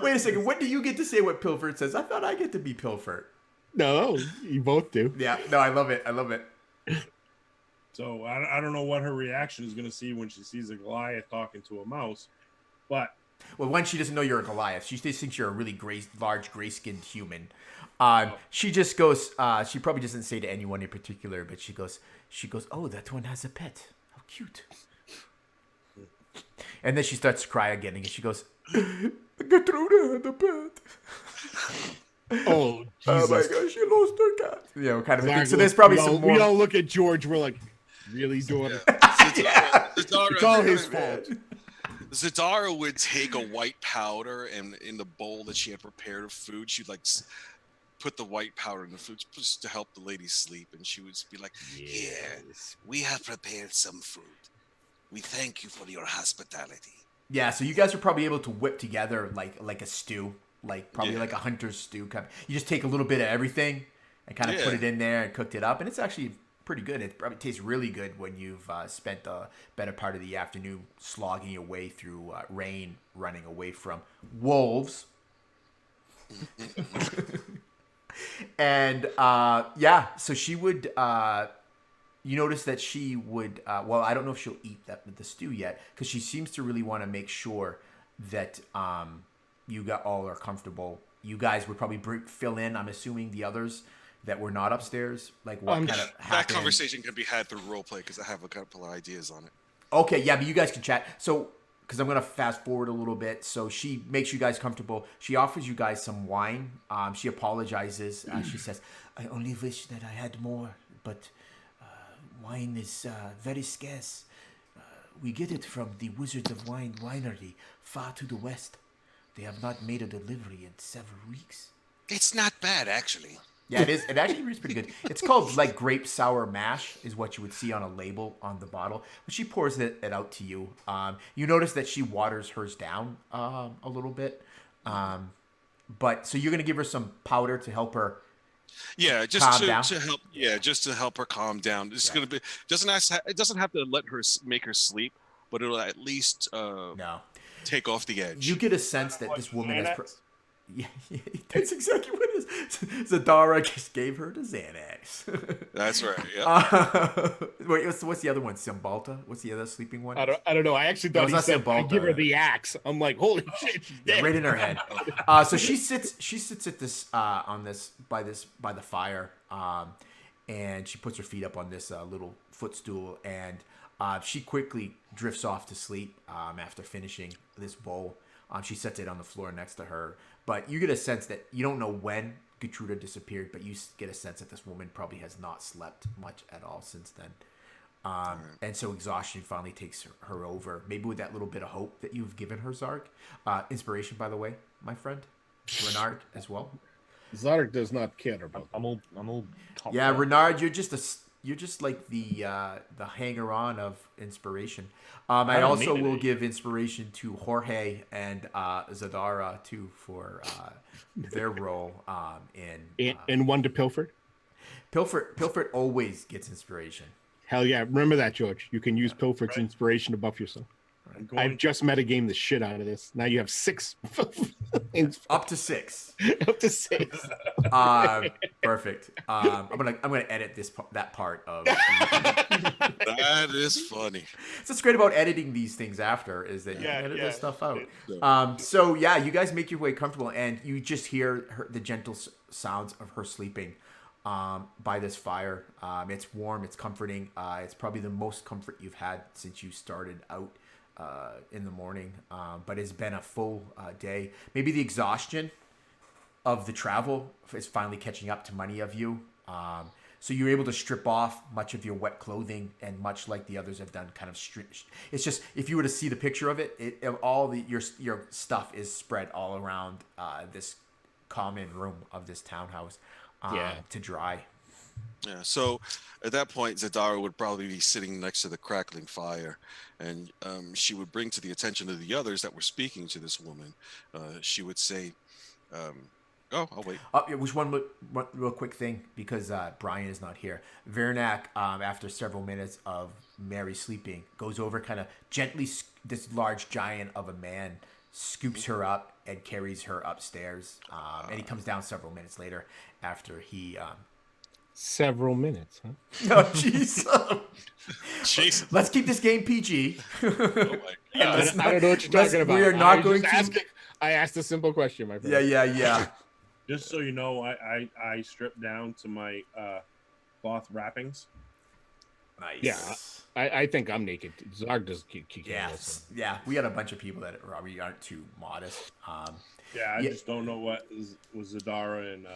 "Wait a second. When do you get to say what Pilfert says? I thought I get to be Pilfert." No, you both do. Yeah. No, I love it. I love it. So I don't know what her reaction is gonna see when she sees a Goliath talking to a mouse, but. Well, one, she doesn't know you're a Goliath. She just thinks you're a really large, gray-skinned human. She just goes. She probably doesn't say to anyone in particular, but she goes. "Oh, that one has a pet. How cute!" And then she starts to cry again, and she goes, "Gertrude had a pet." Oh, Jesus. Oh my gosh, she lost her cat. You know, kind of thing. Zarg, So there's probably some more. We all look at George. We're like, really, daughter? Yeah. It's all his fault. Zadara would take a white powder, and in the bowl that she had prepared of food, she'd like put the white powder in the food just to help the lady sleep. And she would be like, "Here, we have prepared some food. We thank you for your hospitality." Yeah, so you guys are probably able to whip together like a stew, like probably like a hunter's stew. You just take a little bit of everything and kind of put it in there and cooked it up, and it's actually pretty good. It probably tastes really good when you've spent the better part of the afternoon slogging your way through rain, running away from wolves. And so she would. You notice that she would. Well, I don't know if she'll eat the stew yet, because she seems to really want to make sure that you all are comfortable. You guys would probably fill in. I'm assuming the others that were not upstairs, like what kind of happened. That conversation can be had through roleplay, because I have a couple of ideas on it. Okay, yeah, but you guys can chat. So, because I'm going to fast forward a little bit. So she makes you guys comfortable. She offers you guys some wine. She apologizes. She says, "I only wish that I had more, but wine is very scarce. We get it from the Wizard of Wine winery far to the west. They have not made a delivery in several weeks." It's not bad, actually. Yeah, it is. It actually is pretty good. It's called like grape sour mash, is what you would see on a label on the bottle. But she pours it out to you. You notice that she waters hers down a little bit. But so you're gonna give her some powder to help her. Yeah, just to help. Yeah, just to help her calm down. It's gonna be it doesn't have to let her make her sleep, but it'll at least take off the edge. You get a sense that this woman has. Yeah, that's exactly what it is. Zadara just gave her the Xanax. That's right. Yeah. Wait, what's the other one? Cymbalta? What's the other sleeping one? I don't know. I actually thought he said, "I give her the axe." I'm like, holy shit, she's dead. Right in her head. So she sits at this by the fire, and she puts her feet up on this little footstool, and she quickly drifts off to sleep after finishing this bowl. She sets it on the floor next to her. But you get a sense that you don't know when Gertrude disappeared, but you get a sense that this woman probably has not slept much at all since then. And so exhaustion finally takes her over, maybe with that little bit of hope that you've given her, Zarg. Inspiration, by the way, my friend. Renard as well. Zarg does not care about. I'm all top. Yeah, Renard, you're just like the hanger-on of inspiration. I also will give inspiration to Jorge and Zadara too for their role in. And one to Pilfert. Pilfert always gets inspiration. Hell yeah! Remember that, George. You can use Pilfert's inspiration to buff yourself. I've just metagamed the shit out of this. Now you have 6. Up to 6. Up to 6. Perfect. I'm gonna edit that part of. That is funny. So what's great about editing these things after is that you can edit this stuff out. So yeah, you guys make your way comfortable, and you just hear the gentle sounds of her sleeping by this fire. It's warm. It's comforting. It's probably the most comfort you've had since you started out. In the morning, but it's been a full day. Maybe the exhaustion of the travel is finally catching up to many of you. So you're able to strip off much of your wet clothing, and much like the others have done, kind of it's just, if you were to see the picture of it, your stuff is spread all around this common room of this townhouse Yeah. to dry. Yeah, so at that point, Zadara would probably be sitting next to the crackling fire, and she would bring to the attention of the others that were speaking to this woman. She would say, "Oh, I'll wait." It was one real quick thing because Brian is not here. Vernak, after several minutes of Mary sleeping, goes over kind of gently. This large giant of a man scoops her up and carries her upstairs. And he comes down several minutes later after he. Several minutes, huh? Oh, jeez. Jeez. Let's keep this game PG. Oh my God. I don't know what you're talking about. We are not going to. I asked a simple question, my friend. Yeah. Just so you know, I stripped down to my cloth wrappings. Nice. Yeah, I think I'm naked. Zarg does keep Yeah. We had a bunch of people that probably aren't too modest. I just don't know what was Zadara and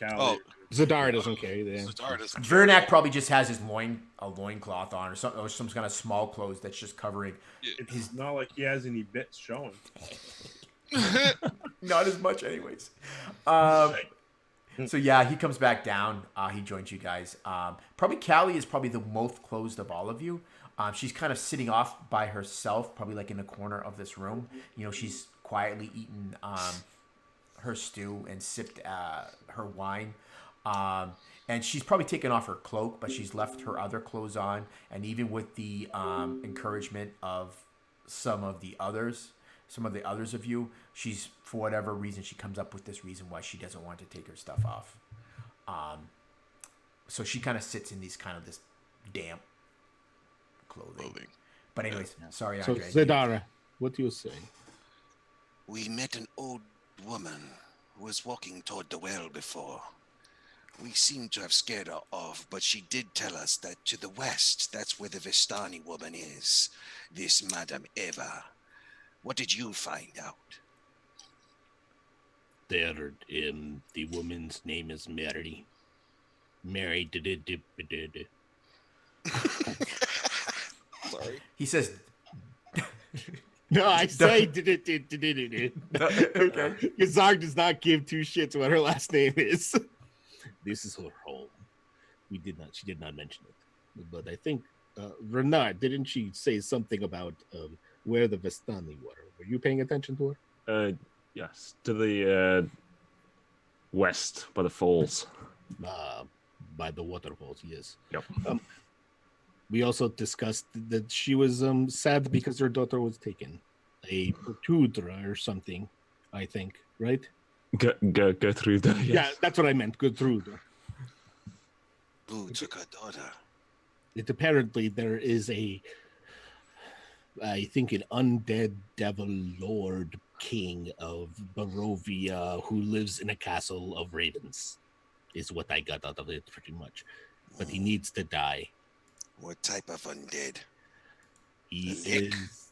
Callie. Oh, Zadara doesn't carry that. Zadara doesn't. Vernak probably just has his loincloth on, or some kind of small clothes that's just covering. It's not like he has any bits showing. Not as much, anyways. So yeah, he comes back down. He joins you guys. Probably Callie is probably the most closed of all of you. She's kind of sitting off by herself, probably like in the corner of this room. You know, she's quietly eaten her stew and sipped her wine. And she's probably taken off her cloak, but she's left her other clothes on. And even with the encouragement of some of the others of you, she's, for whatever reason, she comes up with this reason why she doesn't want to take her stuff off. So she kind of sits in this damp clothing. But anyways, sorry, So Andre. Zadara, what do you say? We met an old woman who was walking toward the well before. We seem to have scared her off, but she did tell us that to the west, that's where the Vistani woman is. This Madame Eva. What did you find out? The woman's name is Mary. Mary did. Sorry. He says, No, I say did. okay. Zarg does not give two shits what her last name is. This is her home. She did not mention it. But I think Renard, didn't she say something about where the Vistani were? Were you paying attention to her? Yes, to the west by the falls. By the waterfalls, yes. Yep. We also discussed that she was sad because her daughter was taken. A Pertudra or something, I think, right? Go through the. Yes. Yeah, that's what I meant. Gertrude. Who took her daughter? Apparently there is I think an undead devil lord king of Barovia who lives in a castle of ravens, is what I got out of it pretty much. But he needs to die. What type of undead? He Lick. is.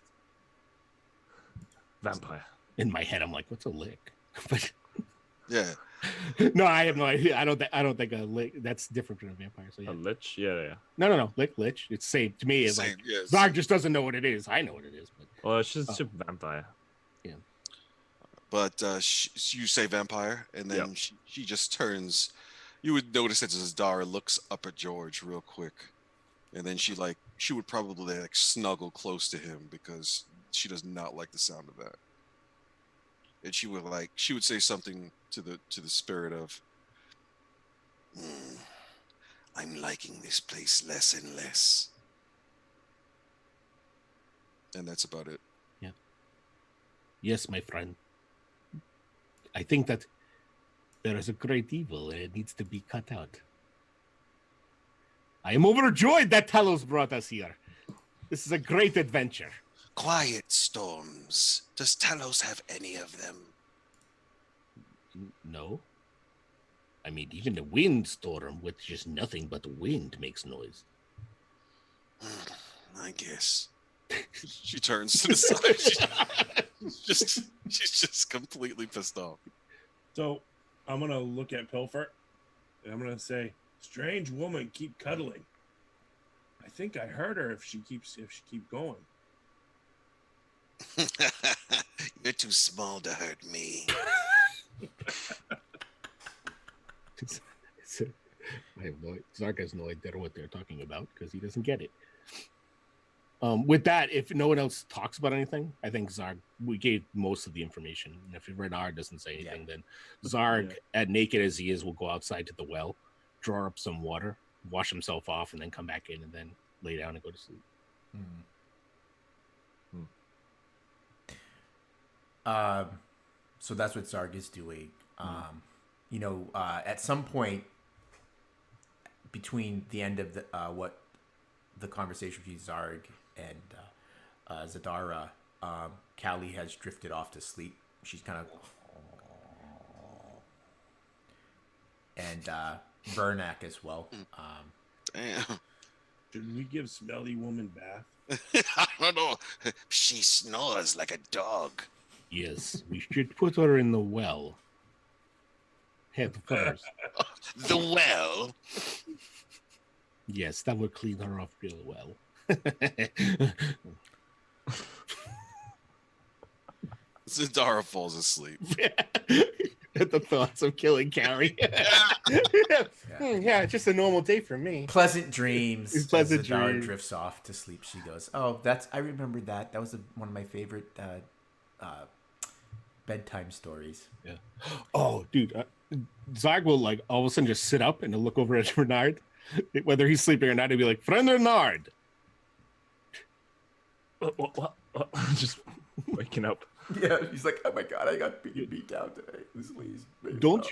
Vampire. In my head, I'm like, what's a lick? But Yeah. no, I have no idea. I don't think a lick. That's different from a vampire. So yeah. A lich? Yeah. No. Lich. It's same to me. It's Same, like yeah, Zarg just doesn't know what it is. I know what it is. But Well, it's just a vampire. But you say vampire, and then Yep. she just turns. You would notice that Zadara looks up at George real quick, and then she would probably snuggle close to him because she does not like the sound of that. And she would say something to the spirit of, I'm liking this place less and less. and that's about it. yes, my friend. I think that there is a great evil and it needs to be cut out. I am overjoyed that Talos brought us here. This is a great adventure. Quiet storms. Does Talos have any of them? No. I mean, even the windstorm, with just nothing but wind, makes noise. I guess. She turns to the side. She's just completely pissed off. So I'm gonna look at Pilfer and I'm gonna say, "Strange woman, keep cuddling." I think I hurt her if she keeps going. You're too small to hurt me. Zark has no idea what they're talking about because he doesn't get it. With that, if no one else talks about anything, I think Zarg, we gave most of the information. And if Renard doesn't say anything, then Zarg, as naked as he is, will go outside to the well, draw up some water, wash himself off, and then come back in and then lay down and go to sleep. So that's what Zarg is doing. At some point between the end of the conversation between Zarg and Zadara, Callie has drifted off to sleep. She's kind of, and Vernak as well. Damn. Should we give Smelly Woman bath? I don't know. She snores like a dog. Yes, we should put her in the well. Head first. The well? Yes, that would clean her off real well. Zadara falls asleep. At the thoughts of killing Carrie. Yeah, just a normal day for me. Pleasant dreams. It's pleasant As Zadara dreams. drifts off to sleep. She goes, "Oh, I remember that. That was one of my favorite bedtime stories." Yeah. Oh, dude, Zarg will like all of a sudden just sit up and he'll look over at Renard, whether he's sleeping or not. He'll be like, "Friend Renard." What? Just waking up. Yeah, he's like, "Oh my god, I got beat down today. Please, Don't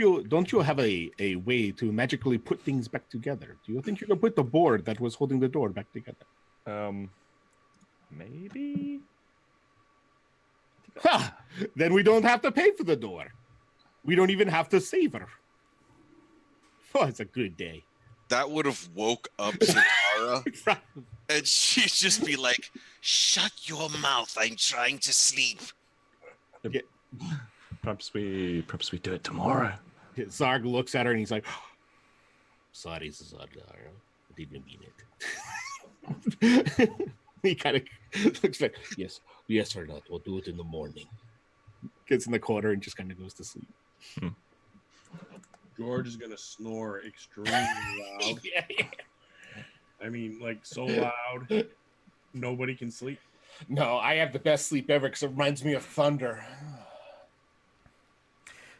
you have a way to magically put things back together? Do you think you can put the board that was holding the door back together? Maybe. Ha! Then we don't have to pay for the door. We don't even have to save her. Oh, it's a good day. That would have woke up Zadara, and she'd just be like, Shut your mouth. I'm trying to sleep. Yeah. Perhaps we do it tomorrow. Zarg looks at her and he's like, "Sorry, Zadara. I didn't mean it." He kind of looks like, yes, Renard. We'll do it in the morning. Gets in the corner and just kind of goes to sleep. George is gonna snore extremely loud. Yeah. I mean, like so loud, nobody can sleep. No, I have the best sleep ever because it reminds me of thunder.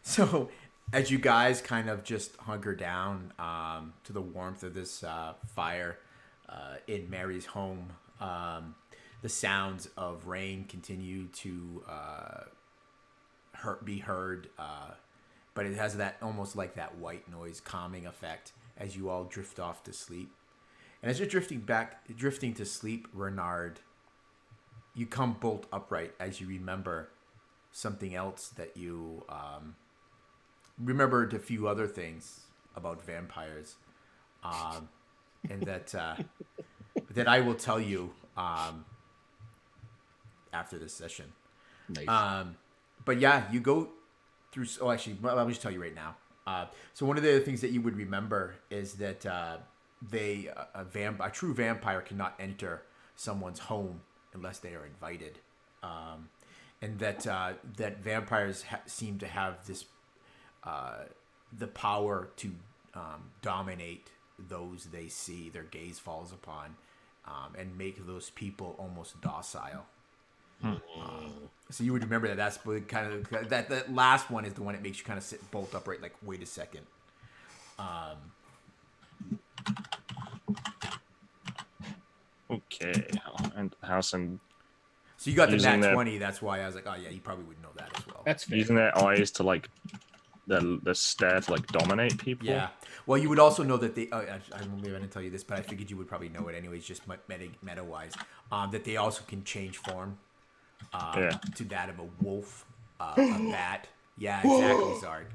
So, as you guys kind of just hunker down to the warmth of this fire in Mary's home, the sounds of rain continue to be heard, but it has that almost like that white noise calming effect as you all drift off to sleep. And as you're drifting to sleep, Renard, you come bolt upright as you remember something else that you remembered a few other things about vampires, and that I will tell you after this session. Nice. But yeah, you go through. Oh, actually, well, let me just tell you right now. So one of the things that you would remember is that a true vampire cannot enter someone's home unless they are invited, and that vampires seem to have this the power to dominate those they see, their gaze falls upon, and make those people almost docile. So you would remember that. That's kind of that last one is the one that makes you kind of sit bolt upright. Like, wait a second. Okay. And Howson So you got the using nat 20. That's why I was like, oh yeah, you probably would know that as well. That's fair. using their eyes to like the stare to like dominate people. Yeah. Well, you would also know that they. I didn't tell you this, but I figured you would probably know it anyways, just meta wise. That they also can change form. To that of a wolf, a bat. Yeah, exactly, Zarg.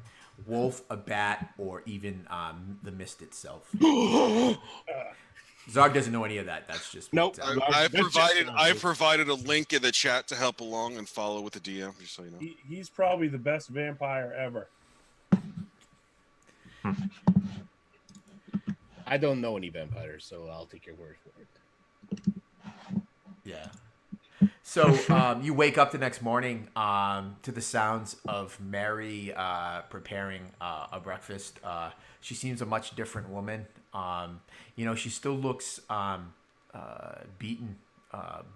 Wolf, a bat, or even the mist itself. Zarg doesn't know any of that. That's just Nope. I provided a link in the chat to help along and follow with the DM, just so you know. He's probably the best vampire ever. I don't know any vampires, so I'll take your word for it. Yeah. So you wake up the next morning to the sounds of Mary preparing a breakfast. She seems a much different woman. She still looks beaten,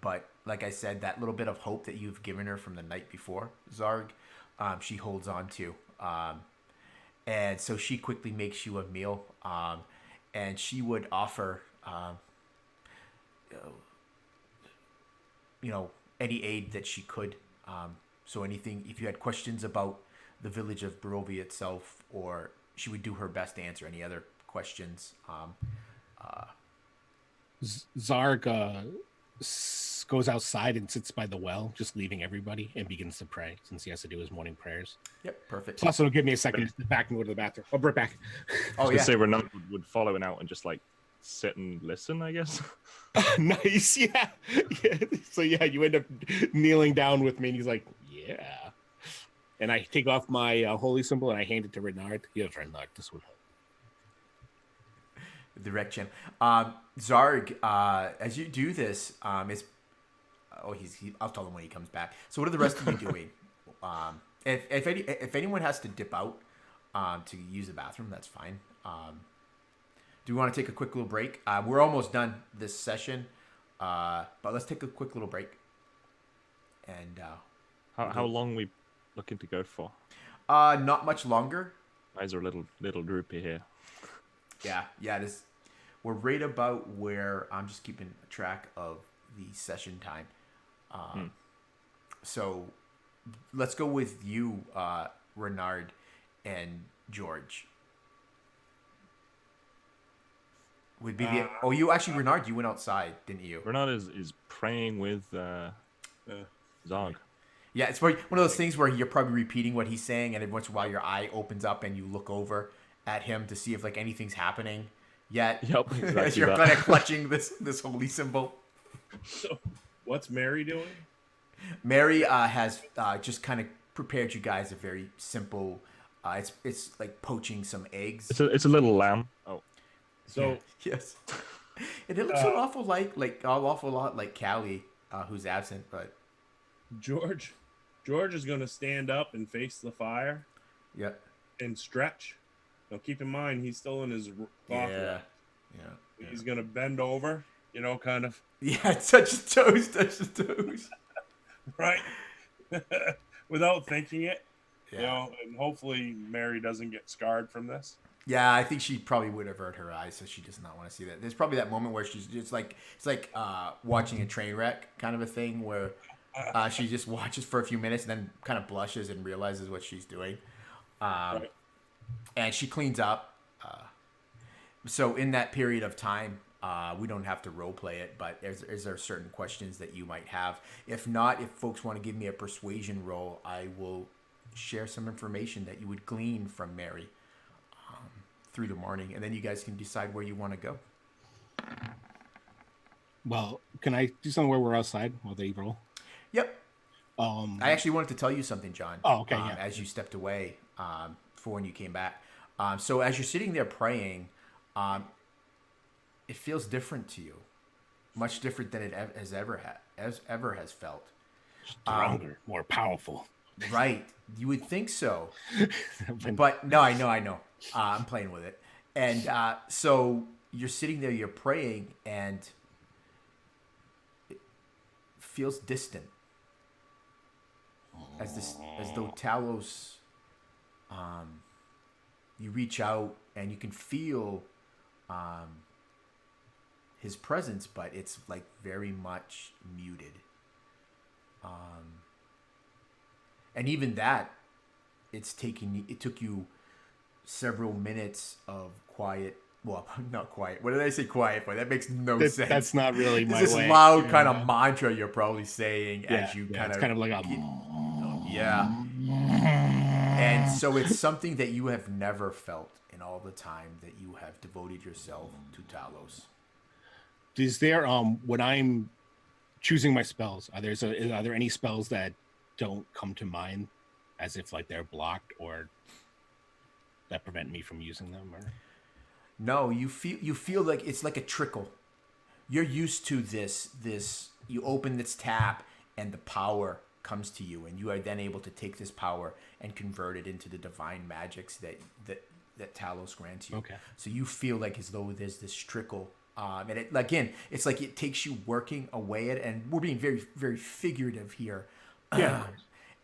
but like I said, that little bit of hope that you've given her from the night before, Zarg, she holds on to. And so she quickly makes you a meal, and she would offer, any aid that she could. So anything, if you had questions about the village of Barovia itself, or she would do her best to answer any other questions. Zarg goes outside and sits by the well, just leaving everybody, and begins to pray since he has to do his morning prayers. Yep, perfect. Plus, it'll give me a second to step back and go to the bathroom. I'll be right back. Oh, I was yeah. say Renaud would follow it out and just like sit and listen, I guess. Nice, yeah. So yeah, you end up kneeling down with me, and he's like, "Yeah." And I take off my holy symbol and I hand it to Renard. Yes, Renard, this will help. Direct channel. Zarg, as you do this, I'll tell him when he comes back. So what are the rest of you doing? If anyone has to dip out to use the bathroom, that's fine. Do we want to take a quick little break? We're almost done this session, but let's take a quick little break. And How long we looking to go for? not much longer. Eyes are a little droopy here. Yeah. We're right about where I'm just keeping track of the session time. So let's go with you, Renard and George. Would be you actually, Renard, you went outside, didn't you? Renaud is praying with Zog. Yeah, it's one of those things where you're probably repeating what he's saying, and every once in a while your eye opens up and you look over at him to see if like anything's happening yet. Yep, exactly as you're that. kind of clutching this holy symbol. So, what's Mary doing? Mary has just kind of prepared you guys a very simple. It's like poaching some eggs. It's a little lamb. Oh, So, Yes, and it looks an awful lot like Callie, who's absent, but George is going to stand up and face the fire yeah, and stretch. Now, keep in mind, he's still in his cloth. yeah. He's going to bend over, kind of, Yeah, touch his toes. right? Without thinking it, Yeah. and hopefully Mary doesn't get scarred from this. Yeah, I think she probably would avert her eyes, so she does not want to see that. There's probably that moment where she's just like, it's like watching a train wreck kind of a thing where she just watches for a few minutes and then kind of blushes and realizes what she's doing. Right. And she cleans up. So in that period of time, we don't have to role play it, but is there certain questions that you might have? If not, if folks want to give me a persuasion roll, I will share some information that you would glean from Mary through the morning, and then you guys can decide where you want to go. Well, can I do something where we're outside while they roll? Yep. I actually wanted to tell you something, John. Oh, okay, yeah. As you stepped away for when you came back. So as you're sitting there praying, it feels different to you, much different than it ever has felt. Stronger, more powerful. Right. You would think so. But no, I know. I'm playing with it. And so you're sitting there, you're praying, and it feels distant. As though Talos, you reach out and you can feel his presence, but it's like very much muted. And even that, it took you several minutes of quiet. Well, not quiet. What did I say quiet for? That makes no sense. That's not really my This way. loud kind of mantra you're probably saying as you it's kind of like a... Yeah. And so it's something that you have never felt in all the time that you have devoted yourself to Talos. Is there when I'm choosing my spells, are there any spells that don't come to mind as if like they're blocked or that prevent me from using them? Or No, you feel like it's like a trickle. You're used to this you open this tap and the power comes to you, and you are then able to take this power and convert it into the divine magics that Talos grants you. Okay. So you feel like as though there's this trickle, and it, again, it's like it takes you working away at, and we're being very, very figurative here. Yeah.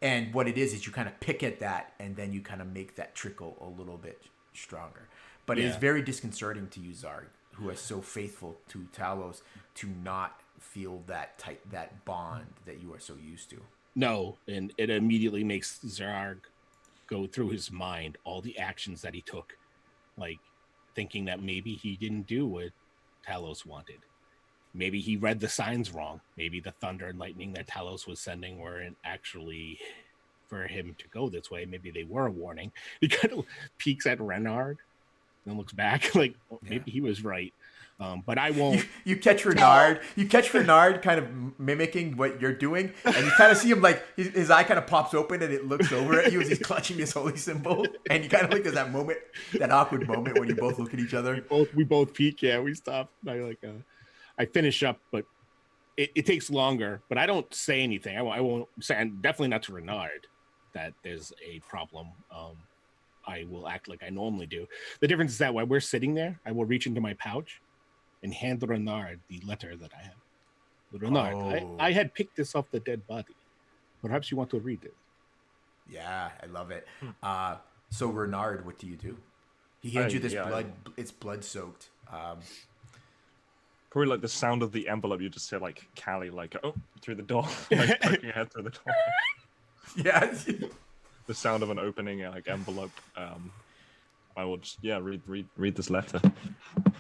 And what it is you kind of pick at that, and then you kind of make that trickle a little bit stronger. But it is very disconcerting to you, Zarg, who is so faithful to Talos, to not feel that that bond that you are so used to. No, and it immediately makes Zarg go through his mind all the actions that he took, like thinking that maybe he didn't do what Talos wanted. Maybe he read the signs wrong. Maybe the thunder and lightning that Talos was sending weren't actually for him to go this way. Maybe they were a warning. He kind of peeks at Renard and looks back like, well, maybe he was right. But I won't. You catch Renard. You catch Renard kind of mimicking what you're doing, and you kind of see him like his eye kind of pops open and it looks over at you as he's clutching his holy symbol, and you kind of like there's that moment, that awkward moment when you both look at each other. We both peek. Yeah, we stop. I finish up, but it takes longer. But I don't say anything. I won't say, and definitely not to Renard, that there's a problem. I will act like I normally do. The difference is that while we're sitting there, I will reach into my pouch and hand Renard the letter that I have. Renard, I had picked this off the dead body. Perhaps you want to read it. Yeah, I love it. So Renard, what do you do? He hands you this blood. It's blood soaked. Probably like the sound of the envelope. You just hear like Callie like through the door, like poking your head through the door. Yeah. The sound of an opening like envelope. I will just read this letter.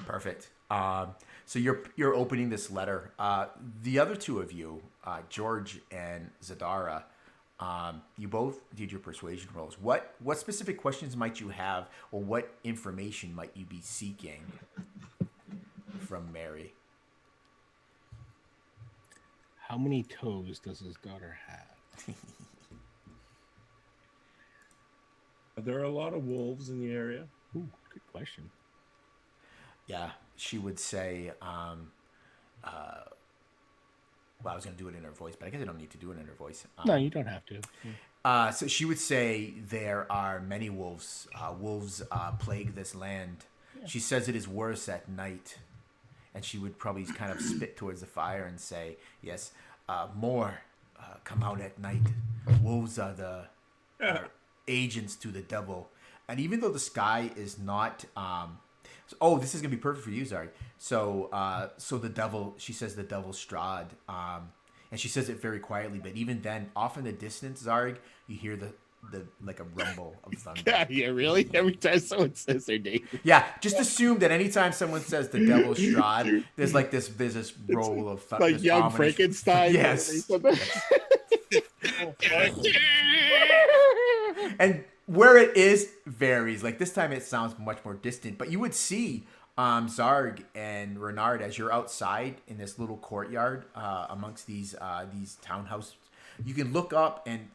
Perfect. So you're opening this letter. The other two of you, George and Zadara, you both did your persuasion rolls. What specific questions might you have, or what information might you be seeking from Mary? How many toes does his daughter have? Are there a lot of wolves in the area? Ooh, good question. Yeah, she would say, well, I was going to do it in her voice, but I guess I don't need to do it in her voice. No, you don't have to. So she would say there are many wolves. Wolves plague this land. Yeah. She says it is worse at night. And she would probably kind of spit towards the fire and say, yes, more come out at night. Wolves are the agents to the devil. And even though the sky is not... this is going to be perfect for you, Zarg. So the devil, she says the devil Strahd. And she says it very quietly, but even then, off in the distance, Zarg, you hear the like a rumble of thunder. Yeah, really? Every time someone says their name. Yeah, just assume that anytime someone says the devil Strahd, there's this roll of thunder. Like young Frankenstein. Yes. And where it is varies. Like this time it sounds much more distant, but you would see Zarg and Renard as you're outside in this little courtyard amongst these townhouses. You can look up, and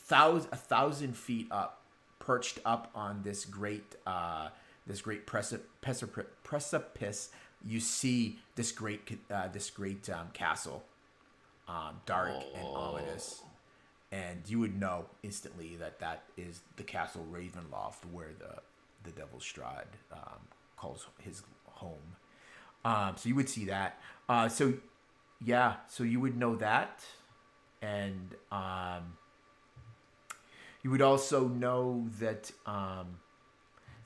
1,000 feet up, perched up on this great precipice, you see this great castle, dark and ominous. And you would know instantly that is the castle Ravenloft, where the devil Strahd calls his home. So you would see that. So you would know that, and you would also know that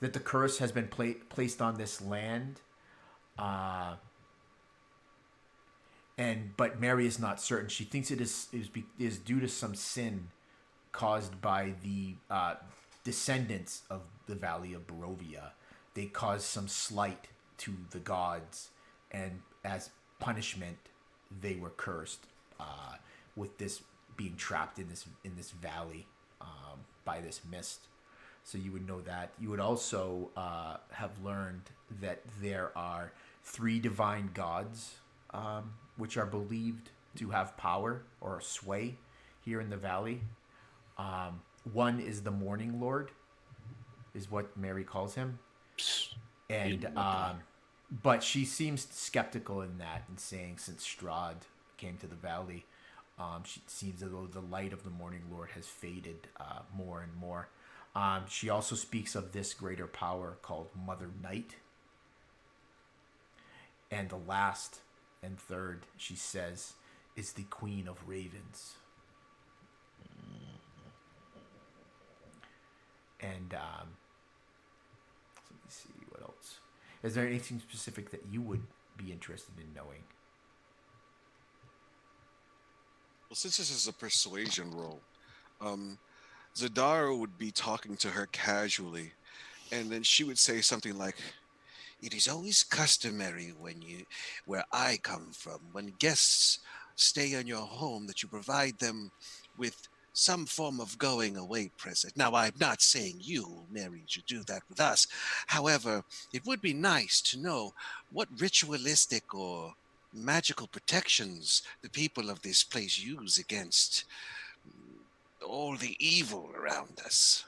that the curse has been placed on this land. But Mary is not certain. She thinks it is due to some sin caused by the descendants of the Valley of Barovia. They caused some slight to the gods, and as punishment, they were cursed with this being trapped in this valley by this mist. So you would know that. You would also have learned that there are 3 divine gods, which are believed to have power or sway here in the valley. One is the Morning Lord, is what Mary calls him. And but she seems skeptical in that, and saying since Strahd came to the valley, She seems as though the light of the Morning Lord has faded more and more. She also speaks of this greater power called Mother Night. And the last and third, she says, is the Queen of Ravens. And let me see what else. Is there anything specific that you would be interested in knowing? Well, since this is a persuasion roll, Zadara would be talking to her casually, and then she would say something like, It is always customary where I come from, when guests stay in your home, that you provide them with some form of going away present. Now, I'm not saying you, Mary, should do that with us. However, it would be nice to know what ritualistic or magical protections the people of this place use against all the evil around us.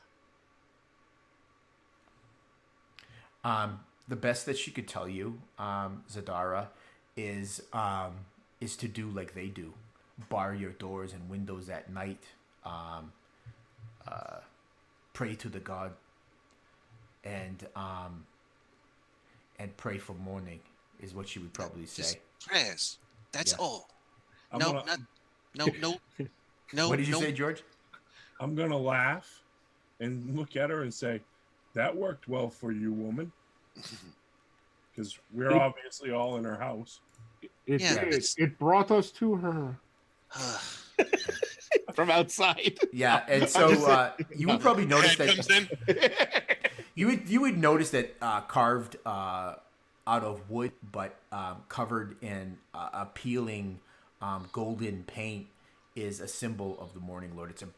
The best that she could tell you, Zadara, is to do like they do, bar your doors and windows at night, pray to the god, and pray for morning is what she would probably say. Just prayers. That's Yeah. all. I'm No, gonna- no. What did you say, George? I'm going to laugh and look at her and say, that worked well for you, woman. Because we're obviously all in her house. It Yeah, did. it's- It brought us to her from outside. Yeah, and so you would probably notice Head comes in. you would notice that carved out of wood, but covered in appealing golden paint, is a symbol of the Morning Lord. It's a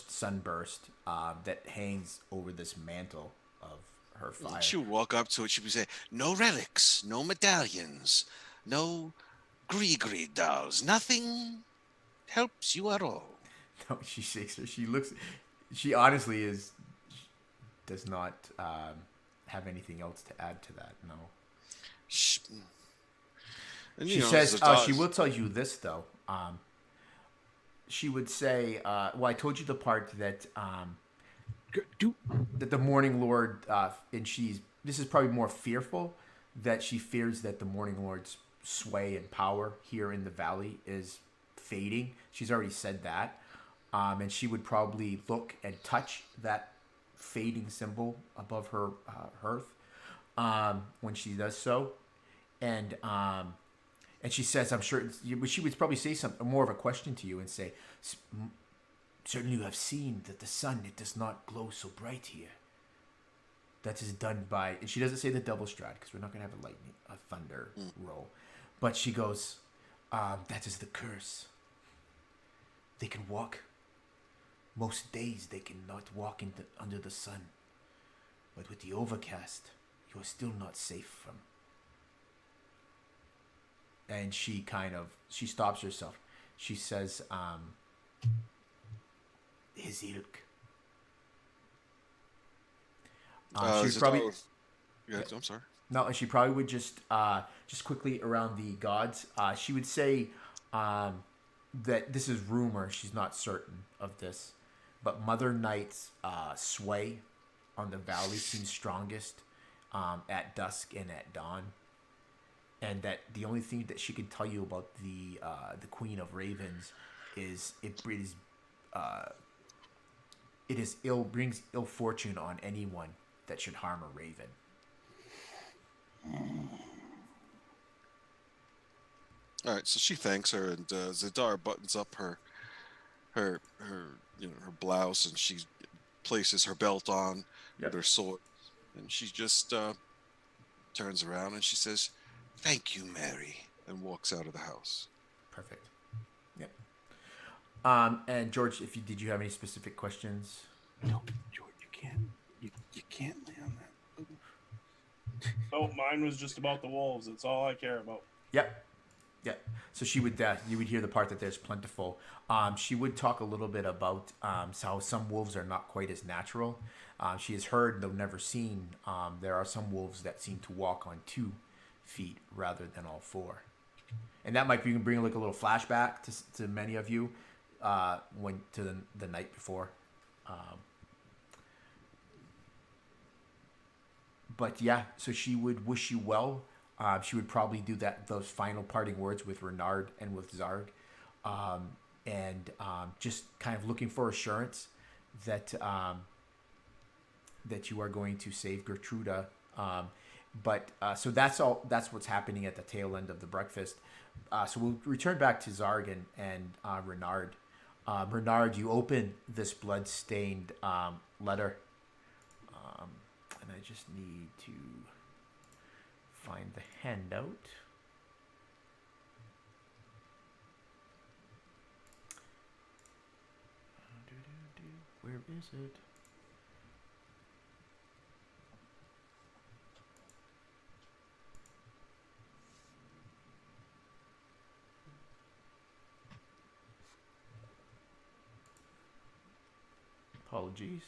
sunburst that hangs over this mantle of her fire. She would walk up to it. She would say, "No relics, no medallions, no gree dolls. Nothing helps you at all." No, she shakes her. She honestly does not have anything else to add to that. No. Shh. And, She says, she will tell you this, though. She would say, well, I told you the part that that the Morning Lord, and this is probably more fearful, that she fears that the Morning Lord's sway and power here in the valley is fading. She's already said that. And she would probably look and touch that fading symbol above her hearth when she does so. And she says, I'm sure, she would probably say something, more of a question to you and say, certainly you have seen that the sun, it does not glow so bright here. That is done by, and she doesn't say the double Strahd, because we're not going to have a thunder roll. But she goes, that is the curse. They can walk. Most days they cannot walk under the sun. But with the overcast, you are still not safe from. And she stops herself. She says, his ilk. She would probably. Yeah, I'm sorry. No, and she probably would just quickly around the gods. She would say that this is rumor. She's not certain of this, but Mother Night's sway on the valley seems strongest at dusk and at dawn, and that the only thing that she can tell you about the Queen of Ravens is it brings ill fortune on anyone that should harm a raven. All right, so she thanks her, and Zadar buttons up her blouse, and she places her belt on with her sword, and she just turns around and she says, "Thank you, Mary," and walks out of the house. Perfect. Yep. And George, did you have any specific questions? No, George, you can't. You can't lay on that. Oh, mine was just about the wolves. That's all I care about. Yep. So she would, you would hear the part that there's plentiful. She would talk a little bit about how some wolves are not quite as natural. She has heard, though never seen, there are some wolves that seem to walk on 2 feet rather than all 4. And that might be bring like a little flashback to many of you when to the night before. But yeah, so she would wish you well. She would probably do those final parting words with Renard and with Zarg, and just kind of looking for assurance that that you are going to save Gertruda. But so that's all. That's what's happening at the tail end of the breakfast. So we'll return back to Zarg and Renard. Renard, you open this blood-stained letter. And I just need to find the handout. Where is it? Apologies.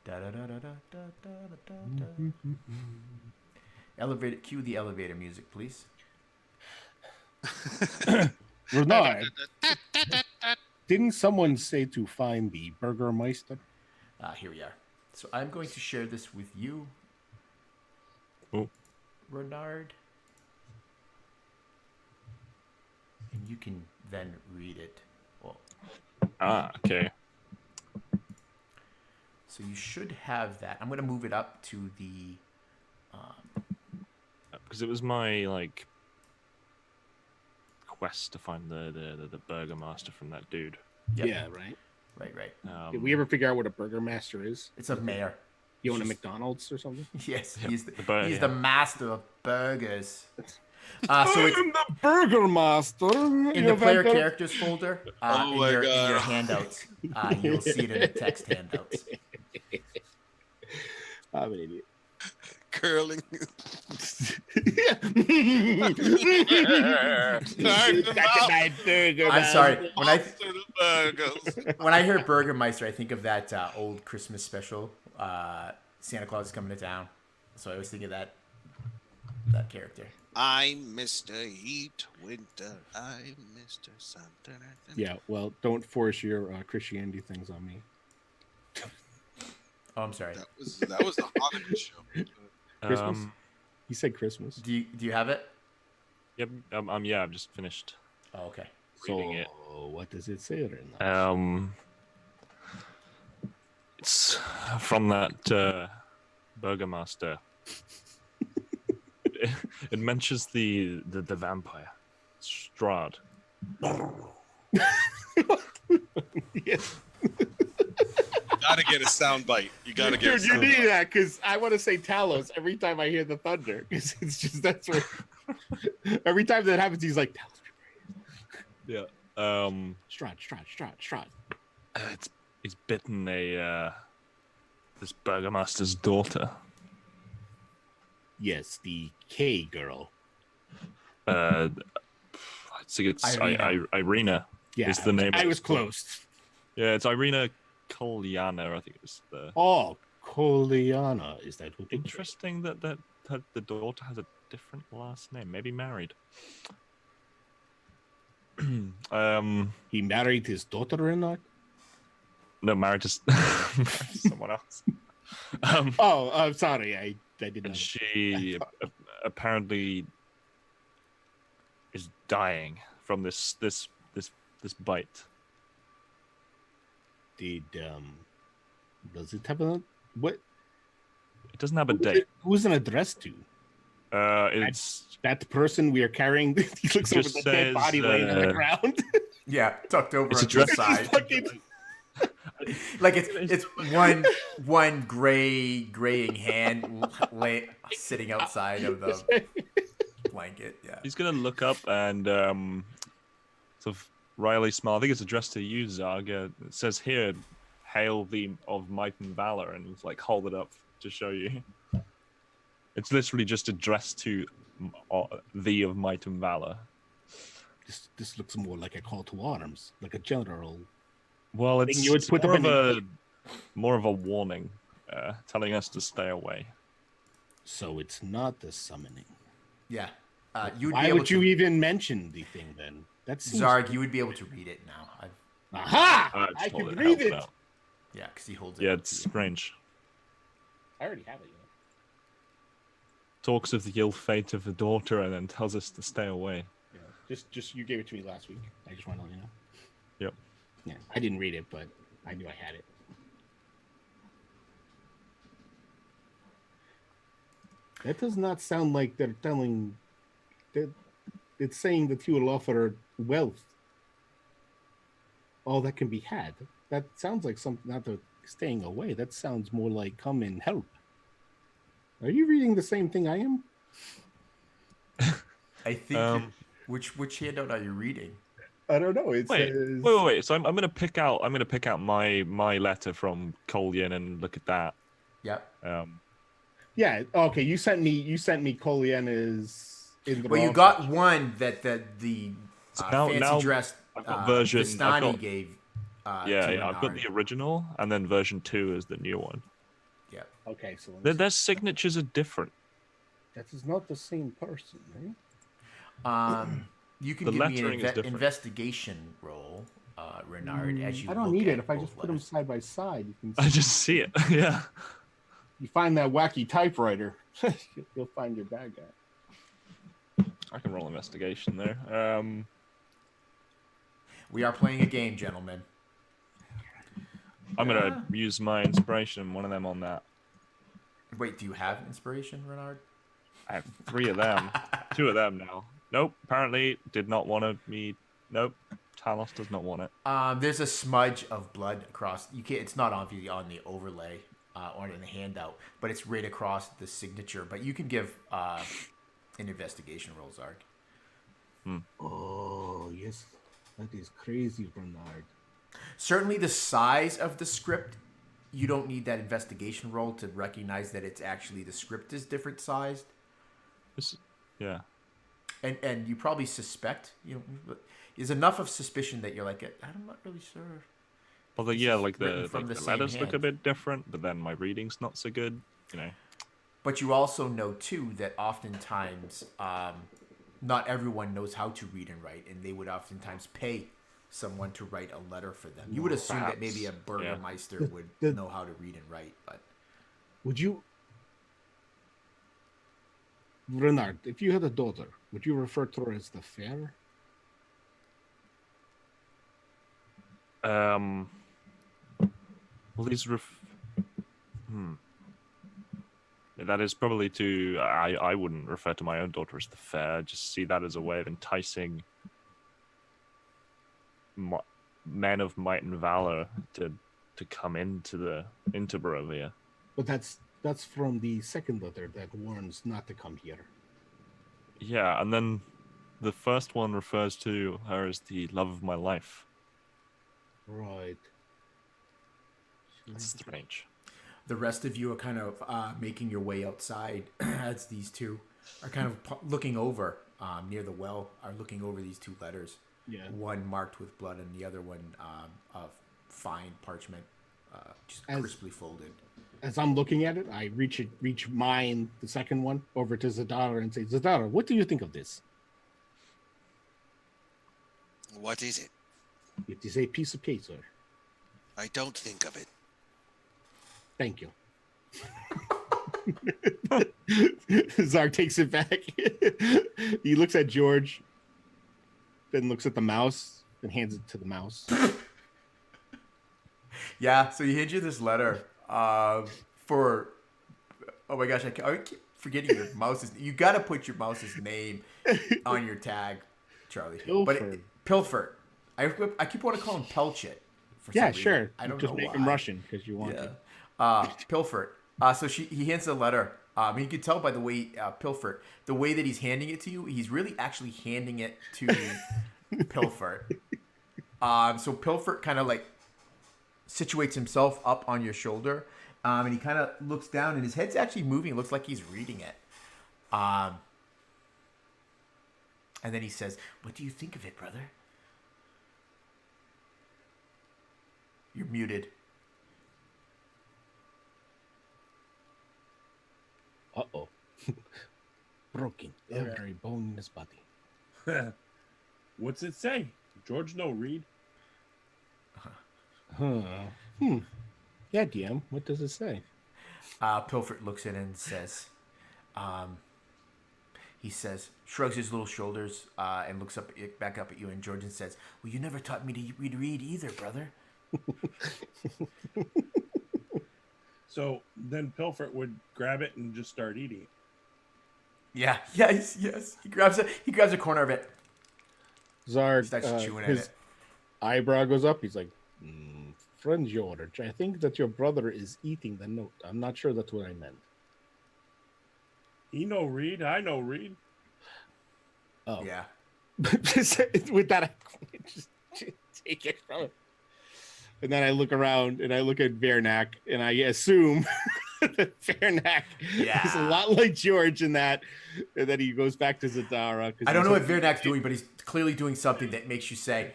Da da da da da da da da. Elevator. Cue the elevator music, please. Renard, didn't someone say to find the Burgermeister? Here we are. So I'm going to share this with you, Renard, and you can then read it. Well, Okay. so you should have that. I'm going to move it up to the. Because it was my quest to find the Burgermaster from that dude. Yep. Yeah, right. Right. Did we ever figure out what a Burgermaster is? It's a mayor. You own a McDonald's or something? Yes, Yep. he's The the master of burgers. So it's I'm the Burgermaster. in the player characters folder Oh in my your God. handouts. You'll see it in the text handouts. I'm an idiot. Curling. I'm sorry. Monster the burgers. When I hear Burgermeister, I think of that old Christmas special, Santa Claus is coming to town. So I always think of that character. I'm Mr. Heat Winter. I'm Mr. Something. Yeah, well, don't force your Christianity things on me. Oh, I'm sorry. That was the Hanukkah show. Christmas? He said Christmas. Do you have it? Yep. Yeah, I've just finished Oh, okay. reading it. What does it say then? It's from that Burgermaster. It mentions the vampire, Strahd. Yes. Gotta get a sound bite. You gotta get. Dude, you need that because I want to say Talos every time I hear the thunder. Because it's just that's where every time that happens, he's like Talos. Yeah. Strahd. He's bitten this Burgermaster's daughter. Yes, the K girl. I think it's Irina. Yeah, is the name. I was close. Yeah, it's Irina Kolyana, I think it's the. Oh, Kolyana. Is that what it is? Interesting that the daughter has a different last name. Maybe married. He married his daughter or not? No, married to someone else. I'm sorry. I did And not. she apparently is dying from this bite. Does it have a what? It doesn't have a date. Who's an address to? It's That person we are carrying. He looks over Just the dead says, body laying on the ground. Yeah, tucked over It's on the addressed- side. Fucking- Like it's one graying hand sitting outside of the blanket. Yeah. he's gonna look up and sort of wryly smile. I think it's addressed to you, Zarg. It says here, "Hail thee of might and valor," and it's like hold it up to show you. It's literally just addressed to thee of might and valor. This looks more like a call to arms, like a general. Well, it's, You would it's put them more in of a warning. telling us to stay away. So it's not the summoning. Yeah. You would be Why able would to, you even mention the thing then? That seems... Zarg, you would be able to read it now. Aha! I I just hold can it read held it. out. Yeah, because he holds it. Yeah, up it's to you. strange. I already have it. Talks of the ill fate of the daughter and then tells us to stay away. Yeah. Just you gave it to me last week. I just want to let you know. Yep. Yeah, I didn't read it, but I knew I had it. That does not sound like they're telling. That it's saying that you will offer wealth. All that can be had. That sounds like something. Not the staying away. That sounds more like come and help. Are you reading the same thing I am? I think. Which handout are you reading? I don't know. It Wait. So I'm gonna pick out my letter from Collian and look at that. Yep. Yeah. Okay. You sent me Colliana's in the. Well, you wrong got section. one that the So fancy now dressed I've got version- I've Vistani got- gave. Yeah, to I've got Renard. the original, and then version 2 is the new one. Yep. Okay. So let me see. Their signatures are different. That is not the same person, right? You can The give me lettering is an different. investigation roll, Renard, as you I don't look need at it. If I both just put them letters. side by side, you can. I just see it. Yeah. You find that wacky typewriter, you'll find your bad guy. I can roll investigation there. We are playing a game, gentlemen. I'm gonna use my inspiration, one of them on that. Wait, do you have inspiration, Renard? I have 3 of them. 2 of them now. Nope. Apparently did not want me. Nope. Talos does not want it. There's a smudge of blood across. You can't. It's not obviously on the overlay or in the handout, but it's right across the signature. But you can give an investigation roll, Zarg. Oh yes, that is crazy, Bernard. Certainly, the size of the script. You don't need that investigation roll to recognize that it's actually the script is different sized. Yeah. And you probably suspect, there's enough of suspicion that you're like, I'm not really sure. Well, written the from the same letters look a hand. bit different, but then my reading's not so good. But you also know, too, that oftentimes not everyone knows how to read and write, and they would oftentimes pay someone to write a letter for them. You would assume that maybe a burgermeister would know how to read and write, but... Would you, Renard, if you had a daughter, would you refer to her as the fair? Well, these that is probably too. I wouldn't refer to my own daughter as the fair. I just see that as a way of enticing men of might and valor to come into Barovia. But that's from the second letter that warns not to come here. Yeah, and then the first one refers to her as the love of my life. Right. It's strange. The rest of you are kind of making your way outside as these two are kind of looking over near the well, are looking over these 2 letters. Yeah. One marked with blood and the other one of fine parchment, just crisply folded. As I'm looking at it, I reach mine, the second one, over to Zadara and say, Zadara, what do you think of this? What is it? It is a piece of paper. I don't think of it. Thank you. Zarg takes it back. He looks at George, then looks at the mouse, then hands it to the mouse. Yeah, so he hands you this letter for... Oh my gosh, I keep forgetting your mouse's... You got to put your mouse's name on your tag, Charlie. Pilfer. Pilfer. I keep wanting to call him Pelchit. Yeah, some sure. reason. I don't just know make why. him Russian because you want Yeah. to. Pilfert. So he hands the letter. You can tell by the way Pilfert, the way that he's handing it to you, he's really actually handing it to Pilfert. So Pilfert kind of like situates himself up on your shoulder, and he kind of looks down, and his head's actually moving. It looks like he's reading it. And then he says, "What do you think of it, brother?" You're muted. Broken Okay. every bone in his body. What's it say? George no read. Huh. Yeah, DM. What does it say? Pilfert looks in and says, he says, shrugs his little shoulders and looks back up at you, and Georgian says, well, you never taught me to read either, brother. So then Pilfert would grab it and just start eating it. Yeah, yes. He grabs a corner of it. Zarg, Starts chewing at his it. eyebrow goes up. He's like, friend George, I think that your brother is eating the note. I'm not sure that's what I meant. He no read. I no read. Oh. Yeah. With that, I just take it from him. And then I look around and I look at Vernak and I assume that Vernak is a lot like George in that. And then he goes back to Zadara. I don't know what Vernak's doing, but he's clearly doing something that makes you say,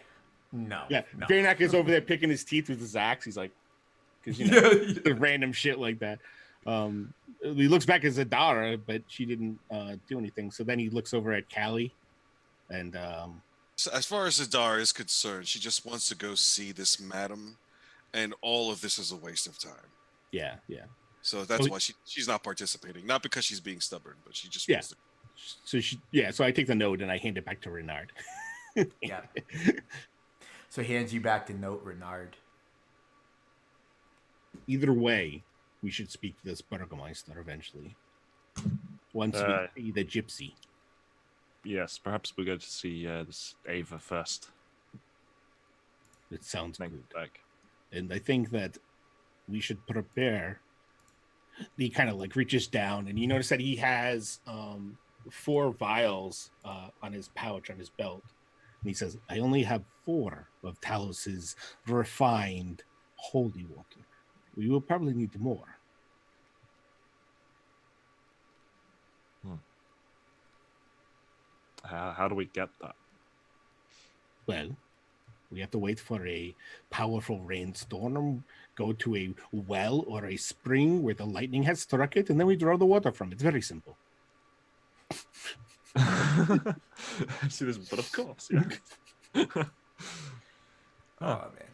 no. Yeah, no. Vernak is over there picking his teeth with his axe. He's like, because, you know, random shit like that. He looks back at Zadara, but she didn't do anything. So then he looks over at Callie. And So as far as Zadar is concerned, she just wants to go see this madam, and all of this is a waste of time. yeah. So that's why she's not participating. Not because she's being stubborn, but she just wants to. So I take the note and I hand it back to Renard. Yeah. So he hands you back the note, Renard. Either way, we should speak to this Burgermeister eventually. Once we see the gypsy. Yes, perhaps we go to see this Ava first. It sounds Make good. it back. And I think that we should prepare. He kind of like reaches down, and you notice that he has 4 vials on his pouch, on his belt. And he says, I only have 4 of Talos's refined holy water. We will probably need more. How do we get that? Well, we have to wait for a powerful rainstorm, go to a well or a spring where the lightning has struck it, and then we draw the water from it. It's very simple. See this, but of course. Yeah. Oh, man.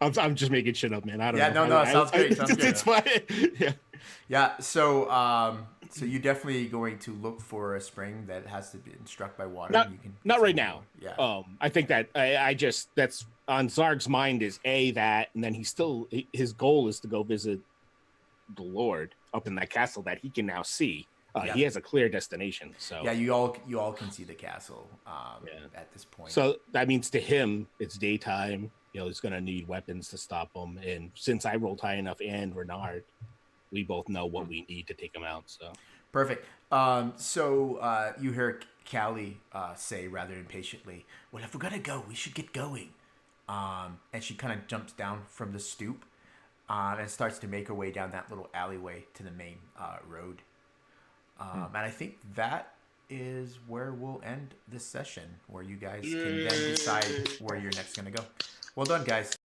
I'm just making shit up, man. I don't know. No, sounds great. Sounds good. It's fine. Yeah. Yeah, so you're definitely going to look for a spring that has to be struck by water. Not right now. Yeah. I think that I just, that's on Zarg's mind is that, and then his goal is to go visit the Lord up in that castle that he can now see. He has a clear destination. So yeah, you all can see the castle at this point. So that means to him it's daytime. You know, he's going to need weapons to stop him. And since I rolled high enough and Renard, we both know what we need to take him out. So perfect. So you hear Callie say rather impatiently, well, if we're going to go, we should get going. And she kind of jumps down from the stoop and starts to make her way down that little alleyway to the main road. And I think that is where we'll end this session, where you guys can then decide where you're next going to go. Well done, guys.